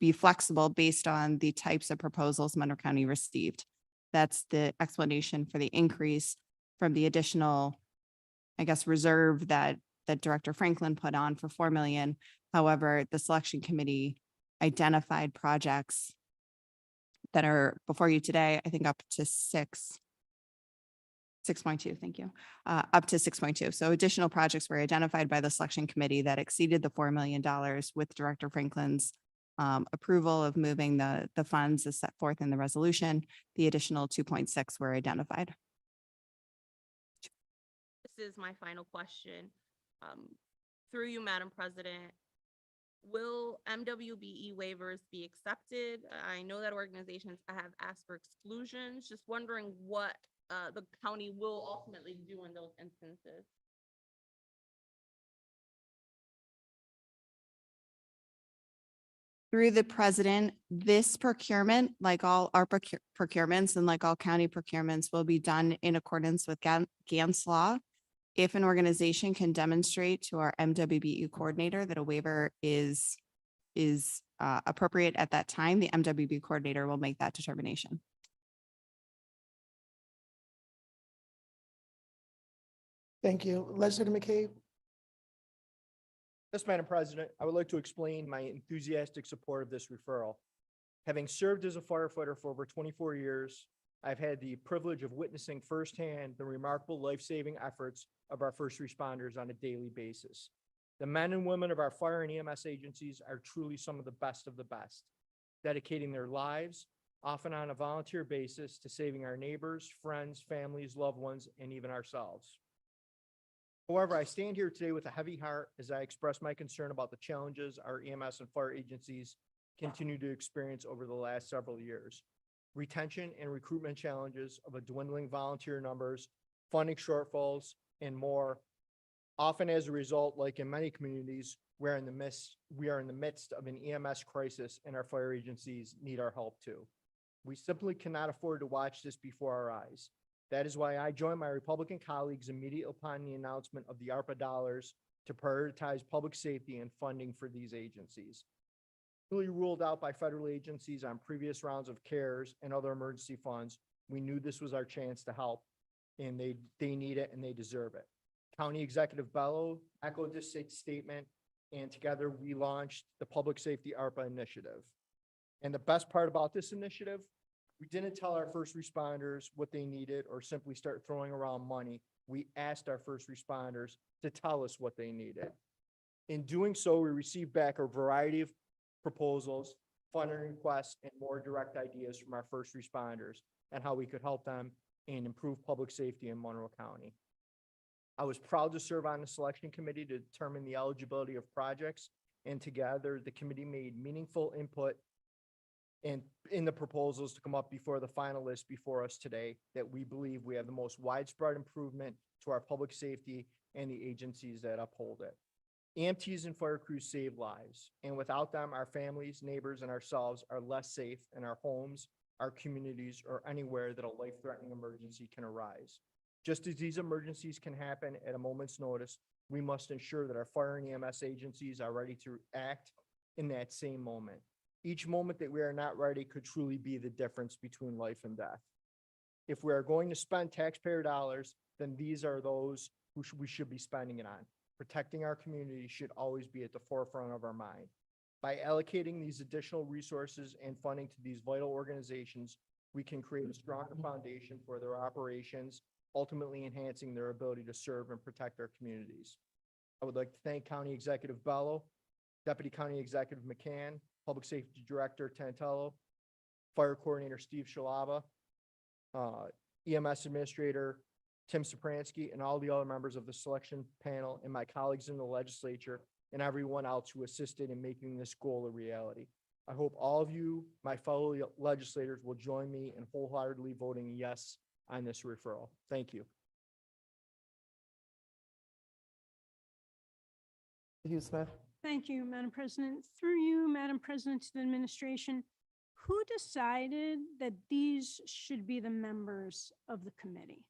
be flexible based on the types of proposals Monroe County received. That's the explanation for the increase from the additional, I guess, reserve that Director Franklin put on for 4 million. However, the selection committee identified projects that are before you today, I think up to 6.2, thank you, up to 6.2. So additional projects were identified by the selection committee that exceeded the $4 million with Director Franklin's approval of moving the funds as set forth in the resolution. The additional 2.6 were identified. This is my final question. Through you, Madam President, will MWBE waivers be accepted? I know that organizations have asked for exclusions. Just wondering what the county will ultimately do in those instances. Through the president, this procurement, like all our procurements and like all county procurements, will be done in accordance with GAN's law. If an organization can demonstrate to our MWBU coordinator that a waiver is appropriate at that time, the MWBU coordinator will make that determination. Thank you. Legislator McCabe. Yes, Madam President, I would like to explain my enthusiastic support of this referral. Having served as a firefighter for over 24 years, I've had the privilege of witnessing firsthand the remarkable life-saving efforts of our first responders on a daily basis. The men and women of our fire and EMS agencies are truly some of the best, dedicating their lives, often on a volunteer basis, to saving our neighbors, friends, families, loved ones, and even ourselves. However, I stand here today with a heavy heart as I express my concern about the challenges our EMS and fire agencies continue to experience over the last several years. Retention and recruitment challenges of a dwindling volunteer numbers, funding shortfalls, and more. Often as a result, like in many communities, we are in the midst of an EMS crisis, and our fire agencies need our help too. We simply cannot afford to watch this before our eyes. That is why I joined my Republican colleagues immediately upon the announcement of the ARPA dollars to prioritize public safety and funding for these agencies. Really ruled out by federal agencies on previous rounds of CARES and other emergency funds, we knew this was our chance to help, and they need it and they deserve it. County Executive Bello echoed this statement, and together we launched the Public Safety ARPA initiative. And the best part about this initiative, we didn't tell our first responders what they needed or simply start throwing around money. We asked our first responders to tell us what they needed. In doing so, we received back a variety of proposals, funding requests, and more direct ideas from our first responders and how we could help them and improve public safety in Monroe County. I was proud to serve on the selection committee to determine the eligibility of projects, and together the committee made meaningful input and in the proposals to come up before the final list before us today that we believe we have the most widespread improvement to our public safety and the agencies that uphold it. EMTs and fire crews save lives, and without them, our families, neighbors, and ourselves are less safe in our homes, our communities, or anywhere that a life-threatening emergency can arise. Just as these emergencies can happen at a moment's notice, we must ensure that our fire and EMS agencies are ready to act in that same moment. Each moment that we are not ready could truly be the difference between life and death. If we are going to spend taxpayer dollars, then these are those we should be spending it on. Protecting our community should always be at the forefront of our mind. By allocating these additional resources and funding to these vital organizations, we can create a stronger foundation for their operations, ultimately enhancing their ability to serve and protect our communities. I would like to thank County Executive Bello, Deputy County Executive McCann, Public Safety Director Tantello, Fire Coordinator Steve Shalaba, EMS Administrator Tim Sopransky, and all the other members of the selection panel, and my colleagues in the legislature, and everyone else who assisted in making this goal a reality. I hope all of you, my fellow legislators, will join me in wholeheartedly voting yes on this referral. Thank you. Hugh Smith. Thank you, Madam President. Through you, Madam President, to the administration, who decided that these should be the members of the committee?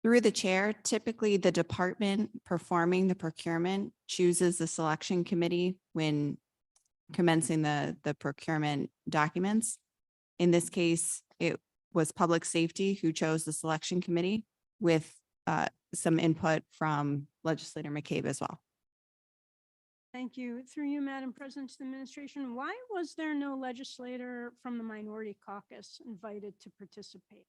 Through the chair, typically the department performing the procurement chooses the selection committee when commencing the procurement documents. In this case, it was public safety who chose the selection committee with some input from Legislator McCabe as well. Thank you. Through you, Madam President, to the administration, why was there no legislator from the minority caucus invited to participate?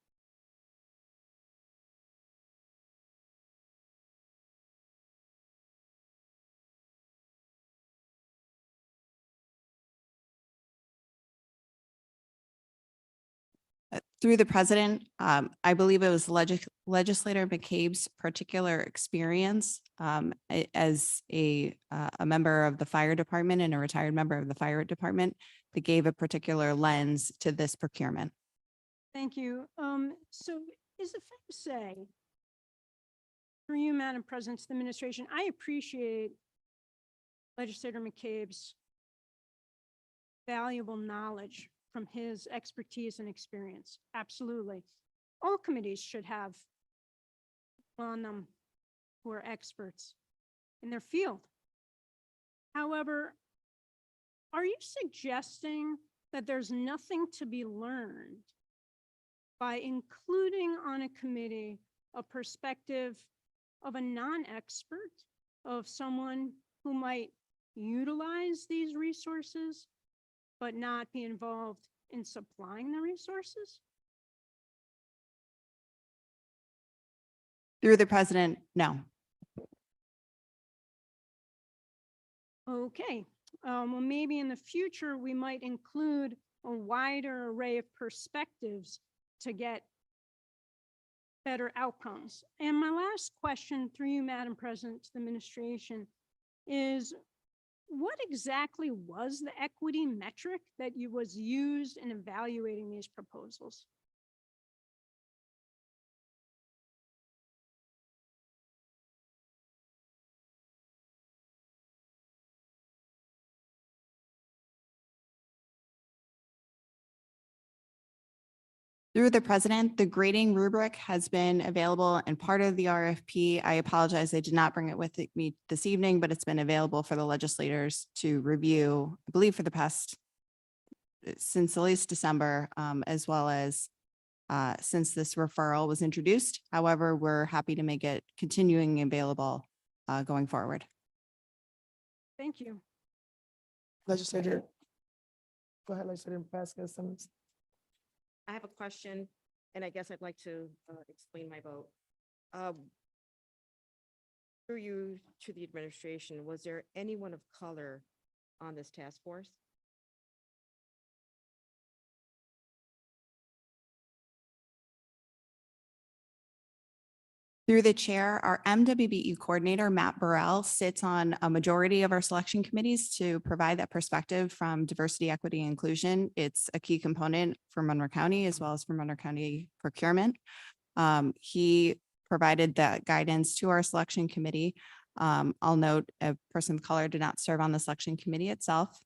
Through the president, I believe it was Legislator McCabe's particular experience as a member of the fire department and a retired member of the fire department that gave a particular lens to this procurement. Thank you. So is it fair to say, through you, Madam President, to the administration, I appreciate Legislator McCabe's valuable knowledge from his expertise and experience. Absolutely. All committees should have on them who are experts in their field. However, are you suggesting that there's nothing to be learned by including on a committee a perspective of a non-expert, of someone who might utilize these resources but not be involved in supplying the resources? Through the president, no. Okay, well, maybe in the future, we might include a wider array of perspectives to get better outcomes. And my last question through you, Madam President, to the administration is, what exactly was the equity metric that was used in evaluating these proposals? Through the president, the grading rubric has been available and part of the RFP. I apologize, I did not bring it with me this evening, but it's been available for the legislators to review, I believe for the past, since at least December, as well as since this referral was introduced. However, we're happy to make it continuing available going forward. Thank you. Legislator. Go ahead, Legislator Vasquez Simmons. I have a question, and I guess I'd like to explain my vote. Through you to the administration, was there anyone of color on this task force? Through the chair, our MWBE coordinator, Matt Burrell, sits on a majority of our selection committees to provide that perspective from diversity, equity, and inclusion. It's a key component for Monroe County as well as for Monroe County procurement. He provided that guidance to our selection committee. I'll note a person of color did not serve on the selection committee itself,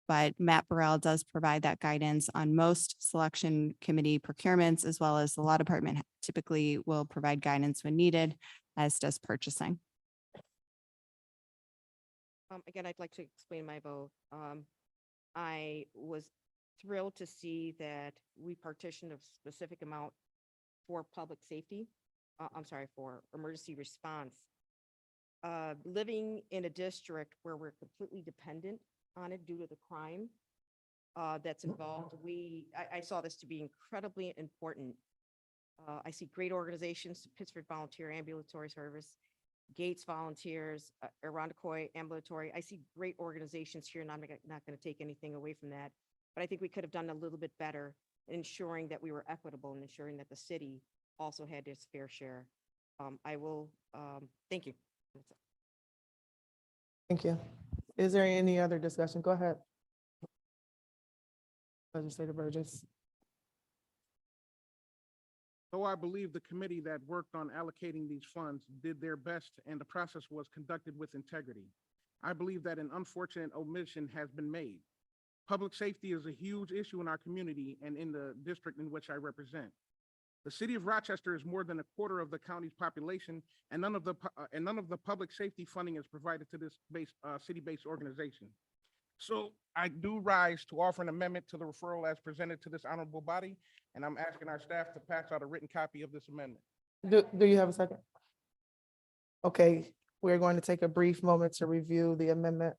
but Matt Burrell does provide that guidance on most selection committee procurements, as well as the law department typically will provide guidance when needed, as does purchasing. Again, I'd like to explain my vote. I was thrilled to see that we partitioned a specific amount for public safety. For emergency response. Living in a district where we're completely dependent on it due to the crime that's involved, I saw this to be incredibly important. I see great organizations, Pittsburgh Volunteer Ambulatory Service, Gates Volunteers, Irondequoit Ambulatory. I see great organizations here, and I'm not going to take anything away from that. But I think we could have done a little bit better in ensuring that we were equitable and ensuring that the city also had its fair share. Thank you. That's it. Thank you. Is there any other discussion? Go ahead. Legislator Burgess. Though I believe the committee that worked on allocating these funds did their best and the process was conducted with integrity, I believe that an unfortunate omission has been made. Public safety is a huge issue in our community and in the district in which I represent. The city of Rochester is more than a quarter of the county's population, and none of the public safety funding is provided to this city-based organization. So I do rise to offer an amendment to the referral as presented to this honorable body, and I'm asking our staff to pass out a written copy of this amendment. Do you have a second? Okay, we're going to take a brief moment to review the amendment.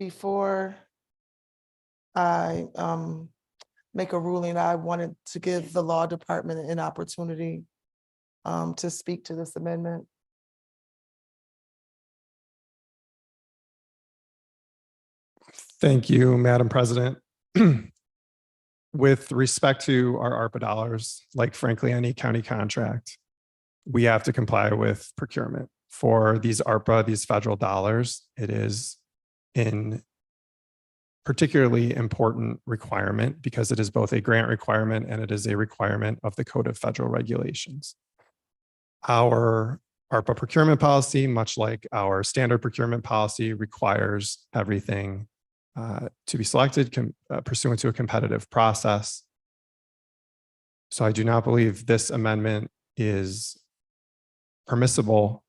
Before I make a ruling, I wanted to give the law department an opportunity to speak to this amendment. Thank you, Madam President. With respect to our ARPA dollars, like frankly, any county contract, we have to comply with procurement. For these ARPA, these federal dollars, it is in particularly important requirement because it is both a grant requirement and it is a requirement of the Code of Federal Regulations. Our ARPA procurement policy, much like our standard procurement policy, requires everything to be selected pursuant to a competitive process. So I do not believe this amendment is permissible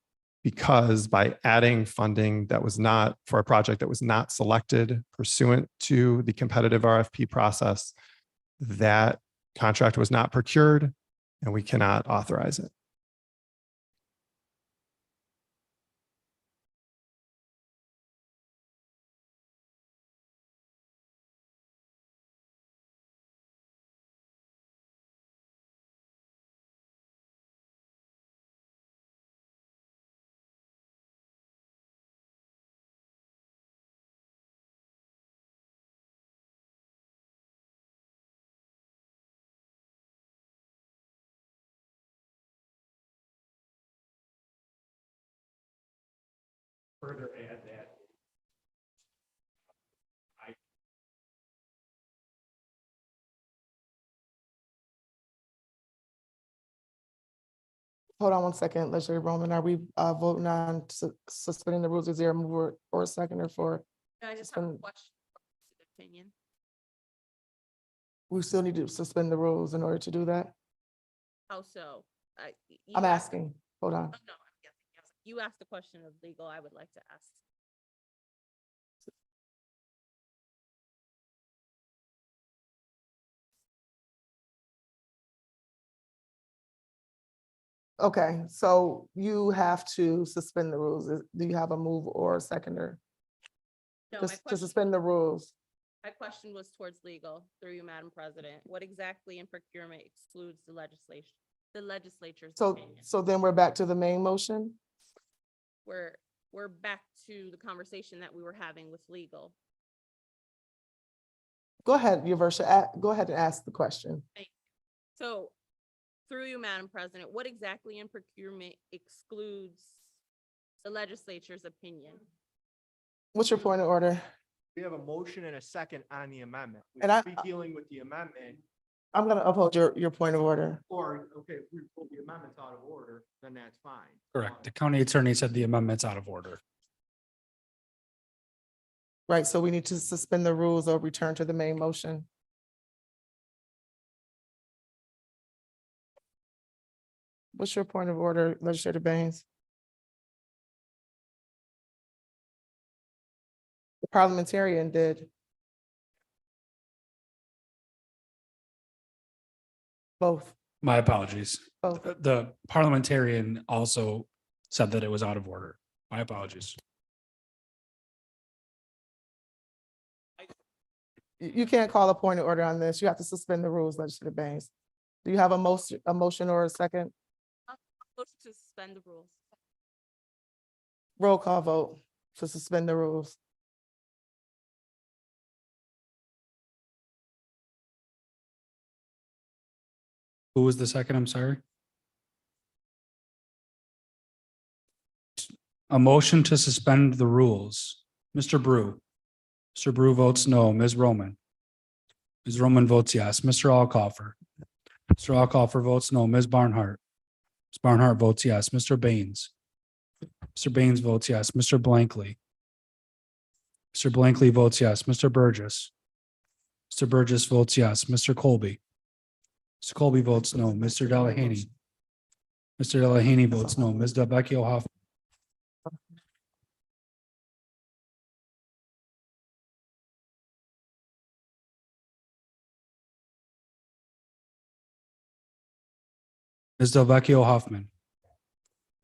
because by adding funding that was not for a project that was not selected pursuant to the competitive RFP process, that contract was not procured and we cannot authorize it. Further add that. Hold on one second, Legislator Roman, are we voting on suspending the rules? Is there a mover or a seconder for? I just have a suspend- question. Opinion. We still need to suspend the rules in order to do that? How so? I'm asking, hold on. No, I'm guessing. Yes. You asked the question of legal, I would like to ask. Okay, so you have to suspend the rules. Do you have a move or a seconder? No, Just to suspend the rules. my question was towards legal, through you, Madam President. What exactly in procurement excludes the legislature's So, opinion? so then we're back to the main motion? We're back to the conversation that we were having with legal. Go ahead, Your Worship, go ahead and ask the question. So, through you, Madam President, what exactly in procurement excludes the legislature's opinion? What's your point of order? We have a motion and a second on the amendment. We And I- should be dealing with the amendment, I'm gonna uphold your point of order. or, okay, if we pull the amendments out of order, then that's fine. Correct. The county attorney said the amendment's out of order. Right, so we need to suspend the rules or return to the main motion. What's your point of order, Legislator Baines? The parliamentarian did. Both. My apologies. Both. The parliamentarian also said that it was out of order. My apologies. You can't call a point of order on this. You have to suspend the rules, Legislator Baines. Do you have a motion or a second? Motion to suspend the rules. Roll call vote to suspend the rules. Who was the second? I'm sorry. A motion to suspend the rules. Mr. Brew. Mr. Brew votes no. Ms. Roman. Ms. Roman votes yes. Mr. Alcoffer. Mr. Alcoffer votes no. Ms. Barnhart. Ms. Barnhart votes yes. Mr. Baines. Mr. Baines votes yes. Mr. Blankley. Mr. Blankley votes yes. Mr. Burgess. Mr. Burgess votes yes. Mr. Colby. Mr. Colby votes no. Mr. Delahaney. Mr. Delahaney votes no. Ms. Delvecchio Hoffman. Ms. Delvecchio Hoffman.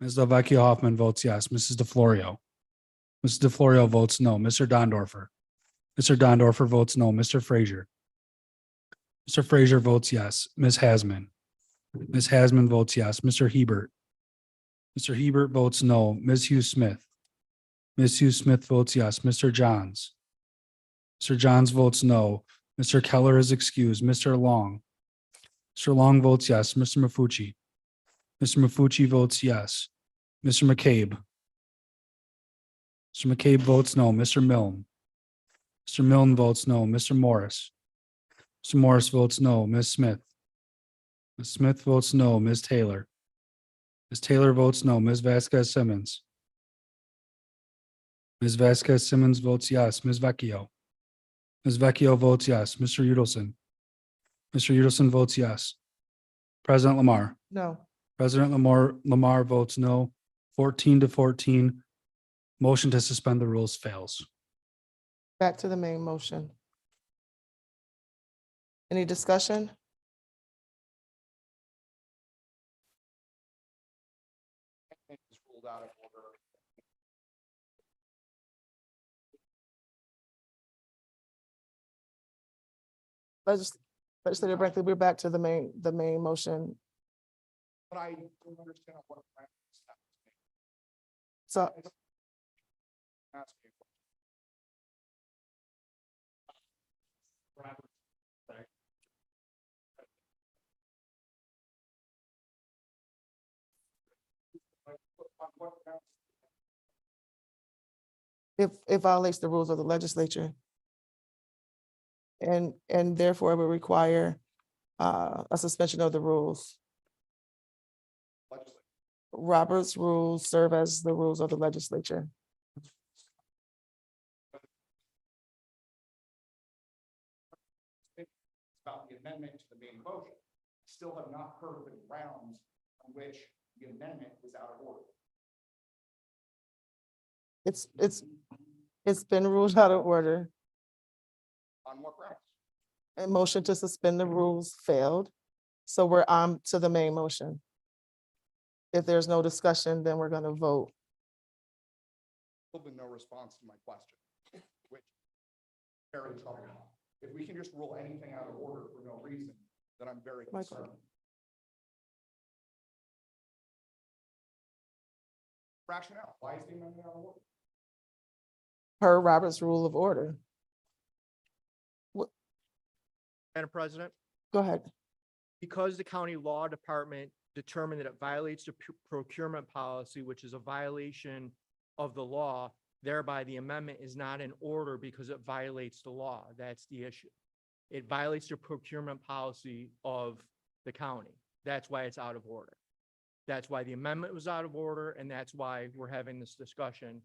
Ms. Delvecchio Hoffman votes yes. Mrs. DeFlorio. Mrs. DeFlorio votes no. Mr. Dondorfer. Mr. Dondorfer votes no. Mr. Frazier. Mr. Frazier votes yes. Ms. Hasman. Ms. Hasman votes yes. Mr. Hebert. Mr. Hebert votes no. Ms. Hughes Smith. Ms. Hughes Smith votes yes. Mr. Johns. Mr. Johns votes no. Mr. Keller is excused. Mr. Long. Mr. Long votes yes. Mr. Mafucci. Mr. Mafucci votes yes. Mr. McCabe. Mr. McCabe votes no. Mr. Milne. Mr. Milne votes no. Mr. Morris. Mr. Morris votes no. Ms. Smith. Ms. Smith votes no. Ms. Taylor. Ms. Taylor votes no. Ms. Vasquez Simmons. Ms. Vasquez Simmons votes yes. Ms. Vecchio. Ms. Vecchio votes yes. Mr. Udelson. Mr. Udelson votes yes. President Lamar. No. President Lamar votes no. 14-14. Motion to suspend the rules fails. Back to the main motion. Any discussion? Legislator Brinkley, we're back to the main motion. But I don't understand what. So it violates the rules of the legislature. And therefore it will require a suspension of the rules. Robert's rules serve as the rules of the legislature. About the amendment to the main motion. Still have not heard the grounds on which the amendment is out of order. It's been ruled out of order. On what grounds? A motion to suspend the rules failed. So we're on to the main motion. If there's no discussion, then we're gonna vote. Still been no response to my question, which is very troubling. If we can just rule anything out of order for no reason, then I'm very concerned. Rationale, why is the amendment out of order? Per Robert's rule of order. Madam President, Go ahead. because the county law department determined that it violates the procurement policy, which is a violation of the law, thereby the amendment is not in order because it violates the law. That's the issue. It violates the procurement policy of the county. That's why it's out of order. That's why the amendment was out of order, and that's why we're having this discussion.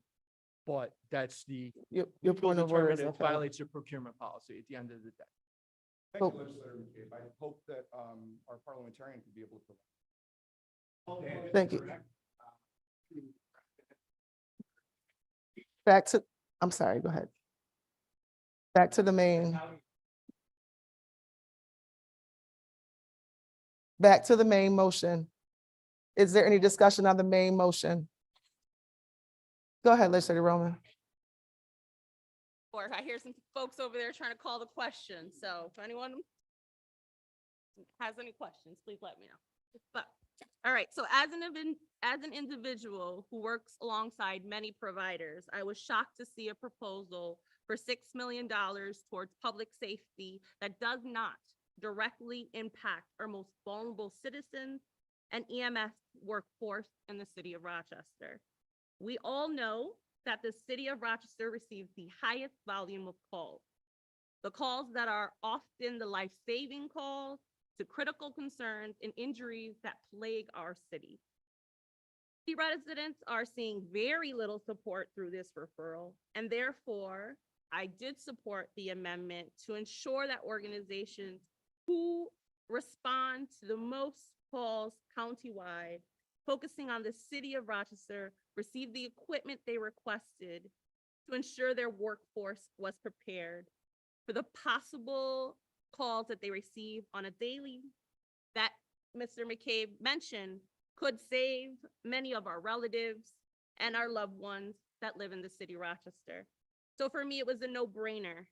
But that's the Your point of order is it upheld. violates the procurement policy at the end of the day. Thank you, Legislator McCabe. I hope that our parliamentarian could be able to. Thank you. Back to, I'm sorry, go ahead. Back to the main. Back to the main motion. Is there any discussion on the main motion? Go ahead, Legislator Roman. Or I hear some folks over there trying to call the question. So if anyone has any questions, please let me know. But, all right, so as an individual who works alongside many providers, I was shocked to see a proposal for $6 million towards public safety that does not directly impact our most vulnerable citizens and EMS workforce in the city of Rochester. We all know that the city of Rochester receives the highest volume of calls. The calls that are often the life-saving calls to critical concerns and injuries that plague our city. City residents are seeing very little support through this referral, and therefore, I did support the amendment to ensure that organizations who respond to the most calls countywide, focusing on the city of Rochester, receive the equipment they requested to ensure their workforce was prepared for the possible calls that they receive on a daily that Mr. McCabe mentioned could save many of our relatives and our loved ones that live in the city of Rochester. So for me, it was a no-brainer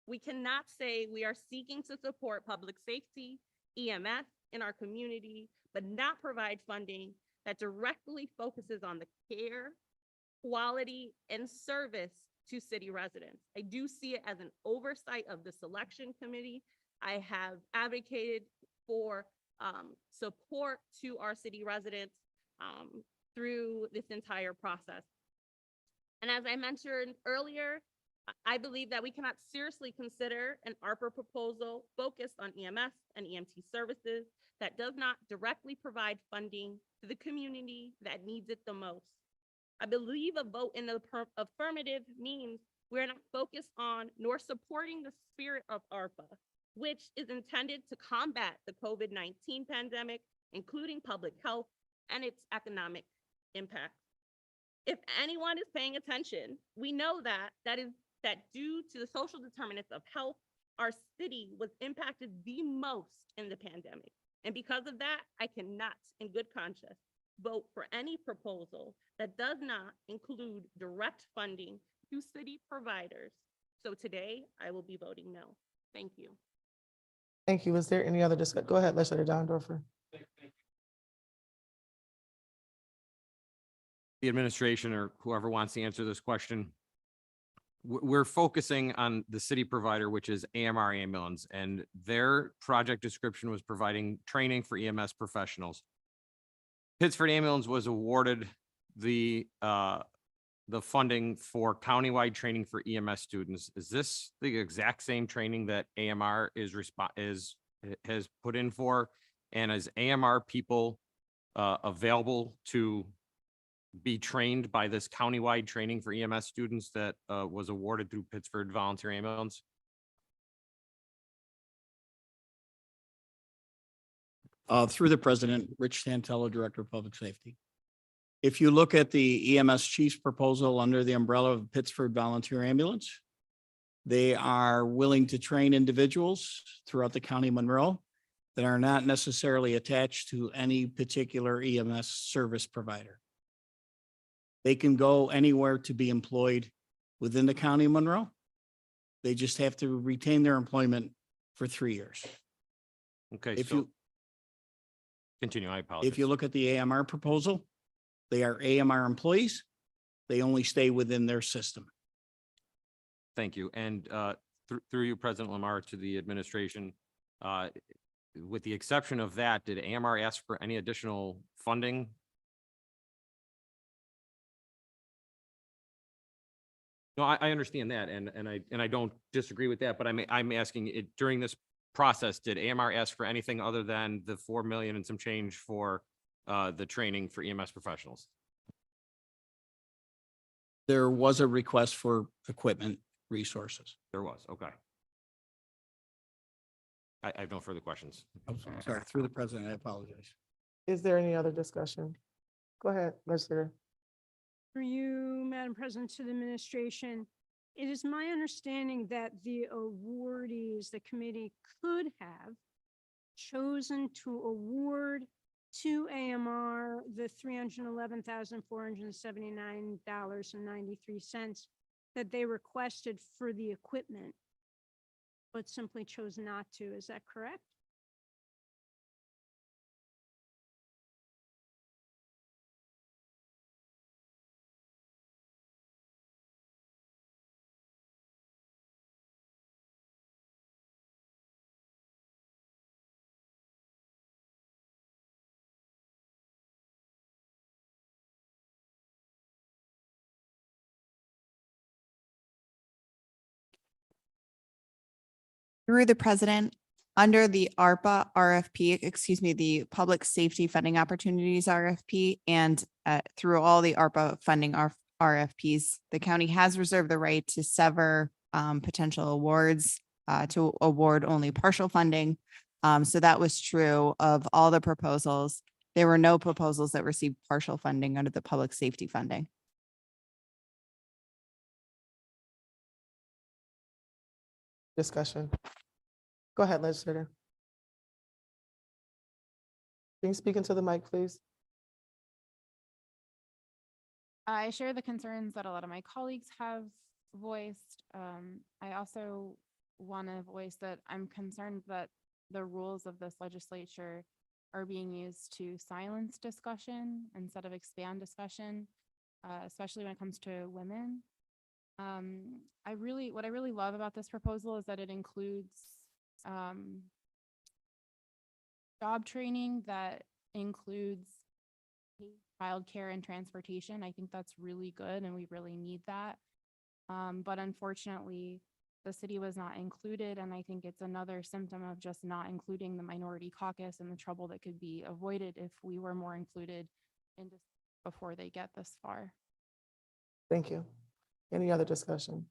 We cannot say we are seeking to support public safety, EMS in our community, but not provide funding that directly focuses on the care, quality, and service to city residents. I do see it as an oversight of the selection committee. I have advocated for support to our city residents through this entire process. And as I mentioned earlier, I believe that we cannot seriously consider an ARPA proposal focused on EMS and EMT services that does not directly provide funding to the community that needs it the most. I believe a vote in the affirmative means we're not focused on nor supporting the spirit of ARPA, which is intended to combat the COVID-19 pandemic, including public health and its economic impact. If anyone is paying attention, we know that due to the social determinants of health, our city was impacted the most in the pandemic. And because of that, I cannot, in good conscience, vote for any proposal that does not include direct funding to city providers. So today, I will be voting no. Thank you. Thank you. Is there any other discussion? Go ahead, Legislator Dondorfer. The administration or whoever wants to answer this question. We're focusing on the city provider, which is AMR Ambulance, and their project description was providing training for EMS professionals. Pittsford Ambulance was awarded the funding for countywide training for EMS students. Is this the exact same training that AMR has put in for? And is AMR people available to be trained by this countywide training for EMS students that was awarded through Pittsford Volunteer Ambulance? Through the president, Rich Santella, Director of Public Safety. If you look at the EMS chief's proposal under the umbrella of Pittsford Volunteer Ambulance, they are willing to train individuals throughout the County of Monroe that are not necessarily attached to any particular EMS service provider. They can go anywhere to be employed within the County of Monroe. They just have to retain their employment for 3 years. Okay, If so you, continue, I apologize. if you look at the AMR proposal, they are AMR employees. They only stay within their system. Thank you. And through you, President Lamar, to the administration, with the exception of that, did AMR ask for any additional funding? No, I understand that, and I don't disagree with that, but I'm asking it during this process, did AMR ask for anything other than the 4 million and some change for the training for EMS professionals? There was a request for equipment resources. There was, okay. I have no further questions. I'm sorry, through the president, I apologize. Is there any other discussion? Go ahead, Legislator. For you, Madam President, to the administration, it is my understanding that the awardees, the committee could have chosen to award to AMR the $311,479.93 that they requested for the equipment, but simply chose not to. Is that correct? Through the president, under the ARPA RFP, excuse me, the Public Safety Funding Opportunities RFP, and through all the ARPA funding RFPs, the county has reserved the right to sever potential awards to award only partial funding. So that was true of all the proposals. There were no proposals that received partial funding under the public safety funding. Discussion. Go ahead, Legislator. Can you speak into the mic, please? I share the concerns that a lot of my colleagues have voiced. I also want to voice that I'm concerned that the rules of this legislature are being used to silence discussion instead of expand discussion, especially when it comes to women. What I really love about this proposal is that it includes job training, that includes childcare and transportation. I think that's really good and we really need that. But unfortunately, the city was not included, and I think it's another symptom of just not including the minority caucus and the trouble that could be avoided if we were more included in before they get this far. Thank you. Any other discussion?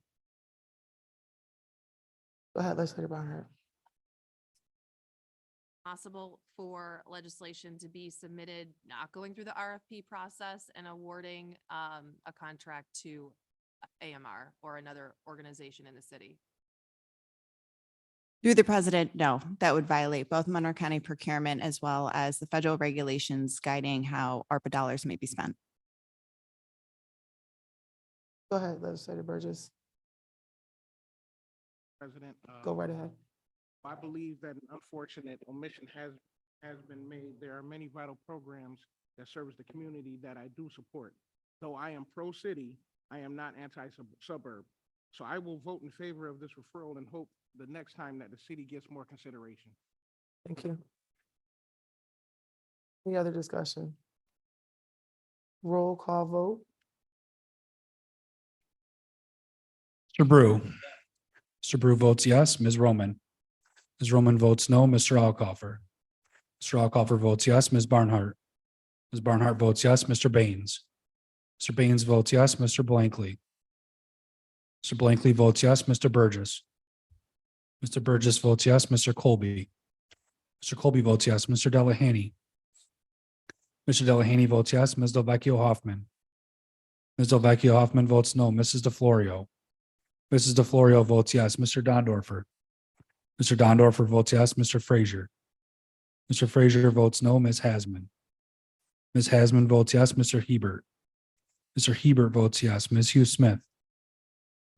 Go ahead, Legislator Barnhart. Possible for legislation to be submitted, not going through the RFP process and awarding a contract to AMR or another organization in the city. Through the president, no, that would violate both Monroe County procurement as well as the federal regulations guiding how ARPA dollars may be spent. Go ahead, Legislator Burgess. President. Go right ahead. I believe that an unfortunate omission has been made. There are many vital programs that service the community that I do support. Though I am pro-city, I am not anti-suburb. So I will vote in favor of this referral and hope the next time that the city gets more consideration. Thank you. Any other discussion? Roll call vote. Mr. Brew. Mr. Brew votes yes. Ms. Roman. Ms. Roman votes no. Mr. Alcoffer. Mr. Alcoffer votes yes. Ms. Barnhart. Ms. Barnhart votes yes. Mr. Baines. Mr. Baines votes yes. Mr. Blankley. Mr. Blankley votes yes. Mr. Burgess. Mr. Burgess votes yes. Mr. Colby. Mr. Colby votes yes. Mr. Delahanty. Mr. Delahanty votes yes. Ms. Delvecchio Hoffman. Ms. Delvecchio Hoffman votes no. Mrs. DeFlorio. Mrs. DeFlorio votes yes. Mr. Dondorfer. Mr. Dondorfer votes yes. Mr. Frazier. Mr. Frazier votes no. Ms. Hasman. Ms. Hasman votes yes. Mr. Hebert. Mr. Hebert votes yes. Ms. Hughes Smith.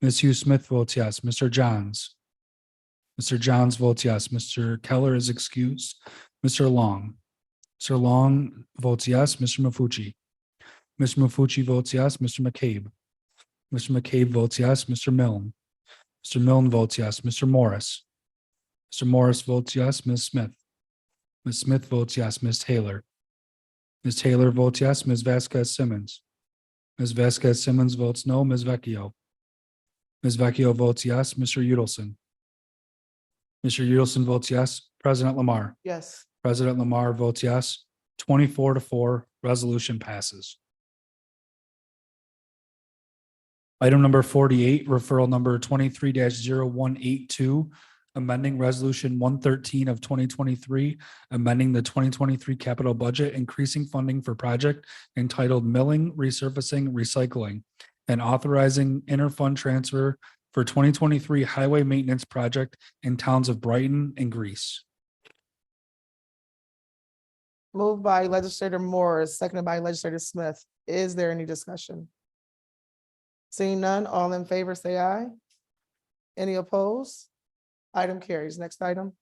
Ms. Hughes Smith votes yes. Mr. Johns. Mr. Johns votes yes. Mr. Keller is excused. Mr. Long. Mr. Long votes yes. Mr. Mafucci. Mr. Mafucci votes yes. Mr. McCabe. Mr. McCabe votes yes. Mr. Milne. Mr. Milne votes yes. Mr. Morris. Mr. Morris votes yes. Ms. Smith. Ms. Smith votes yes. Ms. Taylor. Ms. Taylor votes yes. Ms. Vasquez Simmons. Ms. Vasquez Simmons votes no. Ms. Vecchio. Ms. Vecchio votes yes. Mr. Udelson. Mr. Udelson votes yes. President Lamar. Yes. President Lamar votes yes. 24-4, resolution passes. Item number 48, referral number 23-0182, amending resolution 113 of 2023, amending the 2023 capital budget, increasing funding for project entitled Milling, Resurfacing, Recycling, and authorizing interfund transfer for 2023 highway maintenance project in towns of Brighton and Greece. Moved by Legislator Morris, seconded by Legislator Smith. Is there any discussion? Seeing none, all in favor, say aye. Any opposed? Item carries. Next item.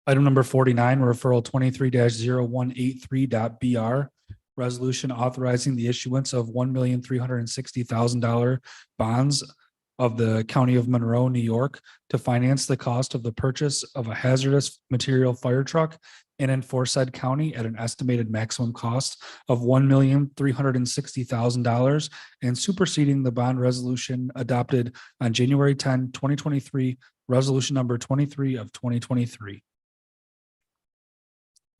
Item number 49, referral 23-0183.BR, resolution authorizing the issuance of $1,360,000 bonds of the County of Monroe, New York, to finance the cost of the purchase of a hazardous material fire truck in and for said county at an estimated maximum cost of $1,360,000 and superseding the bond resolution adopted on January 10, 2023, resolution number 23 of 2023.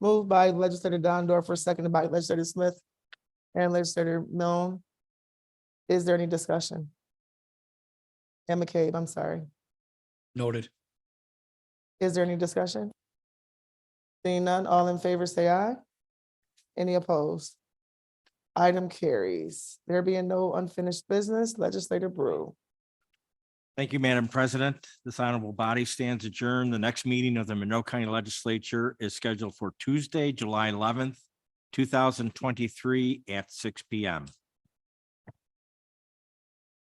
Moved by Legislator Dondorfer, seconded by Legislator Smith and Legislator Milne. Is there any discussion? And McCabe, I'm sorry. Noted. Is there any discussion? Seeing none, all in favor, say aye. Any opposed? Item carries. There being no unfinished business, Legislator Brew. Thank you, Madam President. This honorable body stands adjourned. The next meeting of the Monroe County Legislature is scheduled for Tuesday, July 11th, 2023 at 6 p.m.